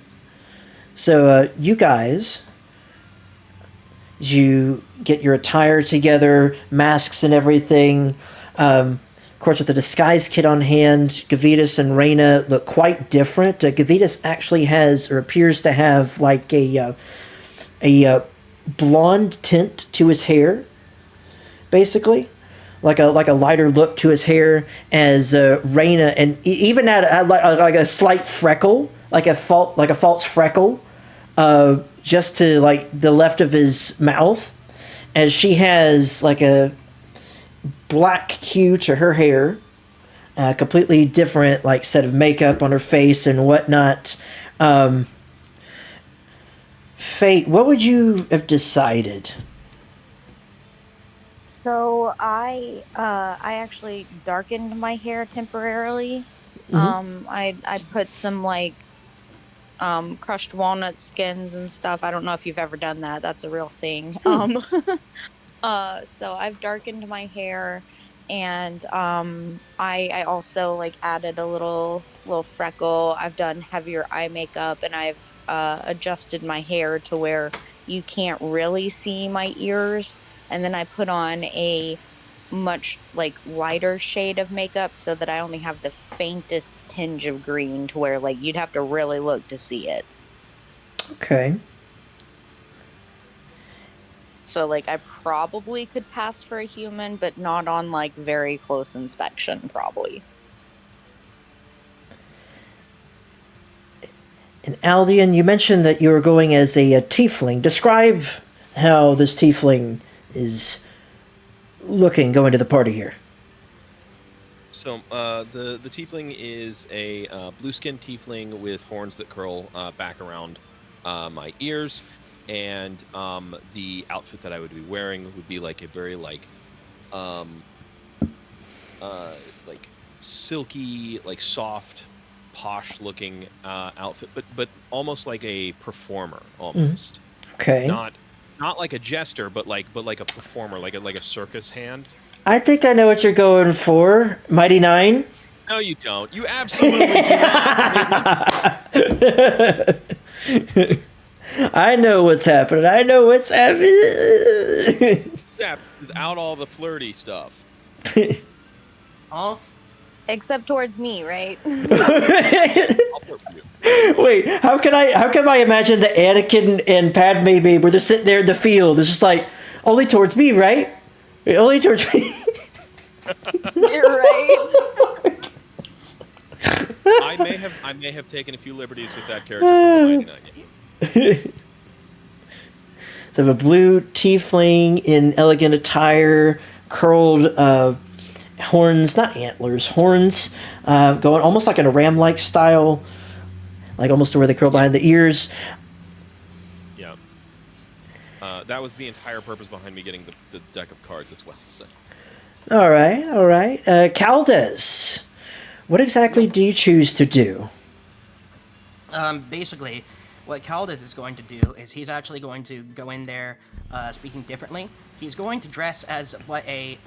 So you guys, you get your attire together, masks and everything. Of course, with the disguise kit on hand, Gavitas and Reyna look quite different. Gavitas actually has, or appears to have, like a blonde tint to his hair, basically. Like a lighter look to his hair, as Reyna, and even at like a slight freckle, like a false freckle, just to like the left of his mouth, as she has like a black hue to her hair, completely different like set of makeup on her face and whatnot. Fate, what would you have decided? So I actually darkened my hair temporarily. Mhm. I put some like crushed walnut skins and stuff. I don't know if you've ever done that. That's a real thing. So I've darkened my hair, and I also like added a little freckle. I've done heavier eye makeup, and I've adjusted my hair to where you can't really see my ears. And then I put on a much like lighter shade of makeup so that I only have the faintest tinge of green to where like you'd have to really look to see it. Okay. So like I probably could pass for a human, but not on like very close inspection, probably. And Aldian, you mentioned that you were going as a tiefling. Describe how this tiefling is looking going to the party here. So the tiefling is a blue-skinned tiefling with horns that curl back around my ears, and the outfit that I would be wearing would be like a very like silky, like soft, posh-looking outfit, but almost like a performer, almost. Okay. Not like a jester, but like a performer, like a circus hand. I think I know what you're going for. Mighty Nine? No, you don't. You absolutely do not. I know what's happening. I know what's happening. Yeah, without all the flirty stuff. Oh, Except towards me, right? I'll flirt with you. Wait, how can I imagine the Anakin and Padme babe where they're sitting there in the field? It's just like, only towards me, right? Only towards me. You're right. I may have taken a few liberties with that character from the 99. So I have a blue tiefling in elegant attire, curled horns, not antlers, horns, going almost like in a ram-like style, like almost to where they curl behind the ears. Yeah. That was the entire purpose behind me getting the deck of cards as well. So. All right. Caldes, what exactly do you choose to do? basically, what Caldas is going to do is he's actually going to go in there speaking differently. He's going to dress as what a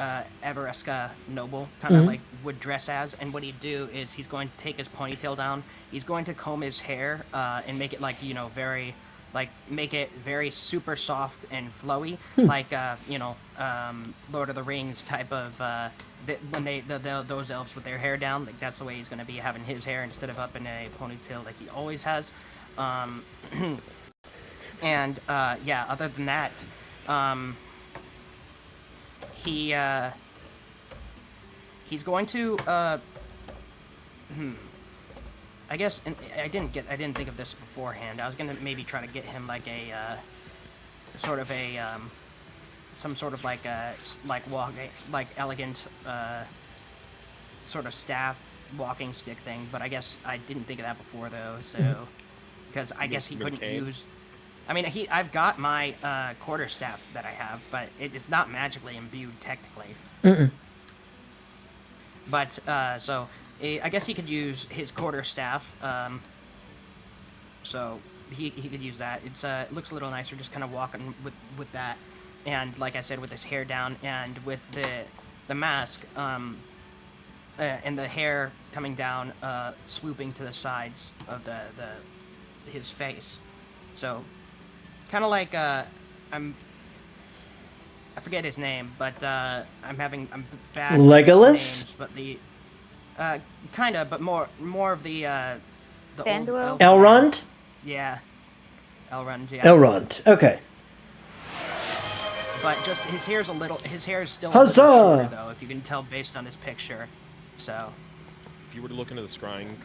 Everesca noble kind of like would dress as, and what he'd do is he's going to take his ponytail down. He's going to comb his hair and make it like very make it very super soft and flowy, like Lord of the Rings type of when those elves with their hair down, like that's the way he's going to be having his hair instead of up in a ponytail like he always has. And other than that, he's going to I guess, and I didn't think of this beforehand. I was gonna maybe try to get him like a sort of a some sort of like elegant sort of staff walking stick thing, but I guess I didn't think of that before though. So because I guess he couldn't use. I mean, I've got my quarterstaff that I have, but it is not magically imbued technically. But so I guess he could use his quarterstaff. So he could use that. It looks a little nicer, just kind of walking with that, and like I said, with his hair down and with the mask, and the hair coming down, swooping to the sides of his face. So kind of like I forget his name, but I'm bad with Legolas? names, but the kind of, but more of the Fanduel? old Elrond? Yeah, Elrond. Yeah. Elrond. Okay. But just his hair is still Huzzah! a little shorter, though, if you can tell based on his picture. So. If you were to look into the scrying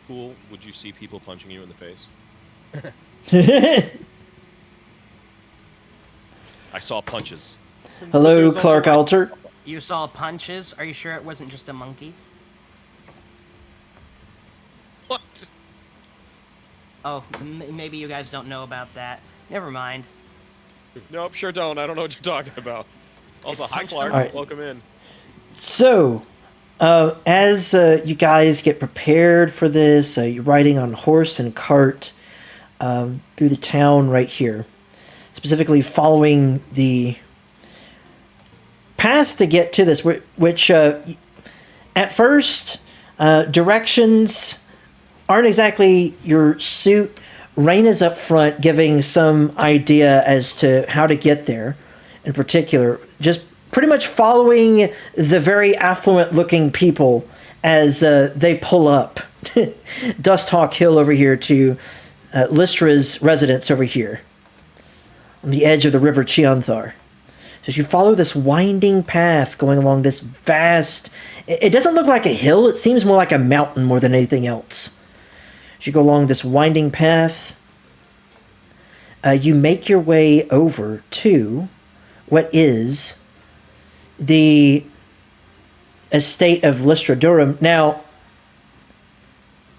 pool, would you see people punching you in the face? I saw punches. Hello, Clark Alter. You saw punches? Are you sure it wasn't just a monkey? What? Oh, maybe you guys don't know about that. Never mind. Nope, sure don't. I don't know what you're talking about. Also, hi Punch Clark. them. Alright. Welcome in. So, as you guys get prepared for this, you're riding on horse and cart through the town right here, specifically following the path to get to this, which at first directions aren't exactly your suit. Rain is up front, giving some idea as to how to get there. In particular, just pretty much following the very affluent-looking people as they pull up Dusthawk Hill over here to Lystra's residence over here on the edge of the river Cheonthar. So as you follow this winding path going along this vast... It doesn't look like a hill. It seems more like a mountain more than anything else. As you go along this winding path, you make your way over to what is the estate of Lystra Durham. Now,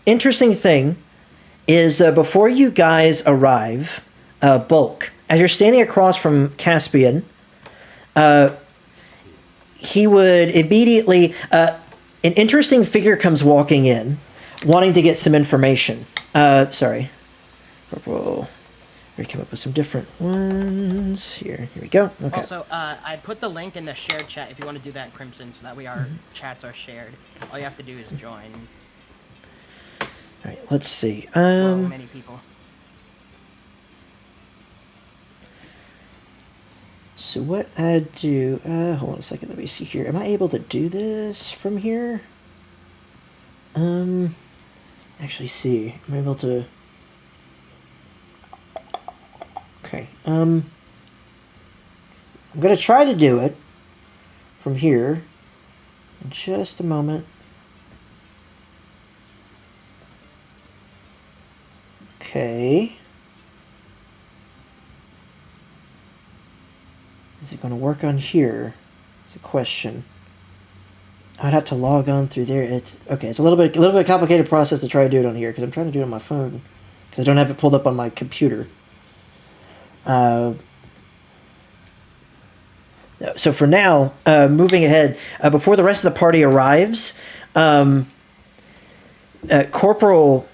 interesting thing is before you guys arrive, Bulk, as you're standing across from Caspian, he would immediately... an interesting figure comes walking in, wanting to get some information. Sorry. Corporal... We came up with some different ones. Here we go. Okay. Also, I put the link in the shared chat if you want to do that, Crimson, so that way our chats are shared. All you have to do is join. Alright, let's see. Many people. So what I do... hold on a second. Let me see here. Am I able to do this from here? Actually, see. Am I able to... Okay, I'm going to try to do it from here in just a moment. Okay. Is it going to work on here? It's a question. I'd have to log on through there. It's a little bit complicated process to try to do it on here because I'm trying to do it on my phone because I don't have it pulled up on my computer. So for now, moving ahead, before the rest of the party arrives, Corporal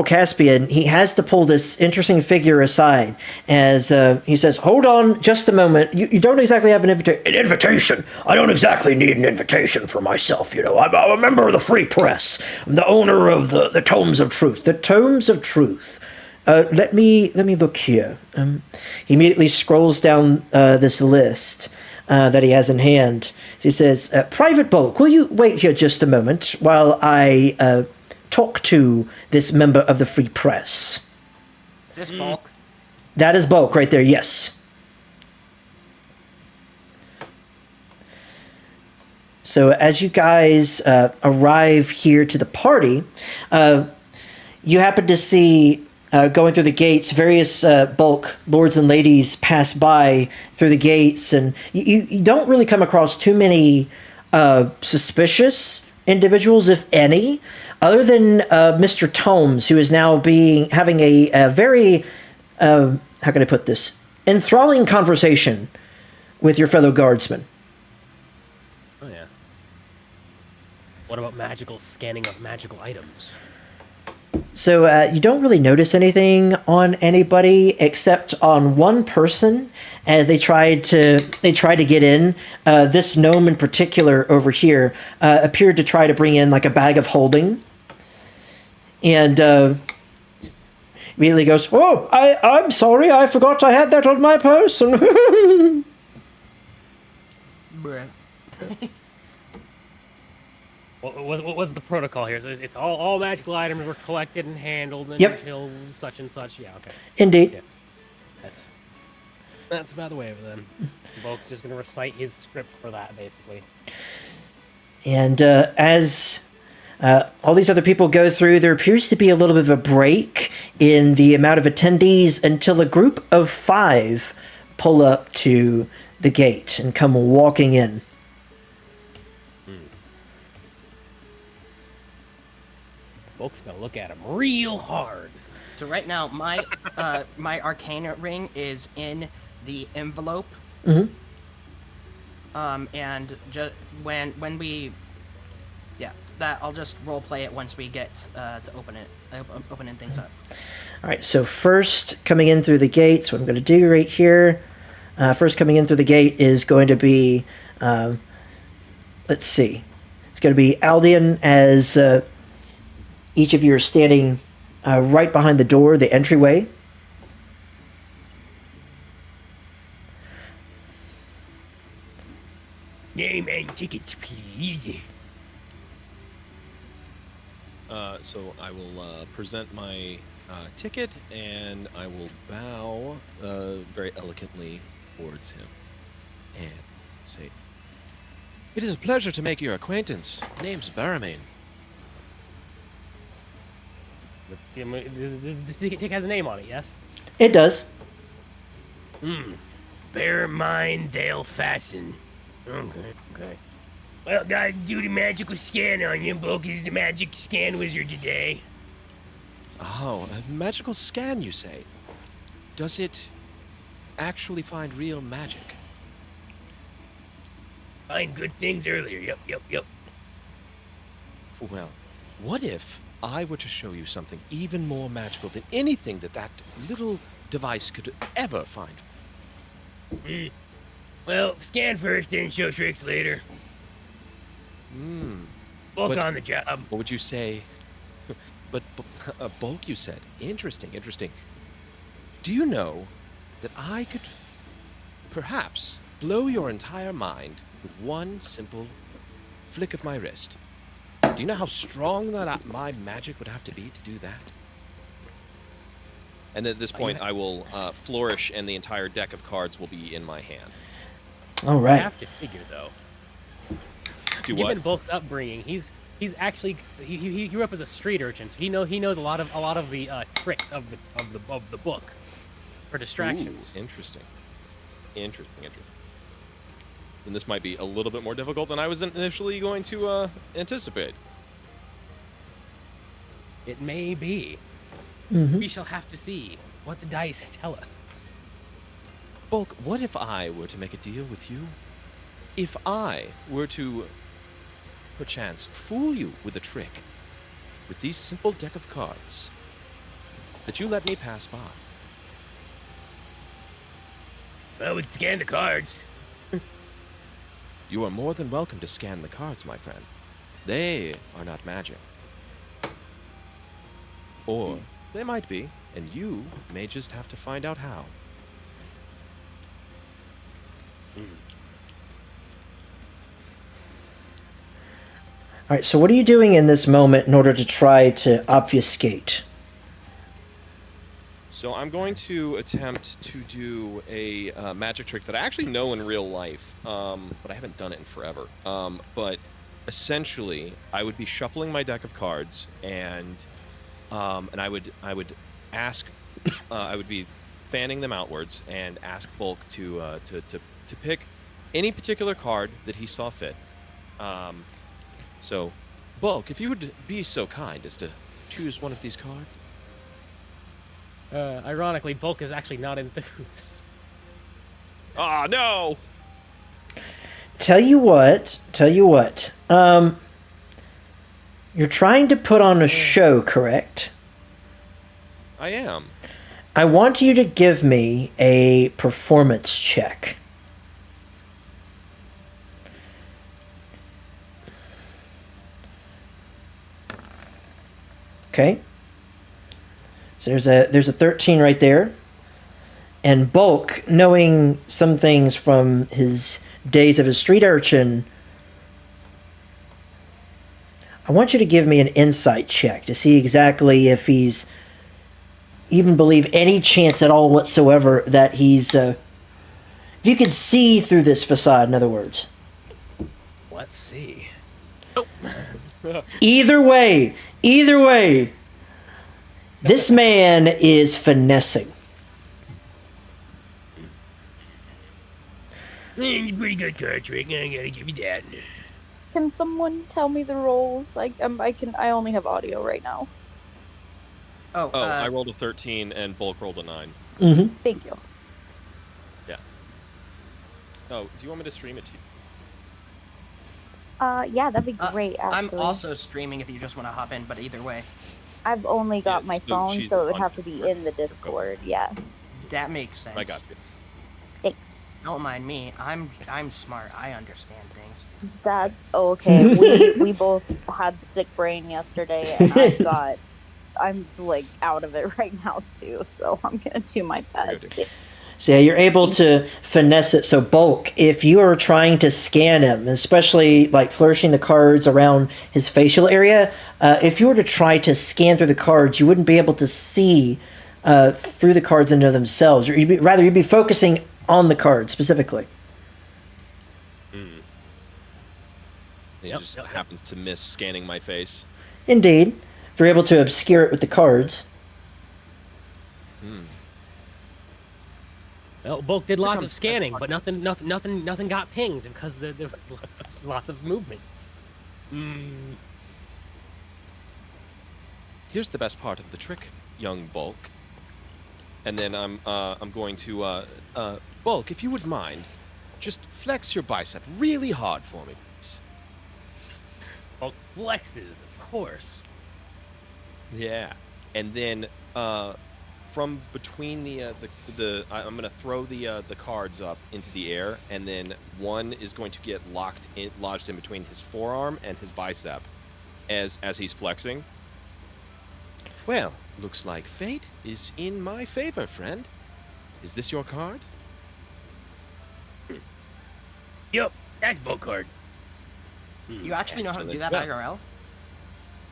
Caspian, he has to pull this interesting figure aside as he says, "Hold on just a moment. You don't exactly have an invitation." "An invitation? I don't exactly need an invitation for myself, you know. I'm a member of the Free Press. I'm the owner of the Tomes of Truth." "The Tomes of Truth. Let me look here." He immediately scrolls down this list that he has in hand. He says, "Private Bulk, will you wait here just a moment while I talk to this member of the Free Press?" This Bulk? That is Bulk right there, yes. So as you guys arrive here to the party, you happen to see... going through the gates, various Bulk lords and ladies pass by through the gates, and you don't really come across too many suspicious individuals, if any, other than Mr. Tomes, who is now having a very, how can I put this, enthralling conversation with your fellow guardsmen. Oh, yeah. What about magical scanning of magical items? So you don't really notice anything on anybody except on one person as they tried to get in. This gnome in particular over here appeared to try to bring in like a bag of holding, and immediately goes, "Oh, I'm sorry, I forgot I had that on my person." Bruh. What's the protocol here? So it's all magical items were collected and handled until such and such. Yeah, okay. Indeed. Yeah. That's about the way of it then. Bulk's just going to recite his script for that, basically. And as all these other people go through, there appears to be a little bit of a break in the amount of attendees until a group of 5 pull up to the gate and come walking in. Bulk's going to look at him real hard. So right now, my my arcane ring is in the envelope. Mm-hmm. And just when we, yeah, that I'll just role play it once we get to opening things up. All right, so first coming in through the gates, what I'm going to do right here, first coming in through the gate is going to be, let's see, it's going to be Aldian as each of you are standing right behind the door, the entryway. Name and tickets, please. So I will present my ticket, and I will bow very elegantly towards him and say, "It is a pleasure to make your acquaintance. Name's Baramain." This ticket has a name on it, yes? It does. Bear in mind they'll fasten. Okay. Well, gotta do the magical scan on you. Bulk is the magic scan wizard today. Oh, a magical scan, you say? Does it actually find real magic? Find good things earlier. Yep. Well, what if I were to show you something even more magical than anything that little device could ever find? Well, scan first, then show tricks later. Bulk on the job. What would you say? But bulk, you said. Interesting. Do you know that I could perhaps blow your entire mind with one simple flick of my wrist? Do you know how strong that my magic would have to be to do that? And at this point, I will flourish, and the entire deck of cards will be in my hand. All I right. have to figure though. Do Given what? Bulk's upbringing, he's actually he grew up as a street urchin, so he knows a lot of the tricks of the book for distractions. Ooh, interesting. And this might be a little bit more difficult than I was initially going to anticipate. It may be. Mm-hmm. We shall have to see what the dice tell us. Bulk, what if I were to make a deal with you? If I were to, perchance, fool you with a trick, with these simple deck of cards, that you let me pass by? Well, we can scan the cards. You are more than welcome to scan the cards, my friend. They are not magic. Or they might be, and you may just have to find out how. All right, so what are you doing in this moment in order to try to obfuscate? So I'm going to attempt to do a magic trick that I actually know in real life, but I haven't done it in forever. But essentially, I would be shuffling my deck of cards, and I would ask, I would be fanning them outwards and ask Bulk to pick any particular card that he saw fit. So, Bulk, if you would be so kind as to choose one of these cards. Ironically, Bulk is actually not enthused. Ah, no! Tell you what. You're trying to put on a show, correct? I am. I want you to give me a performance check. Okay. So there's a 13 right there. And Bulk, knowing some things from his days of a street urchin, I want you to give me an insight check to see exactly if he's even believe any chance at all whatsoever that he's if you can see through this facade, in other words. Let's see. Either way, this man is finessing. It's a pretty good card trick. I gotta give you that. Can someone tell me the rolls? I only have audio right now. Oh, Oh, I rolled a 13 and Bulk rolled a 9. Mm-hmm. Thank you. Yeah. Oh, do you want me to stream it to you? Yeah, that'd be great. I'm Actually, also streaming if you just want to hop in, but either way, I've only got my so phone, she's so it would on have to be in the camera. Discord. Yeah. that makes sense. I got you. Thanks. Don't mind me. I'm smart. I understand things. That's okay. We both had sick brain yesterday, and I'm like out of it right now too. So I'm gonna do my best. So yeah, you're able to finesse it. So Bulk, if you are trying to scan him, especially like flourishing the cards around his facial area, if you were to try to scan through the cards, you wouldn't be able to see through the cards into themselves. Or you'd be focusing on the card specifically. He just happens to miss scanning my face. Indeed, if you're able to obscure it with the cards. Well, Bulk did lots of scanning, but nothing got pinged because there were lots of movements. Here's the best part of the trick, young Bulk. And then I'm going to Bulk, if you would mind, just flex your bicep really hard for me. Bulk flexes, of course. Yeah, and then from between I'm gonna throw the cards up into the air, and then one is going to get lodged in between his forearm and his bicep, as he's flexing. Well, looks like fate is in my favor, friend. Is this your card? Yup, that's Bulk card. You actually know how to do that Yeah. IRL?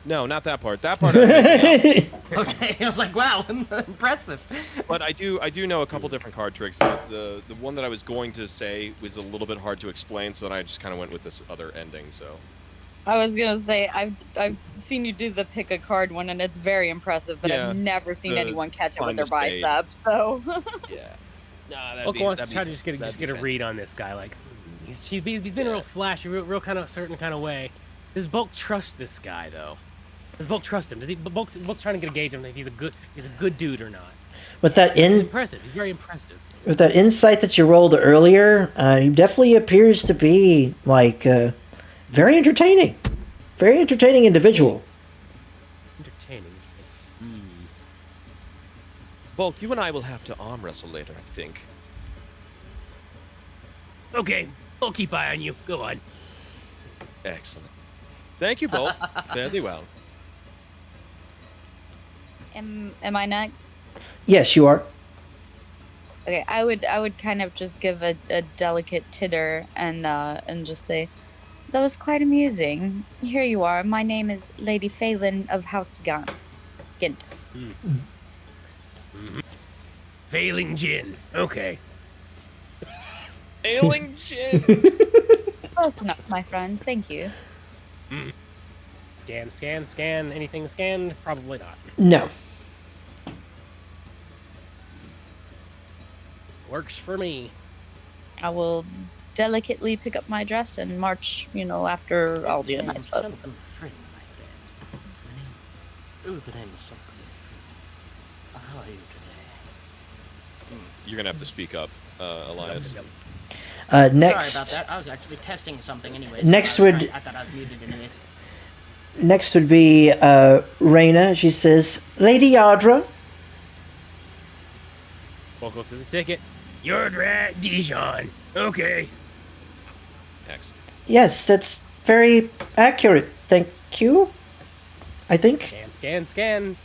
No, not that part. That part. I Okay, I was like, wow, impressive. But I do know a couple different card tricks. The one that I was going to say was a little bit hard to explain, so then I just kind of went with this other ending. So I was gonna say I've seen you do the pick a card one, and it's very impressive. But Yeah, I've never seen the anyone catch it with find their the spade. biceps. So yeah, nah, Bulk wants to try to just get a read on this guy. Like, he's been real flashy, real kind of certain kind of way. Does Bulk trust this guy though? Does Bulk trust him? Bulk's trying to get a gauge on if he's a good dude or not. With that He's impressive. He's very impressive. with that insight that you rolled earlier, he definitely appears to be like very entertaining individual. Entertaining. Bulk, you and I will have to arm wrestle later, I think. Okay, I'll keep eye on you. Go on. Excellent. Thank you, Bulk. Fairly well. am I next? Yes, you are. Okay, I would kind of just give a delicate titter and just say, that was quite amusing. Here you are. My name is Lady Phelan of House Gant. Gint. Failing Jin. Okay. Ailing Jin. Close enough, my friend. Thank you. Scan. Anything scanned? Probably not. No. Works for me. I will delicately pick up my dress and march, after all the nice folk. Something friend, my friend. The name is something. How are you today? You're gonna have to speak up, Elias. Next. Sorry about that. I was actually testing something anyway. Next I would- thought I was muted anyways. Next would be Raina. She says, Lady Yadra. Bulk looks at the ticket. You're right, Dijon. Okay. Excellent. Yes, that's very accurate. Thank you. I think. Scan.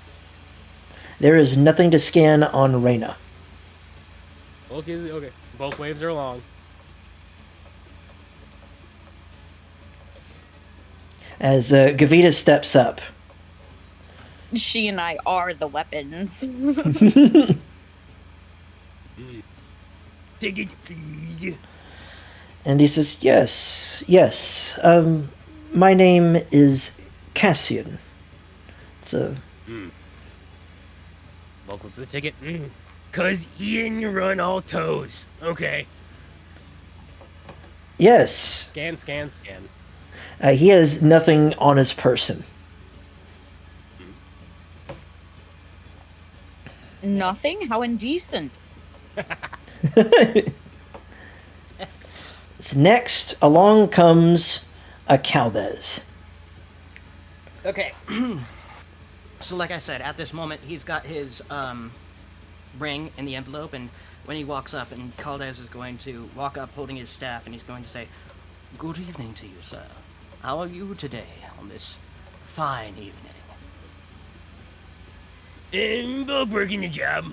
There is nothing to scan on Raina. Bulk is okay. Bulk waves are along. As Gavita steps up. She and I are the weapons. Take it, please. And he says, yes. My name is Cassian. It's a... Bulk looks at the ticket. 'Cause Ian run all toes. Okay. Yes. Scan. He has nothing on his person. Nothing? How indecent. Next, along comes a Caldez. Okay. So like I said, at this moment, he's got his ring in the envelope, and when he walks up, and Caldez is going to walk up holding his staff, and he's going to say, "Good evening to you, sir. How are you today on this fine evening?" Bulk working the job.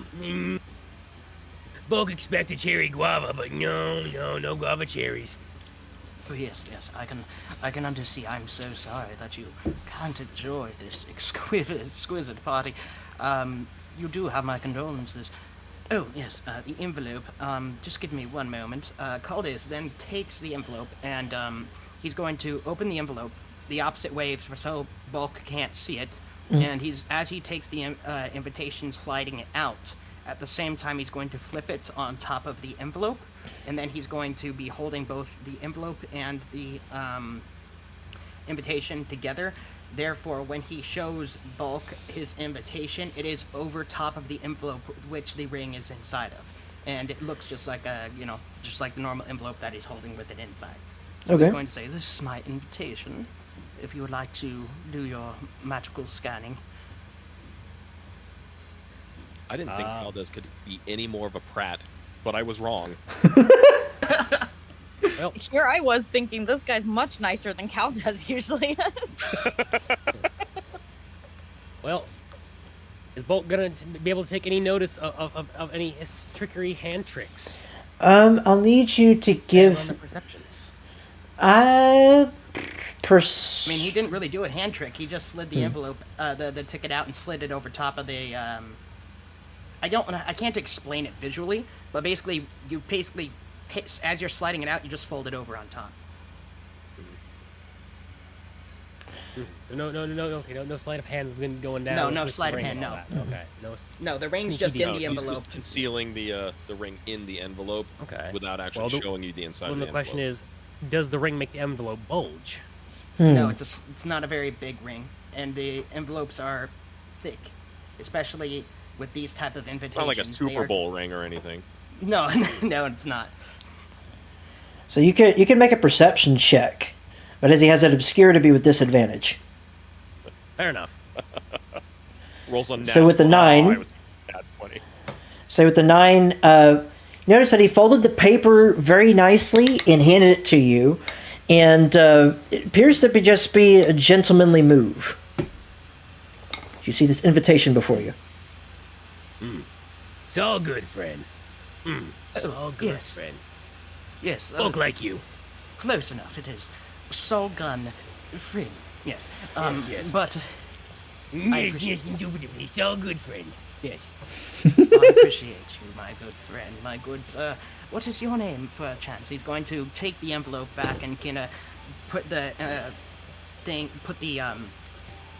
Bulk expected cherry guava, but no guava cherries. Oh, yes, I can understand. I'm so sorry that you can't enjoy this exquisite party. You do have my condolences. Oh, yes, the envelope. Just give me one moment. Caldeus then takes the envelope, and he's going to open the envelope the opposite way so Bulk can't see it. And as he takes the invitation, sliding it out. At the same time, he's going to flip it on top of the envelope, and then he's going to be holding both the envelope and the invitation together. Therefore, when he shows Bulk his invitation, it is over top of the envelope which the ring is inside of, and it looks just like just like the normal envelope that he's holding with it inside. So Okay. he's going to say, "This is my invitation. If you would like to do your magical scanning." I didn't think Caldez could be any more of a prat, but I was wrong. Well, Here I was thinking this guy's much nicer than Caldez usually is. well, is Bolt gonna be able to take any notice of any trickery hand tricks? I'll need you to On the give. perceptions. I mean, he didn't really do a hand trick. He just slid the envelope, the ticket out, and slid it over top of the. I can't explain it visually, but basically, as you're sliding it out, you just fold it over on top. So no sleight of hands going down. No with the sleight of ring hand, and all no. that. Okay, no. No, the ring's Sneaky just in deal. the He's envelope. just concealing the ring in the envelope Okay. without actually Well, showing you the inside Well, of the the question envelope. is, does the ring make the envelope bulge? No, it's not a very big ring, and the envelopes are thick, especially with these type of invitations. It's not like a They Super are- Bowl ring or anything. No, no, it's not. So you can make a perception check, but as he has it obscure to be with disadvantage. Fair enough. Rolls on So with the 9 I was nat 20. So with the 9, notice that he folded the paper very nicely and handed it to you, and it appears to just be a gentlemanly move. You see this invitation before you. It's all good, friend. It's all good, yes. friend. Yes, Bulk like you. close enough. It is Solgun Friend. Yes. yes. But Yes, appreciate- yes, indubitably. It's all good, friend. Yes. I appreciate you, my good friend, my good sir. What is your name, perchance? He's going to take the envelope back and kind of put the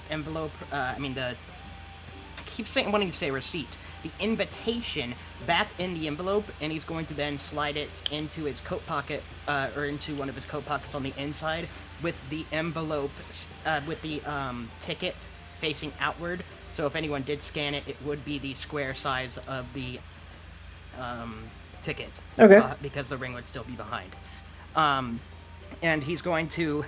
envelope. I keep wanting to say receipt. The invitation back in the envelope, and he's going to then slide it into his coat pocket, or into one of his coat pockets on the inside, with the envelope, with the ticket facing outward. So if anyone did scan it, it would be the square size of the ticket. Okay. Because the ring would still be behind. And he's going to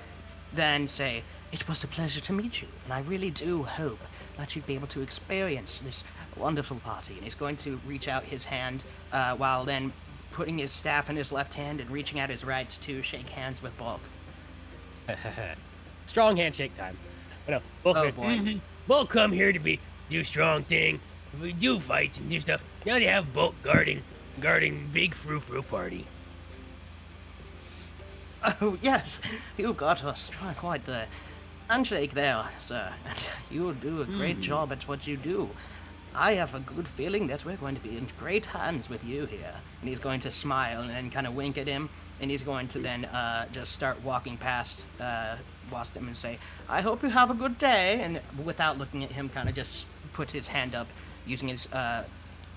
then say, "It was a pleasure to meet you, and I really do hope that you'd be able to experience this wonderful party." And he's going to reach out his hand, while then putting his staff in his left hand and reaching out his right to shake hands with Bulk. Strong handshake time. But no, Bulk, Oh boy. Bulk come here to do strong thing. We do fights and do stuff. Now they have Bulk guarding big frou-frou party. Oh, yes, you got us quite the handshake there, sir. And you do a great job at what you do. I have a good feeling that we're going to be in great hands with you here. And he's going to smile and then kind of wink at him. And he's going to then just start walking past him and say, "I hope you have a good day." And without looking at him, kind of just put his hand up, using his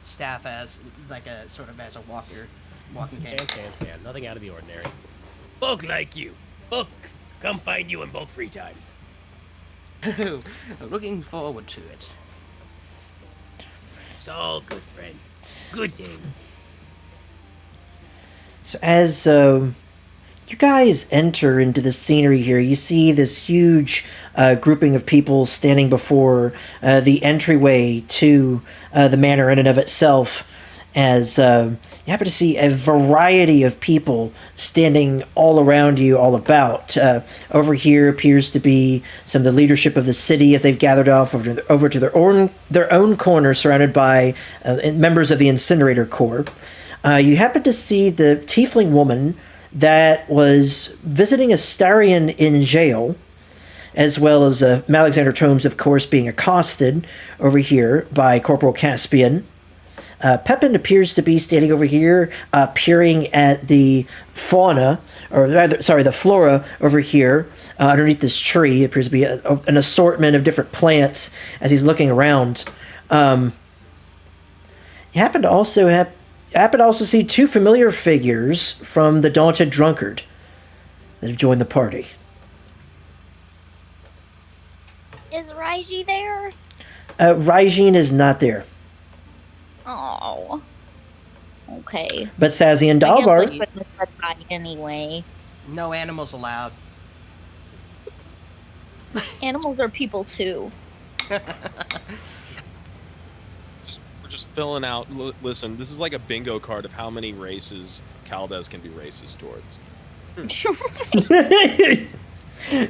staff as like a sort of as a walking cane. Hand. Nothing out of the ordinary. Bulk like you. Bulk come find you in Bulk free time. Looking forward to it. It's all good, friend. Good thing. So as you guys enter into the scenery here, you see this huge grouping of people standing before the entryway to the manor in and of itself, as you happen to see a variety of people standing all around you, all about. Over here appears to be some of the leadership of the city as they've gathered off over to their own corner, surrounded by members of the Incinerator Corps. You happen to see the tiefling woman that was visiting Astarion in jail, as well as Malexander Tomes, of course, being accosted over here by Corporal Caspian. Pepin appears to be standing over here, peering at the fauna, or rather, sorry, the flora over here underneath this tree. It appears to be an assortment of different plants as he's looking around. You happen to also see two familiar figures from the Daunted Drunkard that have joined the party. Is Raiji there? Raijin is not there. Oh. Okay. But Sazi and I guess Dalbar... I couldn't have said that anyway. No animals allowed. Animals are people too. We're just filling out. Listen, this is like a bingo card of how many races Caldes can be racist towards.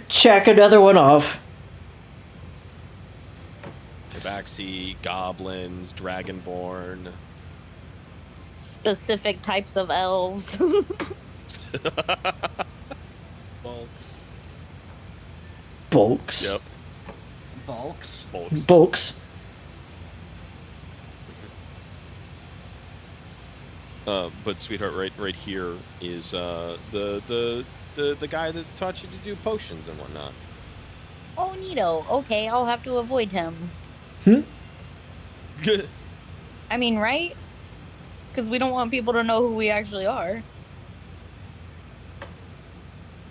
Check another one off. Tabaxi, goblins, dragonborn. Specific types of elves. Bulks. Bulks. Yep. Bulks. Bulks. But sweetheart, right here is the guy that taught you to do potions and whatnot. Oh, neato. Okay, I'll have to avoid him. I mean, right? Because we don't want people to know who we actually are.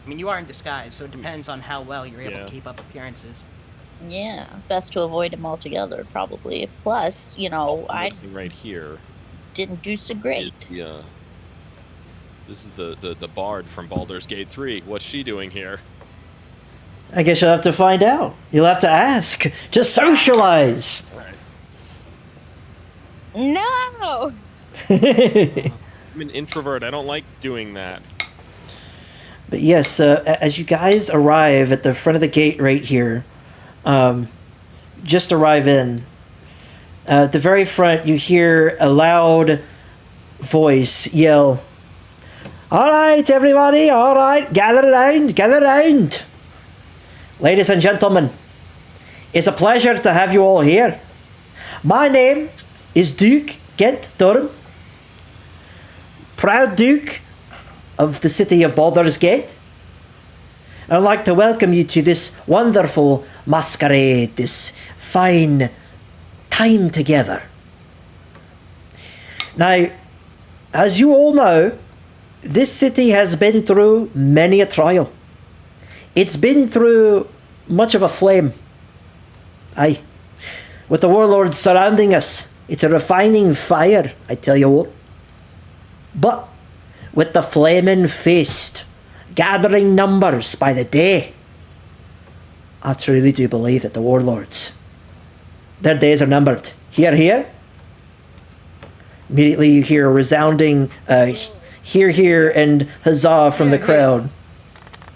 I mean, you are in disguise, so it depends on how well you're able to keep up appearances. Yeah, best to avoid him altogether, probably. Plus, you know, I right here didn't do so great. This is the bard from Baldur's Gate 3. What's she doing here? I guess you'll have to find out. You'll have to ask. Just socialize. No! I'm an introvert. I don't like doing that. But yes, as you guys arrive at the front of the gate right here, just arrive in, at the very front you hear a loud voice yell, "All right, everybody, all right, gather around. Ladies and gentlemen, it's a pleasure to have you all here. My name is Duke Kent Durham, proud Duke of the city of Baldur's Gate. I'd like to welcome you to this wonderful masquerade, this fine time together. Now, as you all know, this city has been through many a trial. It's been through much of a flame. Aye, with the warlords surrounding us, it's a refining fire, I tell you what. But with the flaming feast gathering numbers by the day, I truly do believe that the warlords, their days are numbered. Hear. Immediately you hear a resounding hear, and huzzah from the crowd.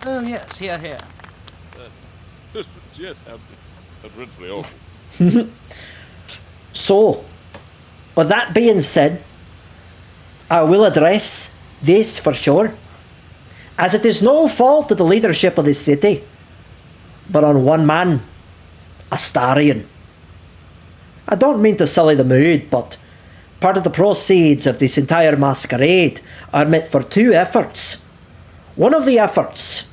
Oh, yes, here. Yes, how dreadfully awful. So, with that being said, I will address this for sure, as it is no fault of the leadership of this city, but on one man, Astarion. I don't mean to sully the mood, but part of the proceeds of this entire masquerade are meant for two efforts. One of the efforts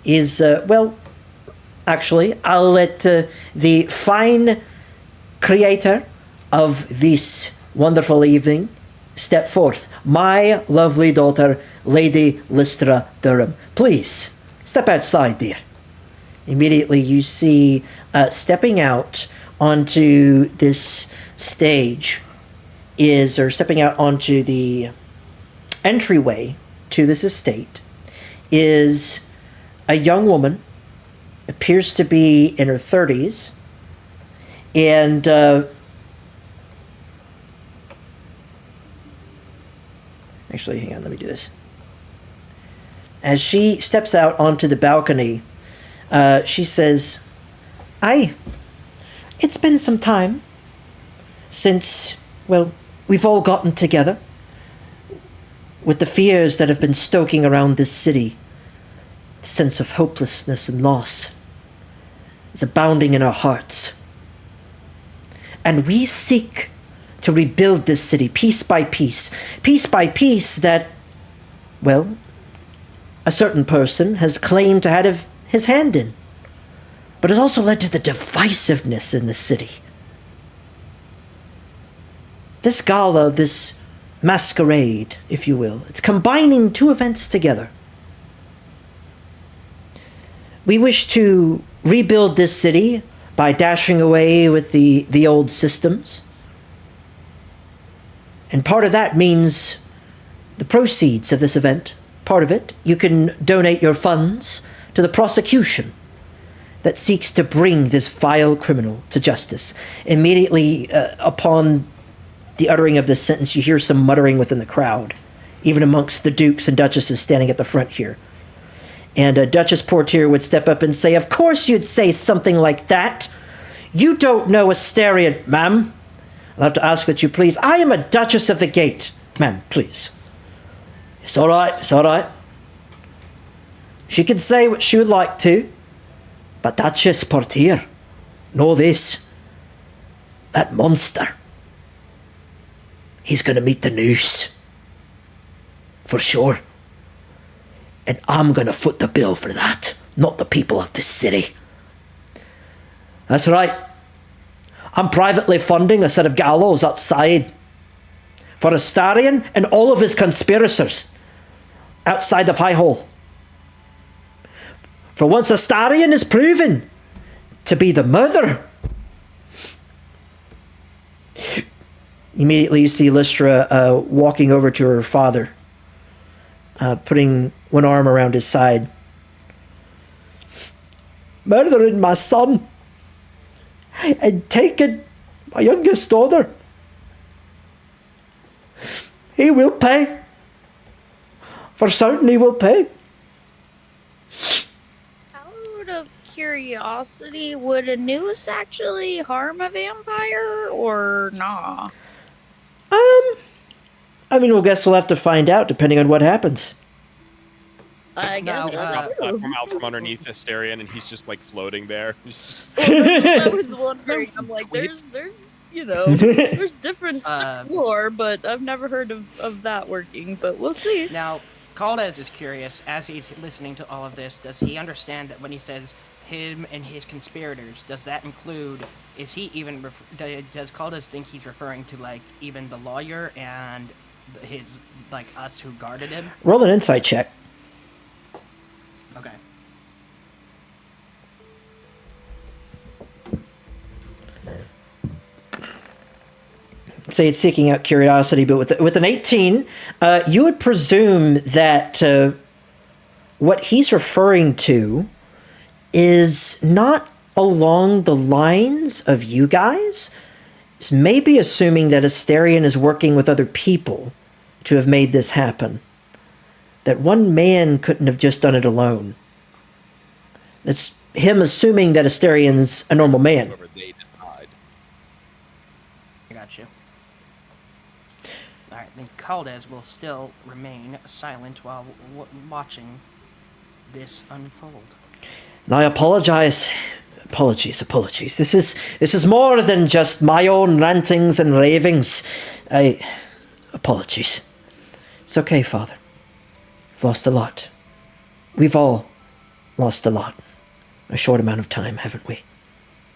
is, actually, I'll let the fine creator of this wonderful evening step forth. My lovely daughter, Lady Lystra Durham. Please, step outside, dear. Immediately you see, stepping out onto this stage or stepping out onto the entryway to this estate, is a young woman, appears to be in her 30s, and actually, hang on, let me do this. As she steps out onto the balcony, she says, "Aye, it's been some time since, well, we've all gotten together. With the fears that have been stoking around this city, the sense of hopelessness and loss is abounding in our hearts. And we seek to rebuild this city piece by piece that, well, a certain person has claimed to have his hand in. But it also led to the divisiveness in the city. This gala, this masquerade, if you will, it's combining two events together. We wish to rebuild this city by dashing away with the old systems. And part of that means the proceeds of this event, part of it, you can donate your funds to the prosecution that seeks to bring this vile criminal to justice. Immediately upon the uttering of this sentence, you hear some muttering within the crowd, even amongst the dukes and duchesses standing at the front here. And Duchess Portier would step up and say, "Of course you'd say something like that. You don't know Asterion, ma'am. I'll have to ask that you please. I am a Duchess of the Gate. Ma'am, please." "It's all right, it's all right. She can say what she would like to. But Duchess Portier, know this. That monster, he's going to meet the noose. For sure. And I'm going to foot the bill for that, not the people of this city. That's right. I'm privately funding a set of gallows outside for Astarion and all of his conspirators outside of Highhole. For once Astarion is proven to be the murderer." Immediately you see Lystra walking over to her father, putting one arm around his side. "Murdering my son and taking my youngest daughter. He will pay. For certain he will pay." Out of curiosity, would a noose actually harm a vampire or nah? I mean, we'll have to find out depending on what happens. I guess Now, Platform out from underneath Asterion, and he's just like floating there. He's just- I was wondering. I'm like, there's there's different lore, but I've never heard of that working. But we'll see. Now, Caldes is curious, as he's listening to all of this, does he understand that when he says him and his conspirators, does that include, is he even, does Caldes think he's referring to, like, even the lawyer and his, like, us who guarded him? Roll an insight check. Okay. Say it's seeking out curiosity, but with an 18, you would presume that what he's referring to is not along the lines of you guys. He's maybe assuming that Asterion is working with other people to have made this happen. That one man couldn't have just done it alone. It's him assuming that Asterion's a normal man. Whoever they decide. I got you. Alright, then Caldes will still remain silent while watching this unfold. And I apologize. Apologies. This is more than just my own rantings and ravings. Apologies. It's okay, Father. We've lost a lot. We've all lost a lot. A short amount of time, haven't we?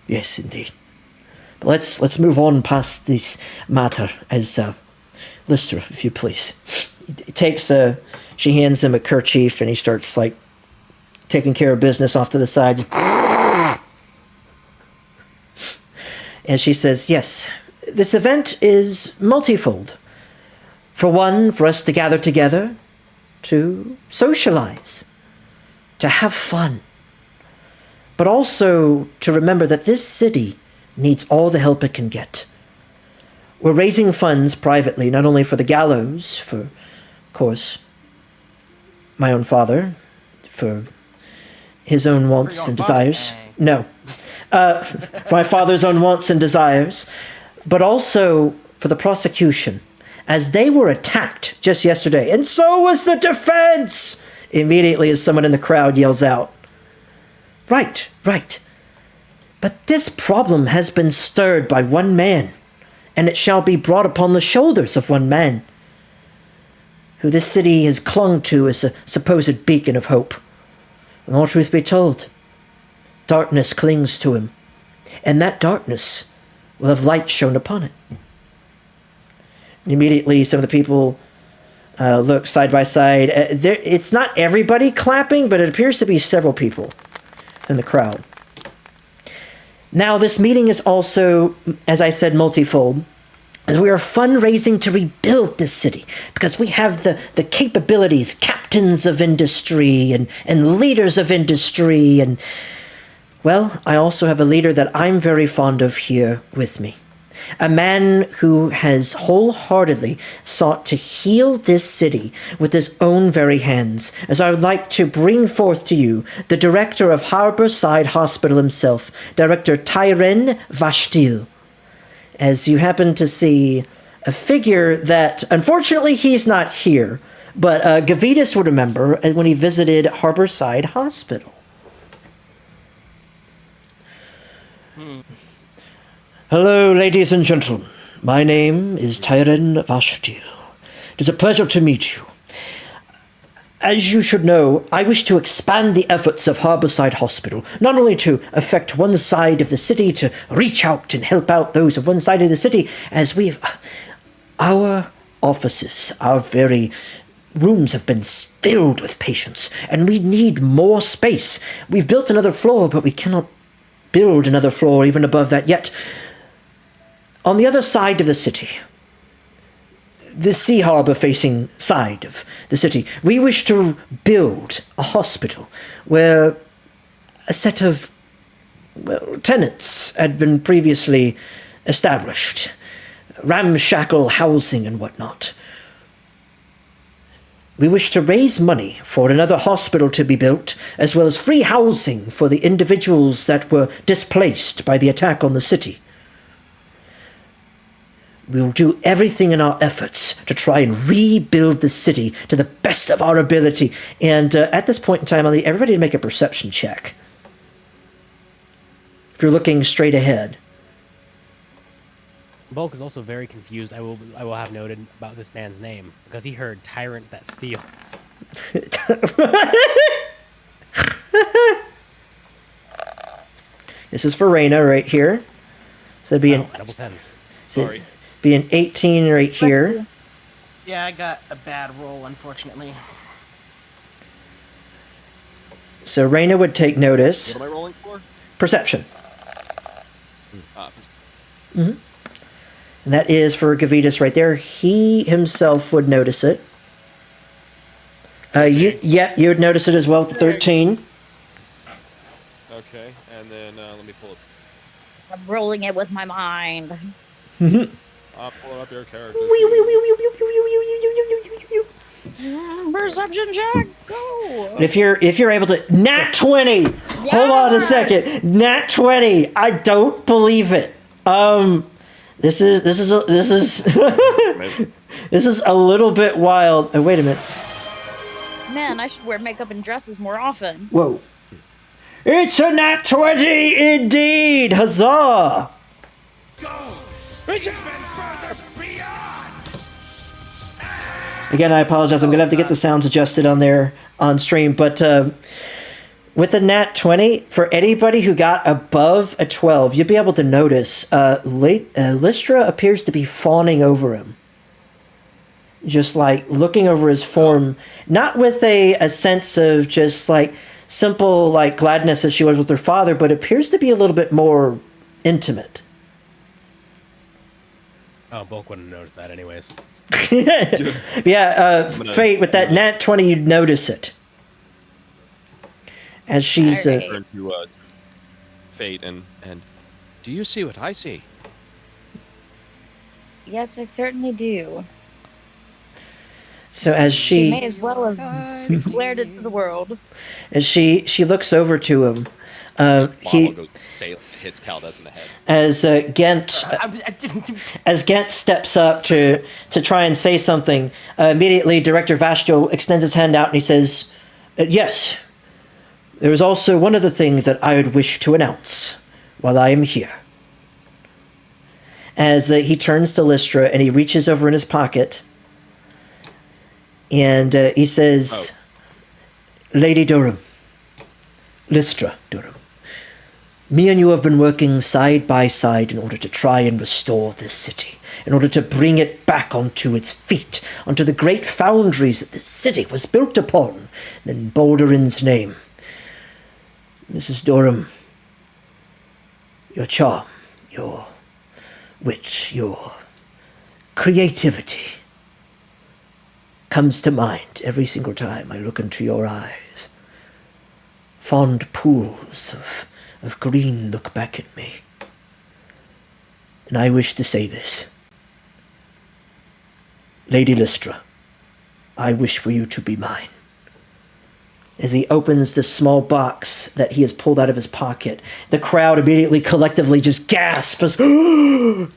Yes, indeed. But let's move on past this matter as Lystra, if you please. He takes she hands him a kerchief and he starts like taking care of business off to the side. And she says, "Yes, this event is multifold. For one, for us to gather together, to socialize, to have fun, but also to remember that this city needs all the help it can get. We're raising funds privately, not only for the gallows, for, of course, my own father, for his own wants your and father? desires. No. For my father's own wants and desires, but also for the prosecution, as they were attacked just yesterday, and so was the defense! Immediately as someone in the crowd yells out. Right. But this problem has been stirred by one man, and it shall be brought upon the shoulders of one man, who this city has clung to as a supposed beacon of hope. And all truth be told, darkness clings to him, and that darkness will have light shone upon it. And immediately some of the people look side by side. It's not everybody clapping, but it appears to be several people in the crowd. Now, this meeting is also, as I said, multifold, as we are fundraising to rebuild this city, because we have the capabilities, captains of industry and leaders of industry, and, well, I also have a leader that I'm very fond of here with me. A man who has wholeheartedly sought to heal this city with his own very hands, as I would like to bring forth to you the director of Harborside Hospital himself, Director Tyren Vashtil. As you happen to see a figure that, unfortunately, he's not here, but Gavitas would remember when he visited Harborside Hospital. Hello, ladies and gentlemen. My name is Tyren Vashtil. It is a pleasure to meet you. As you should know, I wish to expand the efforts of Harborside Hospital, not only to affect one side of the city, to reach out and help out those of one side of the city, as our offices, our very rooms have been filled with patients, and we need more space. We've built another floor, but we cannot build another floor even above that yet. On the other side of the city, the sea harbor facing side of the city, we wish to build a hospital where a set of tenants had been previously established, ramshackle housing and whatnot. We wish to raise money for another hospital to be built, as well as free housing for the individuals that were displaced by the attack on the city. We will do everything in our efforts to try and rebuild the city to the best of our ability. And at this point in time, I'll need everybody to make a perception check. If you're looking straight ahead. Bulk is also very confused. I will have noted about this man's name because he heard "tyrant that steals." This is for Reyna right here. So it'd be double tens. Sorry. Be an 18 right here. Yeah, I got a bad roll, unfortunately. So Reyna would take notice. What am I rolling for? Perception. Mm-hmm. And that is for Gavitas right there. He himself would notice it. You would notice it as well with the 13. Okay, and then let me pull it. I'm rolling it with my mind. I'll pull up your character. Perception check, go. If you're able to nat 20. Yes! Hold on a second. Nat 20. I don't believe it. This is this is a little bit wild. Oh, wait a minute. Man, I should wear makeup and dresses more often. Whoa. It's a nat 20 indeed. Huzzah. Again, I apologize. I'm going to have to get the sounds adjusted on there on stream. But with a nat 20, for anybody who got above a 12, you'll be able to notice Lystra appears to be fawning over him. Just like looking over his form, not with a sense of just like simple like gladness as she was with her father, but appears to be a little bit more intimate. Oh, Bulk wouldn't notice that anyways. Yeah, Fate, with that nat 20, you'd notice it. As she's... Alright. Turn to Fate and do you see what I see? Yes, I certainly do. So as She may she... as well have declared it to the world. As she looks over to him, Model he... goes sail, hits Caldes in the head. As Gent... As Gent steps up to try and say something, immediately Director Vashto extends his hand out and he says, yes, there is also one other thing that I would wish to announce while I am here. As he turns to Lystra and he reaches over in his pocket and he says, Lady Durham, Lystra Durham, me and you have been working side by side in order to try and restore this city, in order to bring it back onto its feet, onto the great foundries that this city was built upon, in Baldurin's name. Mrs. Durham, your charm, your wit, your creativity comes to mind every single time I look into your eyes. Fond pools of green look back at me. And I wish to say this. Lady Lystra, I wish for you to be mine. As he opens the small box that he has pulled out of his pocket, the crowd immediately collectively just gasps.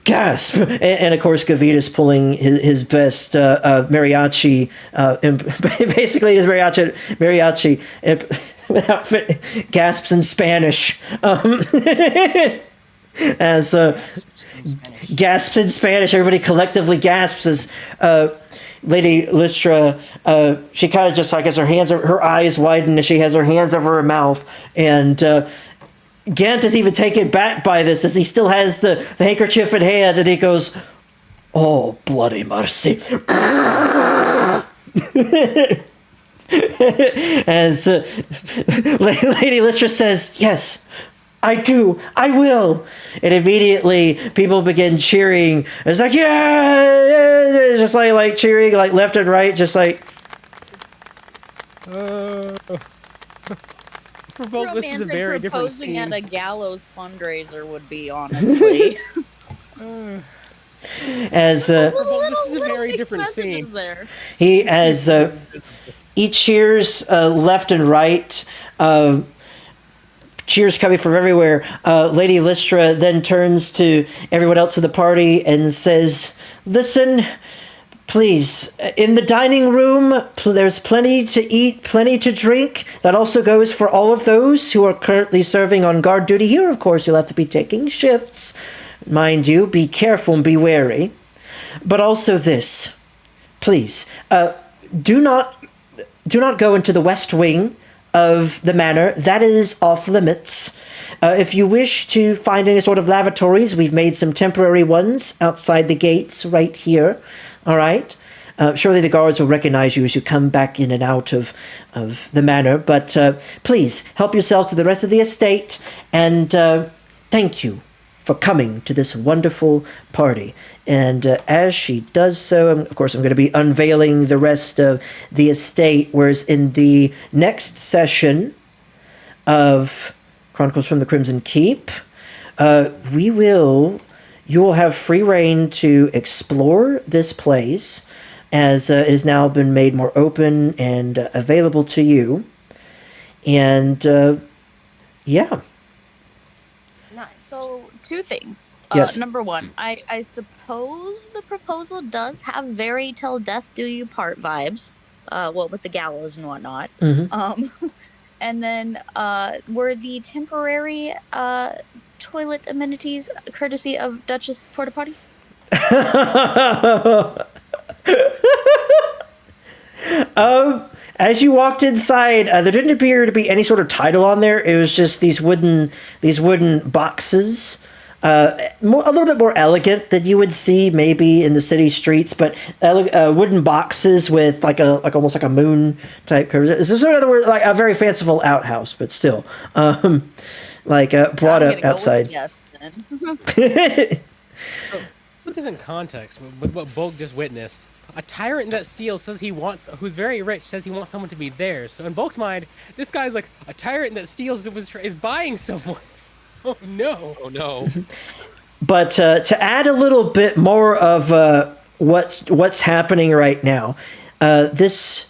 Gasp! And of course, Gavita's pulling his best mariachi, basically his mariachi outfit, gasps in Spanish. As gasps in Spanish, everybody collectively gasps as Lady Lystra, she kind of just like has her eyes widen as she has her hands over her mouth, and Gant is even taken back by this as he still has the handkerchief in hand, and he goes, "Oh, bloody mercy!" As Lady Lystra says, "Yes, I do. I will." And immediately people begin cheering. It's like, yeah, just like cheering, like left and right, just like. For Bulk, this is a very different proposing scene. at a gallows fundraiser would be, honestly. As For Bulk, this is a very different scene. There. he cheers left and right. Cheers coming from everywhere. Lady Lystra then turns to everyone else in the party and says, "Listen, please, in the dining room, there's plenty to eat, plenty to drink. That also goes for all of those who are currently serving on guard duty here. Of course, you'll have to be taking shifts. Mind you, be careful and be wary. But also this, please, do not go into the west wing of the manor. That is off limits. If you wish to find any sort of lavatories, we've made some temporary ones outside the gates right here. All right? Surely the guards will recognize you as you come back in and out of the manor. But please, help yourselves to the rest of the estate. And thank you for coming to this wonderful party." And as she does so, of course, I'm going to be unveiling the rest of the estate, whereas in the next session of Chronicles from the Crimson Keep, you will have free reign to explore this place, as it has now been made more open and available to you. And, yeah. Nice. So, two things. Yes. Number one, I suppose the proposal does have very till death do you part vibes. With the gallows and whatnot. Mm-hmm. And then, were the temporary toilet amenities courtesy of Duchess Porta Potty? As you walked inside, there didn't appear to be any sort of title on there. It was just these wooden boxes, a little bit more elegant than you would see maybe in the city streets, but wooden boxes with like almost like a moon type curve. This is, in other words, like a very fanciful outhouse, but still, brought up outside. Yes, then. put this in context with what Bulk just witnessed. A tyrant that steals who's very rich, says he wants someone to be theirs. So in Bulk's mind, this guy's like a tyrant that steals is buying someone. Oh no! Oh no! But to add a little bit more of what's happening right now, this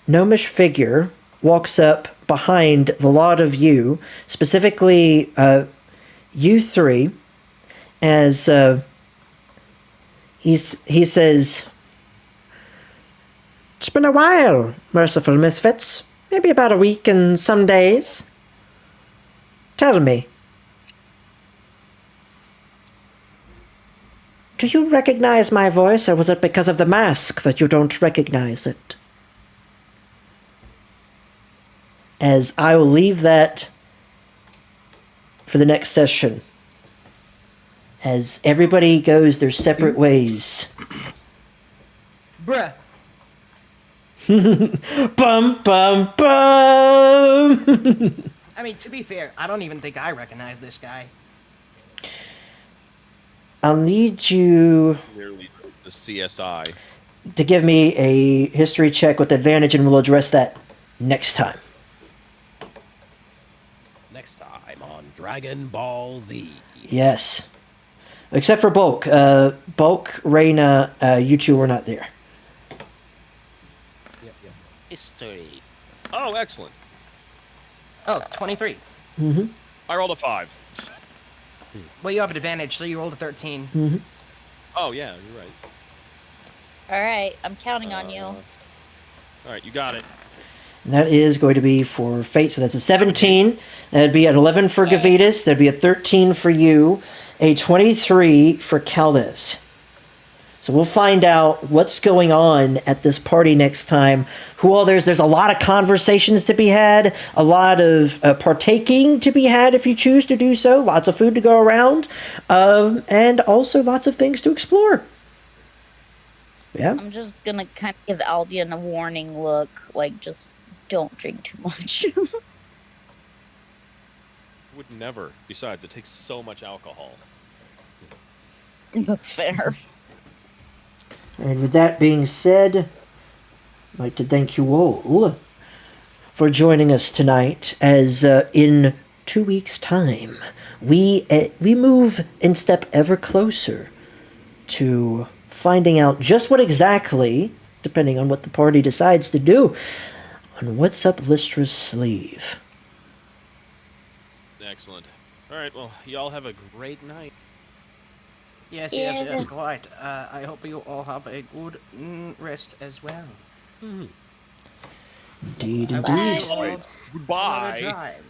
gnomish figure walks up behind the lot of you, specifically you three, as he says, "It's been a while, Merciful Misfits. Maybe about a week and some days. Tell me, do you recognize my voice, or was it because of the mask that you don't recognize it?" As I will leave that for the next session, as everybody goes their separate ways. Bruh. Bum, bum, bum! I mean, to be fair, I don't even think I recognize this guy. I'll need you Nearly the CSI. to give me a history check with advantage, and we'll address that next time. Next time on Dragon Ball Z. Yes. Except for Bulk. Bulk, Reyna, you two were not there. Yep. History. Oh, excellent. Oh, 23. Mm-hmm. I rolled a 5. Well, you have an advantage, so you rolled a 13. Oh yeah, you're right. All right, I'm counting on you. All right, you got it. And that is going to be for Fate, so that's a 17. That'd be an 11 for Gavitas. That'd be a 13 for you. A 23 for Caldas. So we'll find out what's going on at this party next time. There's a lot of conversations to be had, a lot of partaking to be had if you choose to do so, lots of food to go around, and also lots of things to explore. Yeah. I'm just gonna kind of give Aldian a warning look, like just don't drink too much. Would never. Besides, it takes so much alcohol. That's fair. And with that being said, I'd like to thank you all for joining us tonight, as in 2 weeks' time, we move in step ever closer to finding out just what exactly, depending on what the party decides to do, on what's up Lystra's sleeve. Excellent. All right, well, y'all have a great night. Yes, quite. I hope you all have a good rest as well. Indeed, I indeed. wish you all Goodbye. another time.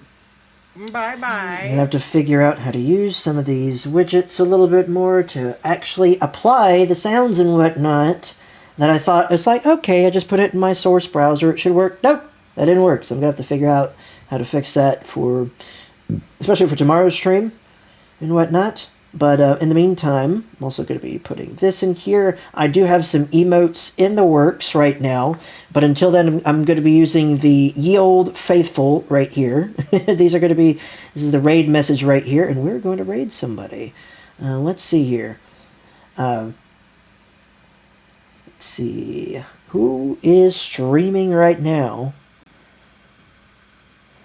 Bye-bye. I'm gonna have to figure out how to use some of these widgets a little bit more to actually apply the sounds and whatnot that I thought, it's like, okay, I just put it in my source browser, it should work. Nope, that didn't work. So I'm gonna have to figure out how to fix that especially for tomorrow's stream and whatnot. But in the meantime, I'm also going to be putting this in here. I do have some emotes in the works right now, but until then, I'm going to be using the Ye Old Faithful right here. This is the raid message right here, and we're going to raid somebody. Let's see here. Let's see. Who is streaming right now?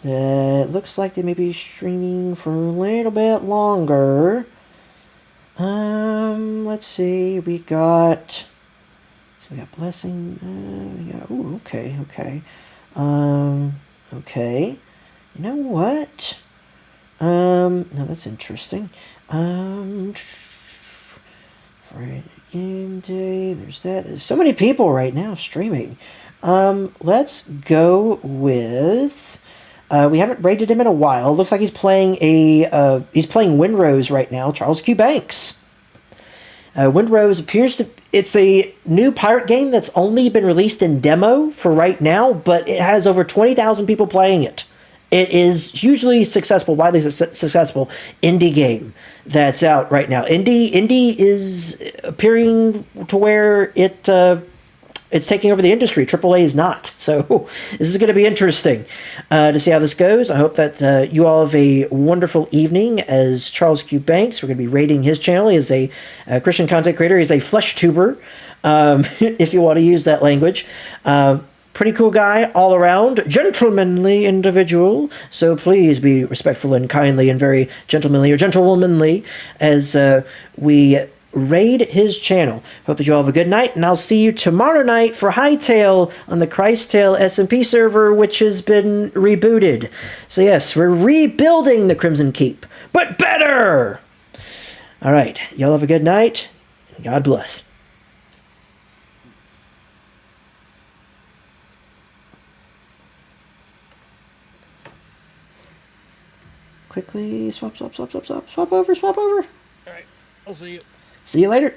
It looks like they may be streaming for a little bit longer. Let's see, we got Blessing, okay. Okay. You know what? No, that's interesting. Friday game day, there's that. There's so many people right now streaming. Let's go with... we haven't raided him in a while. Looks like he's playing Windrose right now. Charles Q. Banks. Windrose it's a new pirate game that's only been released in demo for right now, but it has over 20,000 people playing it. It is hugely successful, widely successful indie game that's out right now. Indie is appearing to where it it's taking over the industry. AAA is not. So this is going to be interesting to see how this goes. I hope that you all have a wonderful evening. As Charles Q. Banks, we're going to be rating his channel. He is a Christian content creator. He's a flesh tuber, if you want to use that language. Pretty cool guy all around, gentlemanly individual. So please be respectful and kindly and very gentlemanly or gentlewomanly as we raid his channel. Hope that you all have a good night, and I'll see you tomorrow night for Hightail on the Christail SMP server, which has been rebooted. So yes, we're rebuilding the Crimson Keep, but better! Alright, y'all have a good night, and God bless. Quickly swap over. All right, I'll see you. See you later.